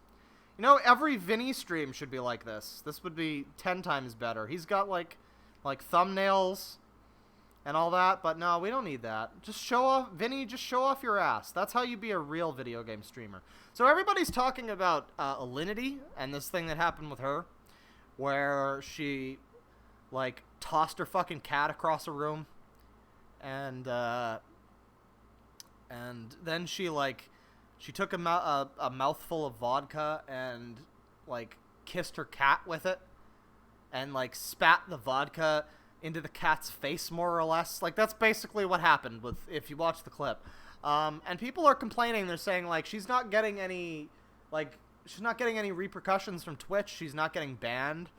You know, every Vinny stream should be like this. This would be 10 times better. He's got, like thumbnails and all that, but no, we don't need that. Just show off, Vinny, just show off your ass. That's how you be a real video game streamer. So everybody's talking about Alinity and this thing that happened with her, where she, like, tossed her fucking cat across a room, and then she took a mouthful of vodka and, like, kissed her cat with it, and, like, spat the vodka into the cat's face, more or less. Like, that's basically what happened if you watch the clip. And people are complaining. They're saying, like, she's not getting any repercussions from Twitch. She's not getting banned.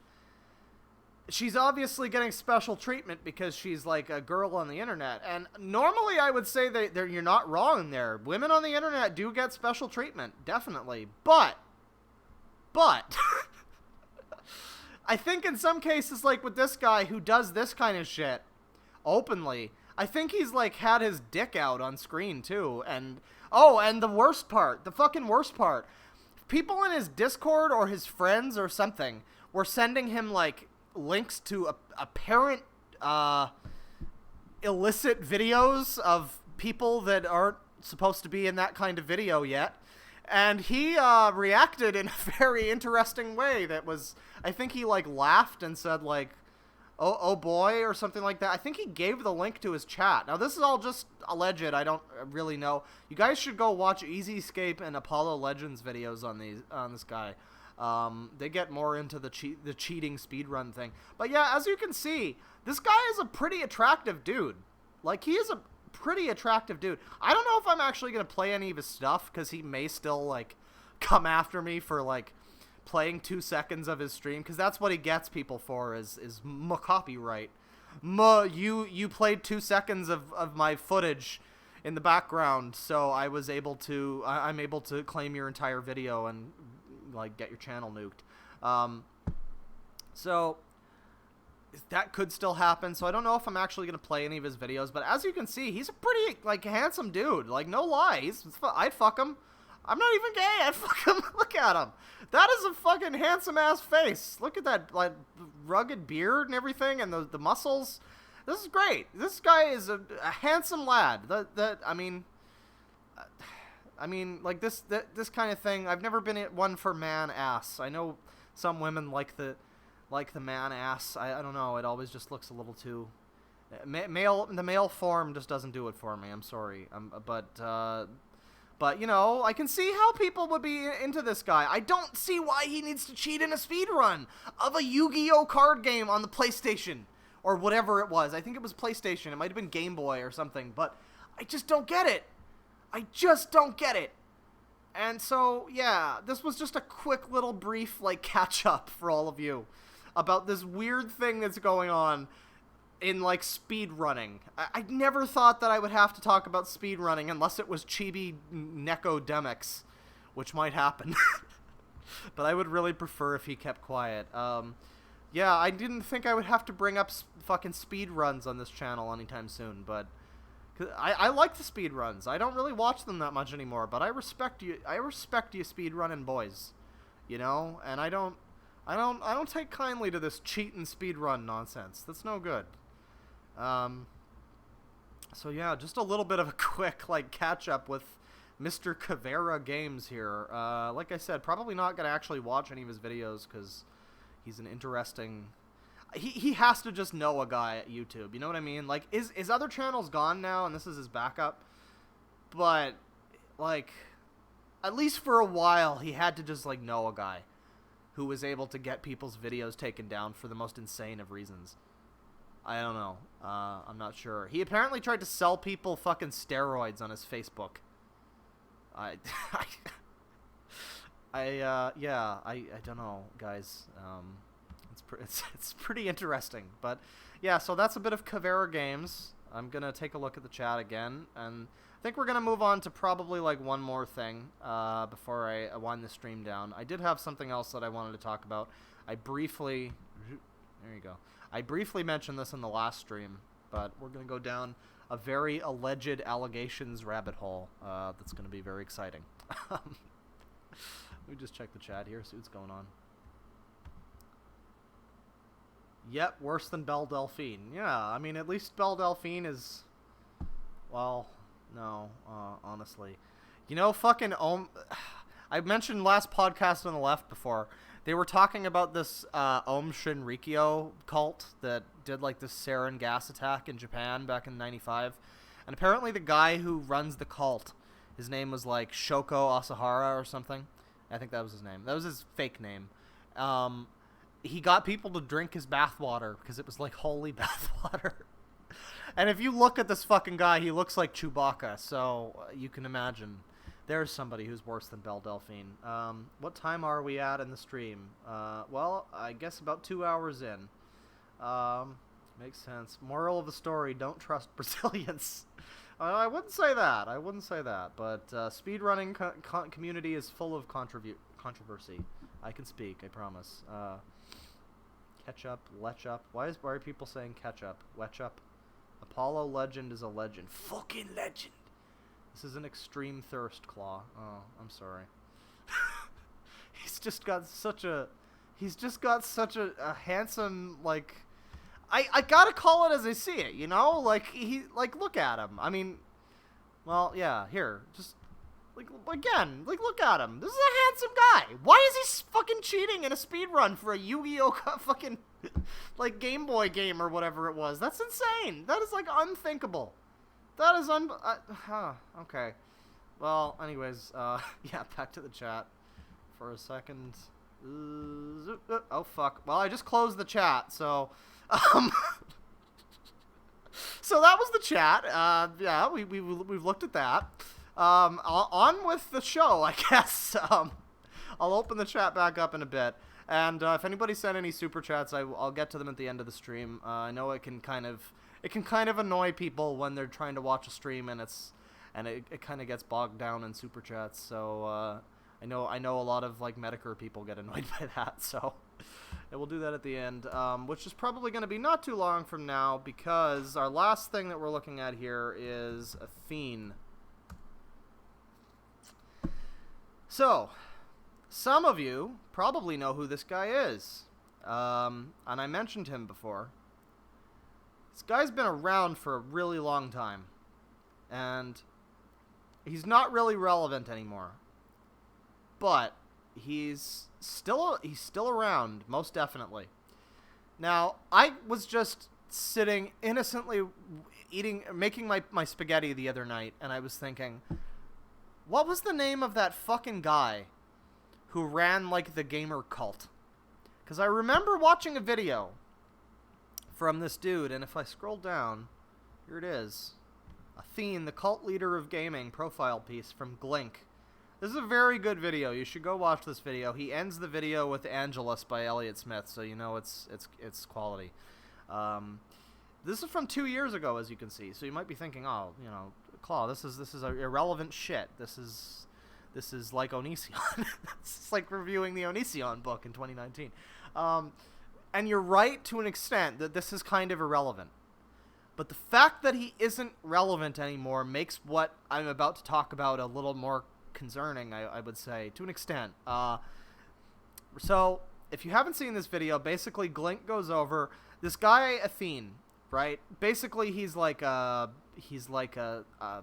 She's obviously getting special treatment because she's, like, a girl on the internet. And normally I would say that you're not wrong there. Women on the internet do get special treatment, definitely. But I think in some cases, like with this guy who does this kind of shit openly, I think he's, like, had his dick out on screen too. And Oh, and the worst part, the fucking worst part, people in his Discord or his friends or something were sending him, like, links to apparent, illicit videos of people that aren't supposed to be in that kind of video yet. And he reacted in a very interesting way that was, I think he, like, laughed and said, like, oh boy, or something like that. I think he gave the link to his chat. Now, this is all just alleged. I don't really know. You guys should go watch Easy Escape and Apollo Legends videos on this guy. They get more into the cheating speedrun thing. But yeah, as you can see, this guy is a pretty attractive dude. Like, he is a pretty attractive dude. I don't know if I'm actually going to play any of his stuff, because he may still, like, come after me for, like, playing 2 seconds of his stream, because that's what he gets people for, is copyright. You played 2 seconds of my footage in the background, so I was able to, I'm able to claim your entire video and, like, get your channel nuked. So that could still happen, so I don't know if I'm actually going to play any of his videos, but as you can see, he's a pretty, like, handsome dude. Like, no lie, I'd fuck him. I'm not even gay, I'd fuck him. Look at him. That is a fucking handsome-ass face. Look at that, like, rugged beard and everything, and the muscles. This is great. This guy is a handsome lad. I mean, like, this kind of thing, I've never been one for man ass. I know some women like the man ass. I don't know, it always just looks a little too the male form just doesn't do it for me. I'm sorry. But, you know, I can see how people would be into this guy. I don't see why he needs to cheat in a speedrun of a Yu-Gi-Oh card game on the PlayStation. Or whatever it was. I think it was PlayStation. It might have been Game Boy or something. But I just don't get it. I just don't get it. And so, yeah, this was just a quick little brief, like, catch-up for all of you about this weird thing that's going on in, like, speedrunning. I never thought that I would have to talk about speedrunning unless it was chibi necodemics, which might happen. But I would really prefer if he kept quiet. Yeah, I didn't think I would have to bring up fucking speedruns on this channel anytime soon, but I like the speedruns. I don't really watch them that much anymore, but I respect you speedrunning boys. You know? And I don't take kindly to this cheating speedrun nonsense. That's no good. So yeah, just a little bit of a quick, like, catch up with Mr. Caveira Games here. Like I said, probably not gonna actually watch any of his videos, because he's an interesting... He has to just know a guy at YouTube, you know what I mean? Like, his other channel's gone now, and this is his backup. But, like, at least for a while, he had to just, like, know a guy who was able to get people's videos taken down for the most insane of reasons. I don't know. I'm not sure. He apparently tried to sell people fucking steroids on his Facebook. I don't know, guys. It's pretty interesting. But, yeah, so that's a bit of Caveira Games. I'm gonna take a look at the chat again, and I think we're gonna move on to probably, like, one more thing before I wind the stream down. I did have something else that I wanted to talk about. There you go. I briefly mentioned this in the last stream, but we're gonna go down a very alleged allegations rabbit hole that's gonna be very exciting. Let me just check the chat here, see what's going on. Yep, worse than Belle Delphine. Yeah, I mean, at least Belle Delphine is... Well, no, honestly. You know, fucking... I mentioned last podcast on the left before. They were talking about this Om Shinrikyo cult that did, like, this sarin gas attack in Japan back in '95. And apparently the guy who runs the cult, his name was, like, Shoko Asahara or something. I think that was his name. That was his fake name. He got people to drink his bathwater because it was, like, holy bathwater. And if you look at this fucking guy, he looks like Chewbacca, so you can imagine. There's somebody who's worse than Belle Delphine. What time are we at in the stream? Well, I guess about 2 hours in. Makes sense. Moral of the story, don't trust Brazilians. I wouldn't say that. I wouldn't say that. But speedrunning community is full of controversy. I can speak, I promise. Ketchup, Lechup. Why are people saying ketchup? Lechup? Apollo Legend is a legend. Fucking legend. This is an extreme thirst claw. Oh, I'm sorry. He's just got such a handsome, like, I gotta call it as I see it, you know? Like, look at him. I mean, well, yeah, here, just, like, again, like, look at him. This is a handsome guy. Why is he fucking cheating in a speedrun for a Yu-Gi-Oh! Fucking, like, Game Boy game or whatever it was? That's insane. That is, like, unthinkable. That is okay. Well, anyways, yeah, back to the chat for a second. Oh, fuck. Well, I just closed the chat, so, so that was the chat. Yeah, we've looked at that. On with the show, I guess. I'll open the chat back up in a bit. And, if anybody sent any super chats, I'll get to them at the end of the stream. I know it can kind of annoy people when they're trying to watch a stream and it kind of gets bogged down in super chats. So I know a lot of like Medicare people get annoyed by that. So we'll do that at the end, which is probably going to be not too long from now, because our last thing that we're looking at here is Athene. So some of you probably know who this guy is, and I mentioned him before. This guy's been around for a really long time, and he's not really relevant anymore. But he's still around, most definitely. Now, I was just sitting innocently making my spaghetti the other night, and I was thinking, what was the name of that fucking guy who ran like the gamer cult? Because I remember watching a video from this dude, and if I scroll down, here it is. Athene, the cult leader of gaming, profile piece from Glink. This is a very good video. You should go watch this video. He ends the video with Angelus by Elliott Smith, so you know it's quality. This is from 2 years ago, as you can see. So you might be thinking, oh, you know, Claw, this is irrelevant shit. This is like Onision. It's like reviewing the Onision book in 2019. And you're right to an extent that this is kind of irrelevant. But the fact that he isn't relevant anymore makes what I'm about to talk about a little more concerning, I would say, to an extent. So, if you haven't seen this video, basically Glink goes over this guy, Athene, right? Basically, he's like a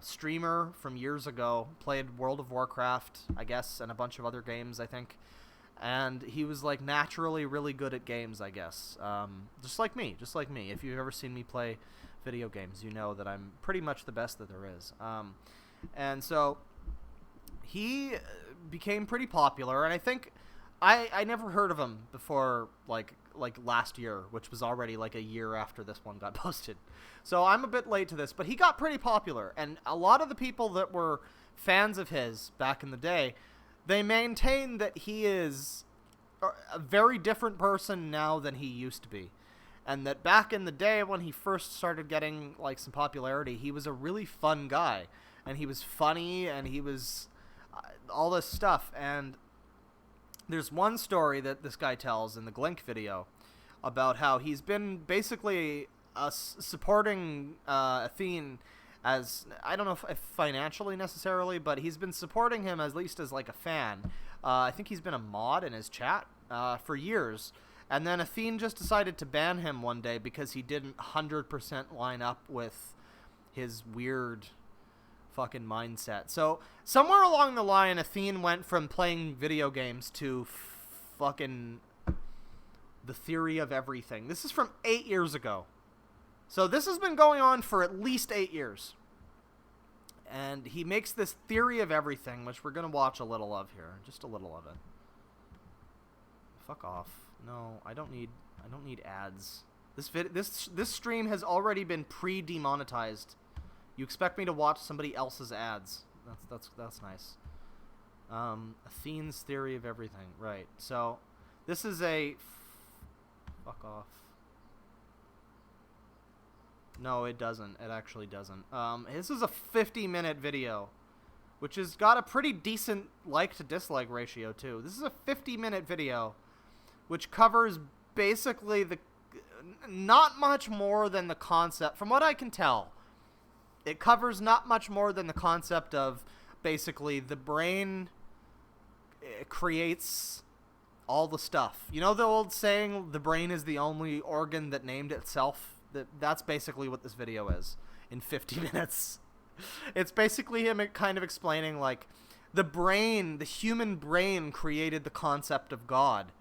streamer from years ago, played World of Warcraft, I guess, and a bunch of other games, I think. And he was, like, naturally really good at games, I guess. Just like me. If you've ever seen me play video games, you know that I'm pretty much the best that there is. And so he became pretty popular, and I think I never heard of him before, like last year, which was already, like, a year after this one got posted. So I'm a bit late to this, but he got pretty popular, and a lot of the people that were fans of his back in the day, they maintain that he is a very different person now than he used to be. And that back in the day when he first started getting, like, some popularity, he was a really fun guy. And he was funny, and he was all this stuff. And there's one story that this guy tells in the Glink video about how he's been basically supporting Athene as, I don't know if financially necessarily, but he's been supporting him at least as like a fan. I think he's been a mod in his chat for years. And then Athene just decided to ban him one day because he didn't 100% line up with his weird fucking mindset. So somewhere along the line, Athene went from playing video games to fucking the theory of everything. This is from 8 years ago. So this has been going on for at least 8 years. And he makes this theory of everything, which we're going to watch a little of here. Just a little of it. Fuck off. No, I don't need ads. This stream has already been pre-demonetized. You expect me to watch somebody else's ads. That's nice. Athene's theory of everything. Right. So this is a fuck off. No, it doesn't. It actually doesn't. This is a 50-minute video, which has got a pretty decent like to dislike ratio too. This is a 50-minute video, which covers basically not much more than the concept. From what I can tell, it covers not much more than the concept of basically the brain creates all the stuff. You know the old saying, the brain is the only organ that named itself? That's basically what this video is in 50 minutes. It's basically him kind of explaining, like, the human brain created the concept of God.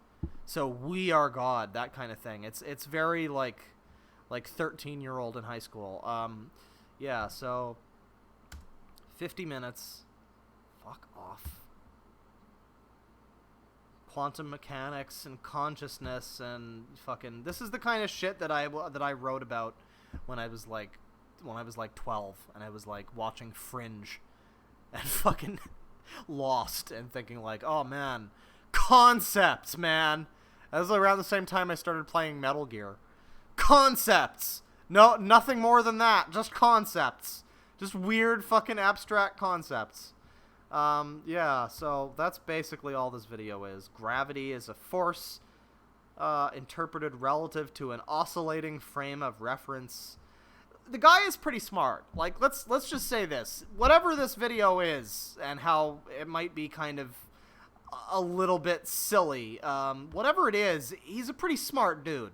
So we are God, that kind of thing. It's very like 13-year-old in high school. Yeah, so 50 minutes. Fuck off. Quantum mechanics and consciousness and fucking, this is the kind of shit that I wrote about when I was like 12 and I was like watching Fringe and fucking Lost and thinking like, oh man, concepts, man. That was around the same time I started playing Metal Gear. Concepts. No, nothing more than that. Just concepts. Just weird fucking abstract concepts. Yeah, so that's basically all this video is. Gravity is a force interpreted relative to an oscillating frame of reference. The guy is pretty smart. Like, let's just say this. Whatever this video is, and how it might be kind of a little bit silly, whatever it is, he's a pretty smart dude.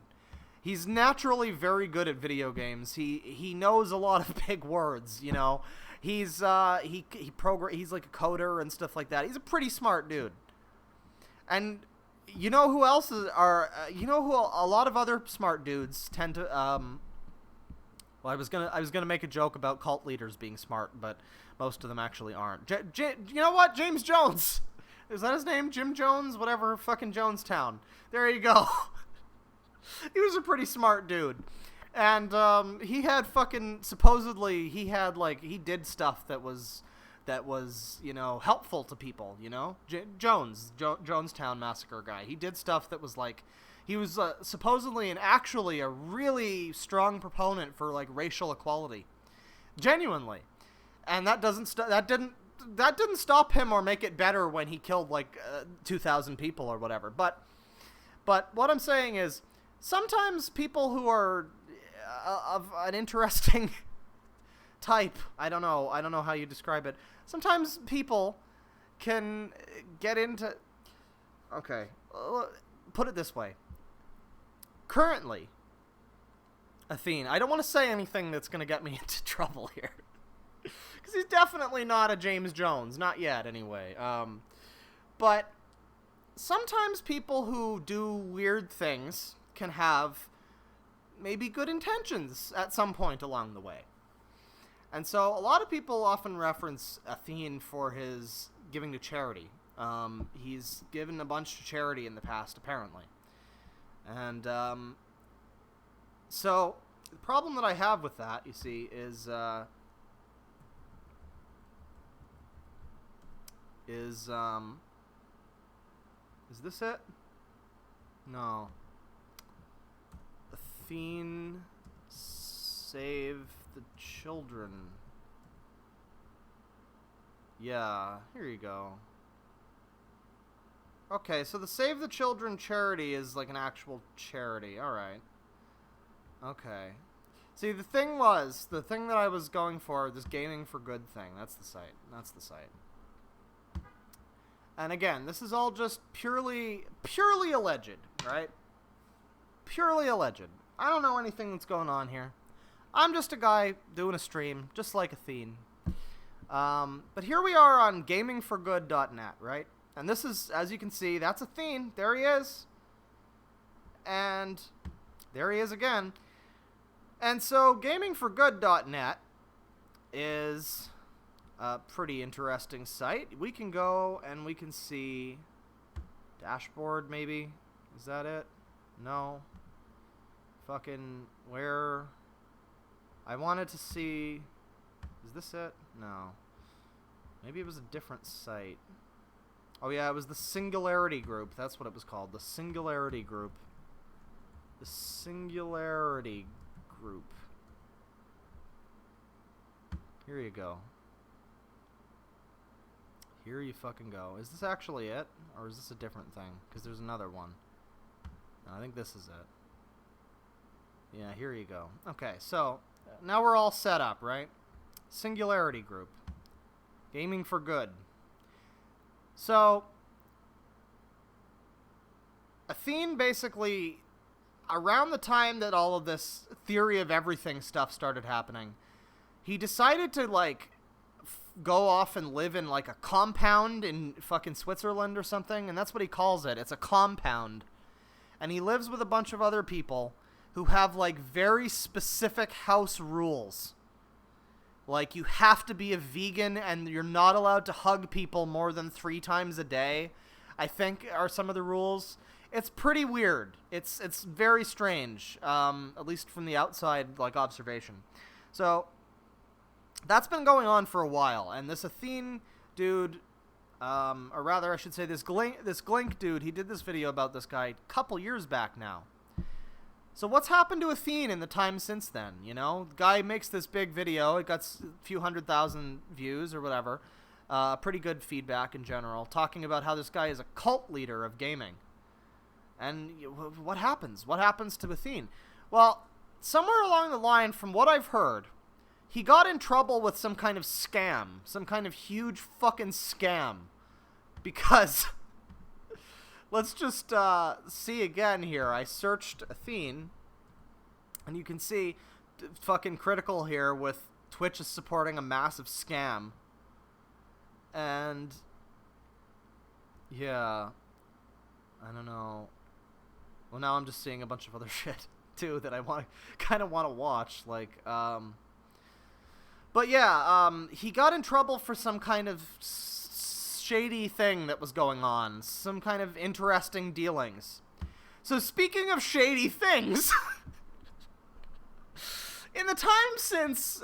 He's naturally very good at video games. He knows a lot of big words, you know. He's like a coder and stuff like that. He's a pretty smart dude. And you know who else you know who a lot of other smart dudes tend to well, I was gonna make a joke about cult leaders being smart, but most of them actually aren't. You know what? James Jones. Is that his name? Jim Jones? Whatever, fucking Jonestown. There you go. He was a pretty smart dude. And he had fucking, supposedly, he did stuff that was, you know, helpful to people, you know? Jonestown Massacre guy. He did stuff that was like, he was supposedly and actually a really strong proponent for, like, racial equality. Genuinely. And that didn't stop him or make it better when he killed, like, 2,000 people or whatever. But what I'm saying is, sometimes people who are of an interesting type, I don't know how you describe it. Sometimes people can get into, okay, put it this way. Currently, Athene, I don't want to say anything that's going to get me into trouble here. Because he's definitely not a James Jones, not yet anyway. But sometimes people who do weird things can have maybe good intentions at some point along the way. And so a lot of people often reference Athene for his giving to charity. He's given a bunch to charity in the past, apparently. And so the problem that I have with that, you see, is this it? No. Athene, save the children. Yeah, here you go. Okay, so the Save the Children charity is like an actual charity. Alright. Okay. See, the thing that I was going for, this Gaming for Good thing, that's the site. And again, this is all just purely alleged, right? Purely alleged. I don't know anything that's going on here. I'm just a guy doing a stream, just like Athene. But here we are on gamingforgood.net, right? And this is, as you can see, that's Athene. There he is. And there he is again. And so gamingforgood.net is a pretty interesting site. We can go and we can see dashboard, maybe. Is that it? No. Fucking where? I wanted to see. Is this it? No. Maybe it was a different site. Oh yeah, it was the Singularity Group. That's what it was called. The Singularity Group. The Singularity Group. Here you go. Here you fucking go. Is this actually it? Or is this a different thing? Because there's another one. No, I think this is it. Yeah, here you go. Okay, so now we're all set up, right? Singularity Group. Gaming for Good. So, Athene basically, around the time that all of this theory of everything stuff started happening, he decided to, like, go off and live in, like, a compound in fucking Switzerland or something, and that's what he calls it. It's a compound. And he lives with a bunch of other people who have, like, very specific house rules. Like, you have to be a vegan and you're not allowed to hug people more than 3 times a day, I think are some of the rules. It's pretty weird. It's very strange, at least from the outside, like, observation. So, that's been going on for a while, and this Athene dude, or rather, I should say this Glink dude, he did this video about this guy a couple years back now. So what's happened to Athene in the time since then, you know? The guy makes this big video, it got a few 100,000 views or whatever, pretty good feedback in general, talking about how this guy is a cult leader of gaming. And what happens? What happens to Athene? Well, somewhere along the line, from what I've heard, he got in trouble with some kind of scam. Some kind of huge fucking scam. Because, let's just see again here. I searched Athene, and you can see fucking critical here with Twitch is supporting a massive scam. And, yeah, I don't know. Well, now I'm just seeing a bunch of other shit, too, that I kind of want to watch. Like, but yeah, he got in trouble for some kind of shady thing that was going on. Some kind of interesting dealings. So speaking of shady things, in the time since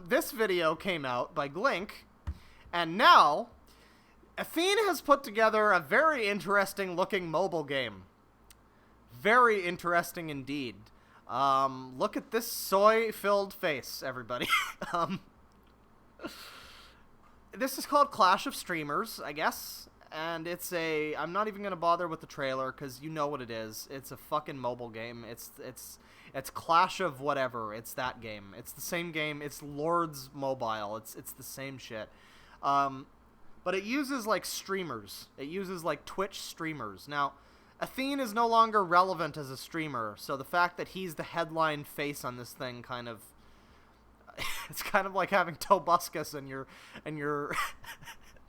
this video came out by Glink, and now, Athene has put together a very interesting looking mobile game. Very interesting indeed. Look at this soy-filled face, everybody. This is called Clash of Streamers, I guess. And it's I'm not even going to bother with the trailer, because you know what it is. It's a fucking mobile game. It's Clash of whatever. It's that game. It's the same game. It's Lords Mobile. It's the same shit. But it uses, like, streamers. It uses, like, Twitch streamers. Now, Athene is no longer relevant as a streamer, so the fact that he's the headline face on this thing kind of... it's kind of like having Tobuscus in your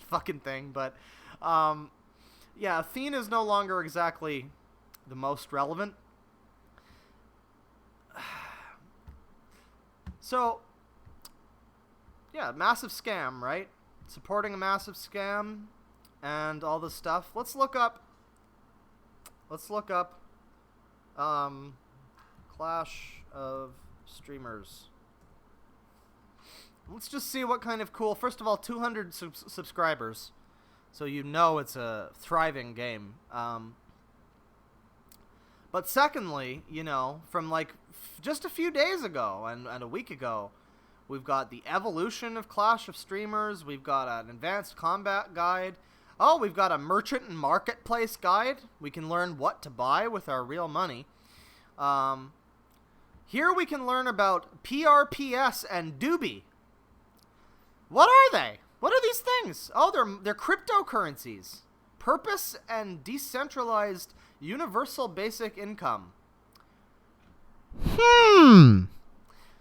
fucking thing, but... yeah, Athene is no longer exactly the most relevant. So, yeah, massive scam, right? Supporting a massive scam and all this stuff. Let's look up Clash of Streamers. Let's just see what kind of cool... First of all, 200 subscribers. So you know it's a thriving game. But secondly, you know, from like just a few days ago and a week ago, we've got the evolution of Clash of Streamers. We've got an advanced combat guide. Oh, we've got a merchant and marketplace guide. We can learn what to buy with our real money. Here we can learn about PRPS and Doobie. What are they? What are these things? Oh, they're cryptocurrencies. Purpose and decentralized universal basic income.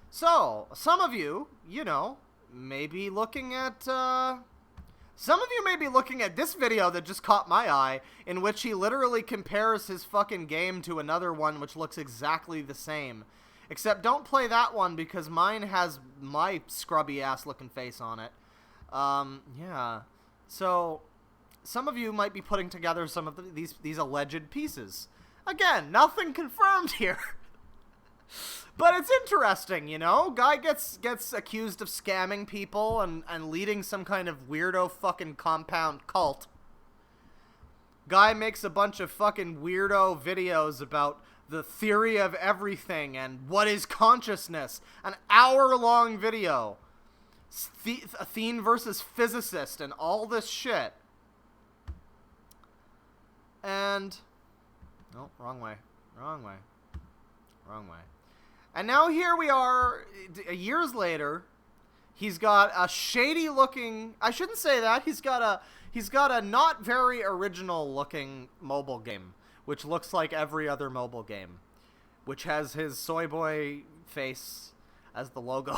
So, some of you, you know, may be looking at, some of you may be looking at this video that just caught my eye, in which he literally compares his fucking game to another one which looks exactly the same. Except don't play that one because mine has my scrubby ass looking face on it. Yeah. So, some of you might be putting together some of these alleged pieces. Again, nothing confirmed here. But it's interesting, you know? Guy gets accused of scamming people and leading some kind of weirdo fucking compound cult. Guy makes a bunch of fucking weirdo videos about the theory of everything and what is consciousness. An hour-long video. Athene versus physicist and all this shit. And... no, wrong way. Wrong way. Wrong way. And now here we are, years later, He's got a shady looking, I shouldn't say that, he's got a not very original looking mobile game, which looks like every other mobile game, which has his soy boy face as the logo.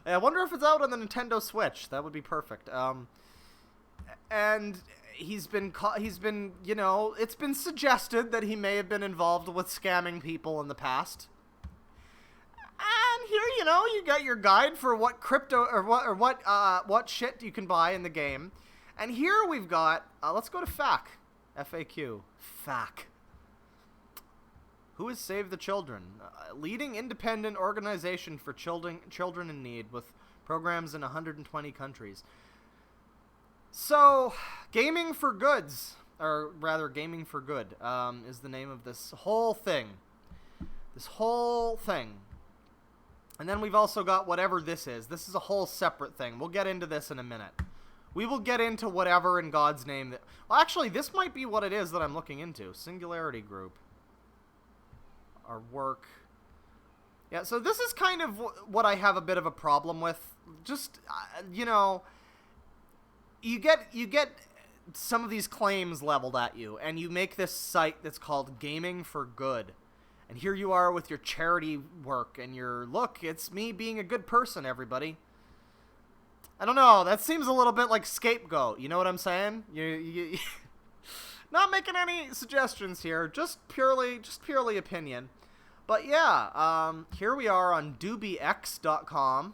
I wonder if it's out on the Nintendo Switch. That would be perfect. And he's been, you know, it's been suggested that he may have been involved with scamming people in the past. And here, you know, you got your guide for what crypto or what shit you can buy in the game. And here we've got, let's go to FAQ. FAQ. FAQ. Who is Save the Children? A leading independent organization for children in need with programs in 120 countries. So, Gaming for Goods, or rather Gaming for Good, is the name of this whole thing. This whole thing. And then we've also got whatever this is. This is a whole separate thing. We'll get into this in a minute. We will get into whatever in God's name that... Well, actually, this might be what it is that I'm looking into. Singularity Group. Our work. Yeah, so this is kind of what I have a bit of a problem with. Just, you know... You get some of these claims leveled at you, and you make this site that's called Gaming for Good. And here you are with your charity work, and look, it's me being a good person, everybody. I don't know, that seems a little bit like Scapegoat, you know what I'm saying? You not making any suggestions here, just purely opinion. But yeah, here we are on doobiex.com.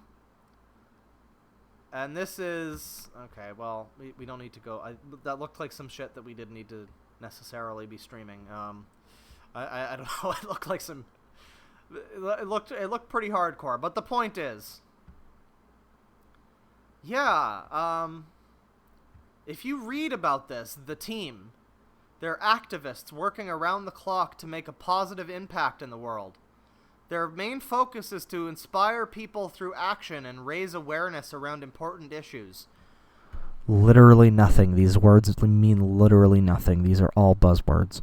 And this is... Okay, well, we don't need to go... that looked like some shit that we didn't need to necessarily be streaming. I don't know. It looked like some... It looked pretty hardcore. But the point is... Yeah, if you read about this, the team, they're activists working around the clock to make a positive impact in the world. Their main focus is to inspire people through action and raise awareness around important issues. Literally nothing. These words mean literally nothing. These are all buzzwords.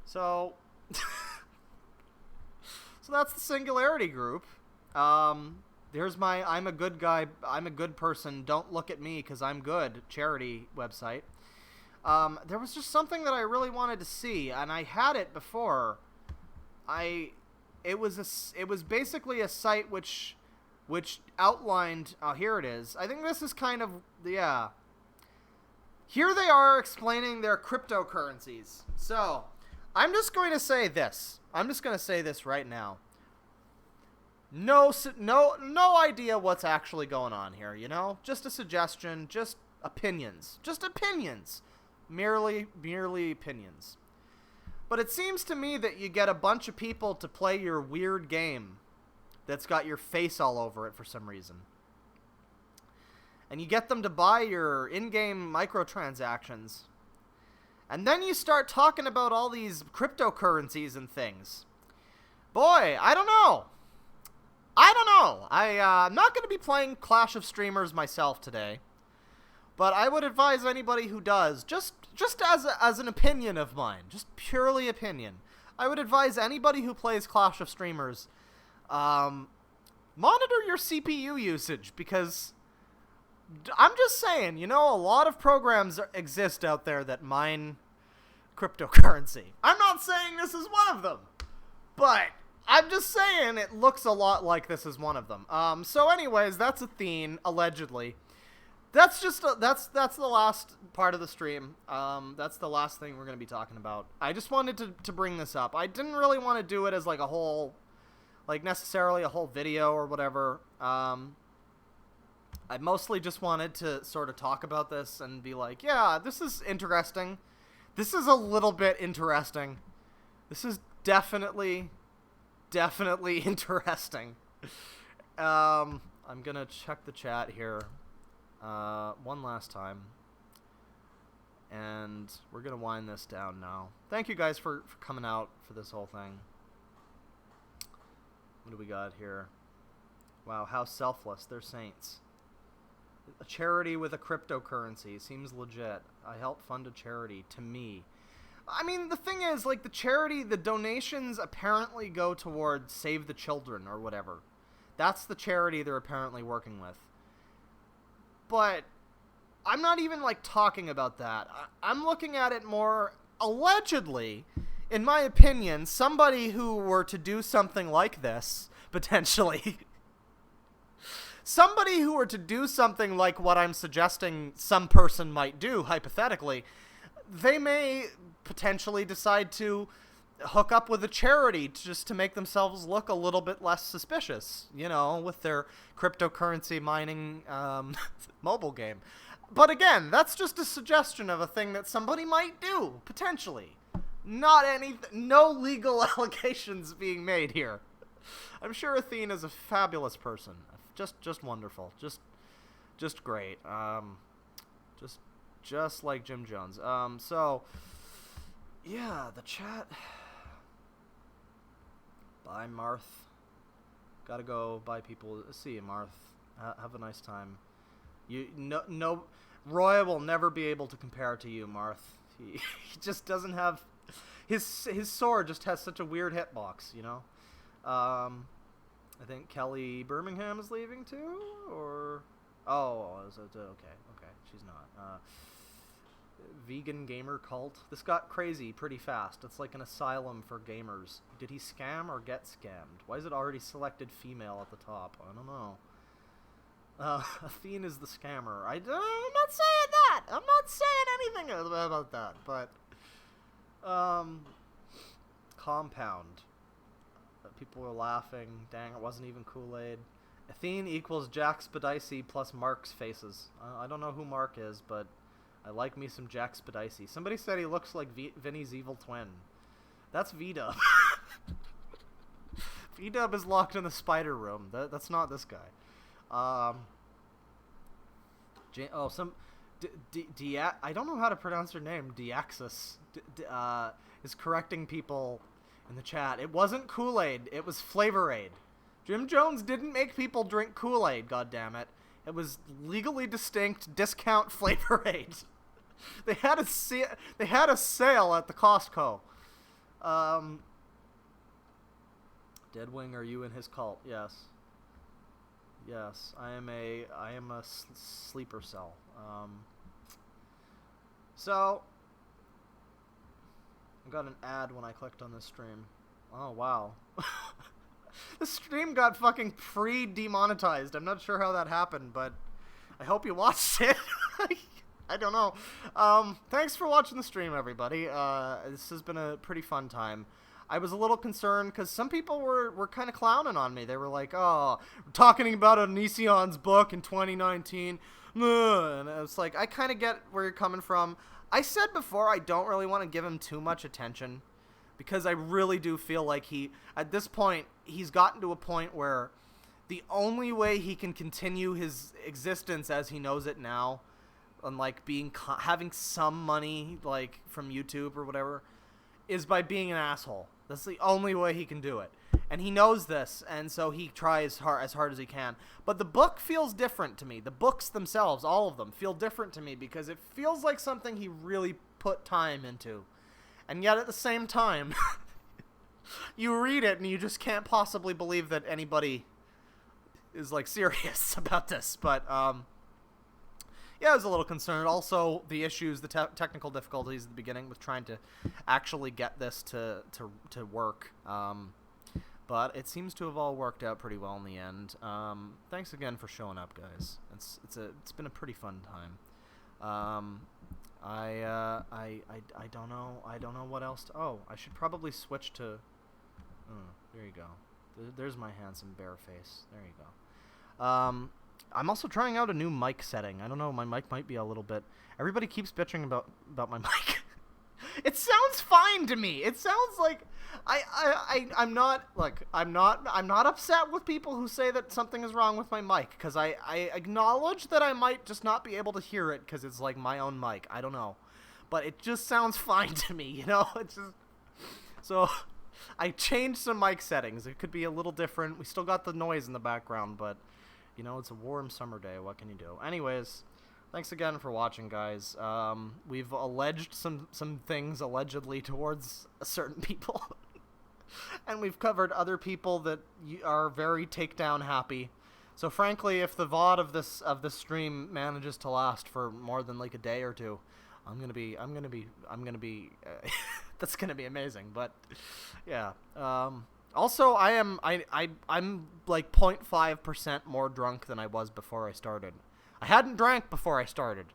So, so that's the Singularity Group. There's my I'm a good guy, I'm a good person, don't look at me because I'm good charity website. There was just something that I really wanted to see, and I had it before. It was basically a site which outlined... Oh, here it is. I think this is kind of... Yeah. Here they are explaining their cryptocurrencies. So, I'm just going to say this. I'm just going to say this right now. No idea what's actually going on here, you know? Just a suggestion, just opinions. Just opinions. Merely opinions. But it seems to me that you get a bunch of people to play your weird game that's got your face all over it for some reason. And you get them to buy your in-game microtransactions. And then you start talking about all these cryptocurrencies and things. Boy, I don't know. I'm not going to be playing Clash of Streamers myself today. But I would advise anybody who does, just as an opinion of mine, just purely opinion, I would advise anybody who plays Clash of Streamers, monitor your CPU usage, because I'm just saying, you know, a lot of programs exist out there that mine cryptocurrency. I'm not saying this is one of them, but I'm just saying it looks a lot like this is one of them. So anyways, that's Athene, allegedly. That's just that's the last part of the stream. That's the last thing we're going to be talking about. I just wanted to bring this up. I didn't really want to do it as like a whole, like necessarily a whole video or whatever. I mostly just wanted to sort of talk about this and be like, yeah, this is interesting. This is a little bit interesting. This is definitely interesting. I'm going to check the chat here. One last time, and we're gonna wind this down now. Thank you guys for coming out for this whole thing. What do we got here? Wow, how selfless. They're saints. A charity with a cryptocurrency seems legit. I help fund a charity. To me, I mean, the thing is, like, the charity, the donations apparently go towards Save the Children or whatever. That's the charity they're apparently working with. But I'm not even, like, talking about that. I'm looking at it more, allegedly, in my opinion, somebody who were to do something like this, potentially, somebody who were to do something like what I'm suggesting some person might do, hypothetically, they may potentially decide to hook up with a charity just to make themselves look a little bit less suspicious, you know, with their cryptocurrency mining mobile game. But again, that's just a suggestion of a thing that somebody might do, potentially. No legal allegations being made here. I'm sure Athene is a fabulous person. Just wonderful. Just great. Just like Jim Jones. So, yeah, the chat. Bye, Marth. Gotta go. Bye, people. See you, Marth. Have a nice time. Roy will never be able to compare to you, Marth. He just doesn't have his sword. Just has such a weird hitbox, you know. I think Kelly Birmingham is leaving too, or okay, she's not. Vegan gamer cult. This got crazy pretty fast. It's like an asylum for gamers. Did he scam or get scammed? Why is it already selected female at the top? I don't know. Athene is the scammer. I'm not saying that. I'm not saying anything about that. But compound. People are laughing. Dang, it wasn't even Kool-Aid. Athene equals Jack Spadici plus Mark's faces. I don't know who Mark is, but I like me some Jack Spadici. Somebody said he looks like Vinny's evil twin. That's V-Dub. V-Dub is locked in the spider room. That's not this guy. I don't know how to pronounce her name. Deaxis is correcting people in the chat. It wasn't Kool-Aid. It was Flavor Aid. Jim Jones didn't make people drink Kool-Aid, goddammit. It was legally distinct discount Flavor Aid. They had a sale at the Costco. Deadwing, are you in his cult? Yes. Yes, I am a sleeper cell. So I got an ad when I clicked on this stream. Oh wow. The stream got fucking pre-demonetized. I'm not sure how that happened, but I hope you watched it. I don't know. Thanks for watching the stream, everybody. This has been a pretty fun time. I was a little concerned because some people were kind of clowning on me. They were like, oh, we're talking about Onision's book in 2019. And it's like, I kind of get where you're coming from. I said before I don't really want to give him too much attention because I really do feel like at this point, he's gotten to a point where the only way he can continue his existence as he knows it now, and like having some money like from YouTube or whatever, is by being an asshole. That's the only way he can do it. And he knows this, and so he tries as hard as he can. But the book feels different to me. The books themselves, all of them, feel different to me because it feels like something he really put time into. And yet at the same time, you read it and you just can't possibly believe that anybody is like serious about this. But yeah, I was a little concerned. Also, the issues, the technical difficulties at the beginning with trying to actually get this to work. But it seems to have all worked out pretty well in the end. Thanks again for showing up, guys. It's been a pretty fun time. I don't know what else to... Oh, I should probably switch to... there you go. There's my handsome bear face. There you go. I'm also trying out a new mic setting. I don't know, my mic might be a little bit... Everybody keeps bitching about my mic. It sounds fine to me. It sounds like... I'm not upset with people who say that something is wrong with my mic, because I acknowledge that I might just not be able to hear it because it's like my own mic. I don't know. But it just sounds fine to me, you know? It's just... So, I changed some mic settings. It could be a little different. We still got the noise in the background, but, you know, it's a warm summer day. What can you do? Anyways, thanks again for watching, guys. We've alleged some things, allegedly, towards certain people. and we've covered other people that are very takedown happy. So frankly, if the VOD of this stream manages to last for more than like a day or two, I'm gonna be that's gonna be amazing. But yeah. Also, I'm like 0.5% more drunk than I was before I started. I hadn't drank before I started,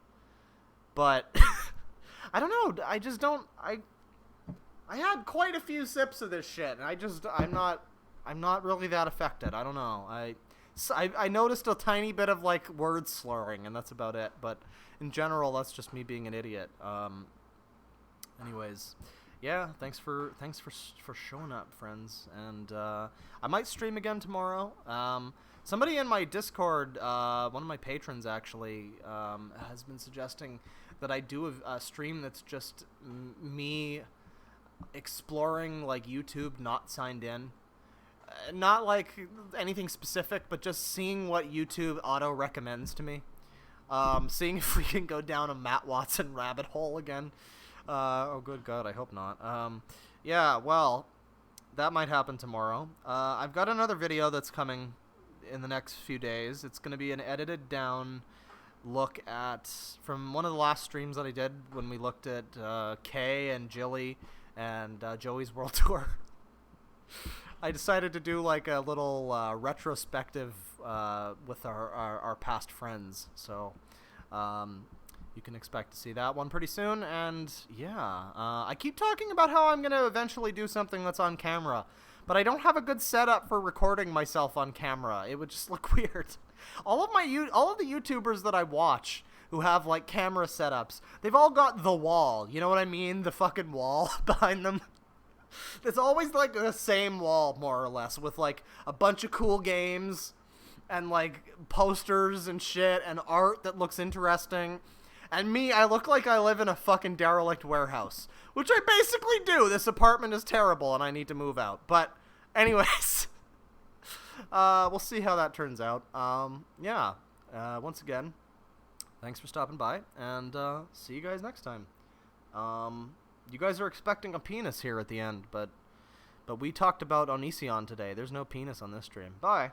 but I don't know. I just don't. I had quite a few sips of this shit, and I'm not really that affected. I don't know. I noticed a tiny bit of like word slurring, and that's about it. But in general, that's just me being an idiot. Anyways, yeah. Thanks for showing up, friends. And I might stream again tomorrow. Somebody in my Discord, one of my patrons actually, has been suggesting that I do a stream that's just me exploring like YouTube not signed in. Not like anything specific, but just seeing what YouTube auto recommends to me. Seeing if we can go down a Matt Watson rabbit hole again. Oh good God, I hope not. Yeah, well, that might happen tomorrow. I've got another video that's coming in the next few days. It's going to be an edited down look at, from one of the last streams that I did when we looked at Kay and Jilly and Joey's World Tour. I decided to do like a little retrospective with our past friends, so you can expect to see that one pretty soon. And yeah, I keep talking about how I'm going to eventually do something that's on camera, but I don't have a good setup for recording myself on camera. It would just look weird. All of the YouTubers that I watch who have like camera setups, they've all got the wall. You know what I mean? The fucking wall behind them. It's always like the same wall, more or less, with like a bunch of cool games and like posters and shit and art that looks interesting. And me, I look like I live in a fucking derelict warehouse, which I basically do. This apartment is terrible and I need to move out. But anyways, we'll see how that turns out. Yeah, once again, thanks for stopping by, and see you guys next time. You guys are expecting a penis here at the end, but we talked about Onision today. There's no penis on this stream. Bye.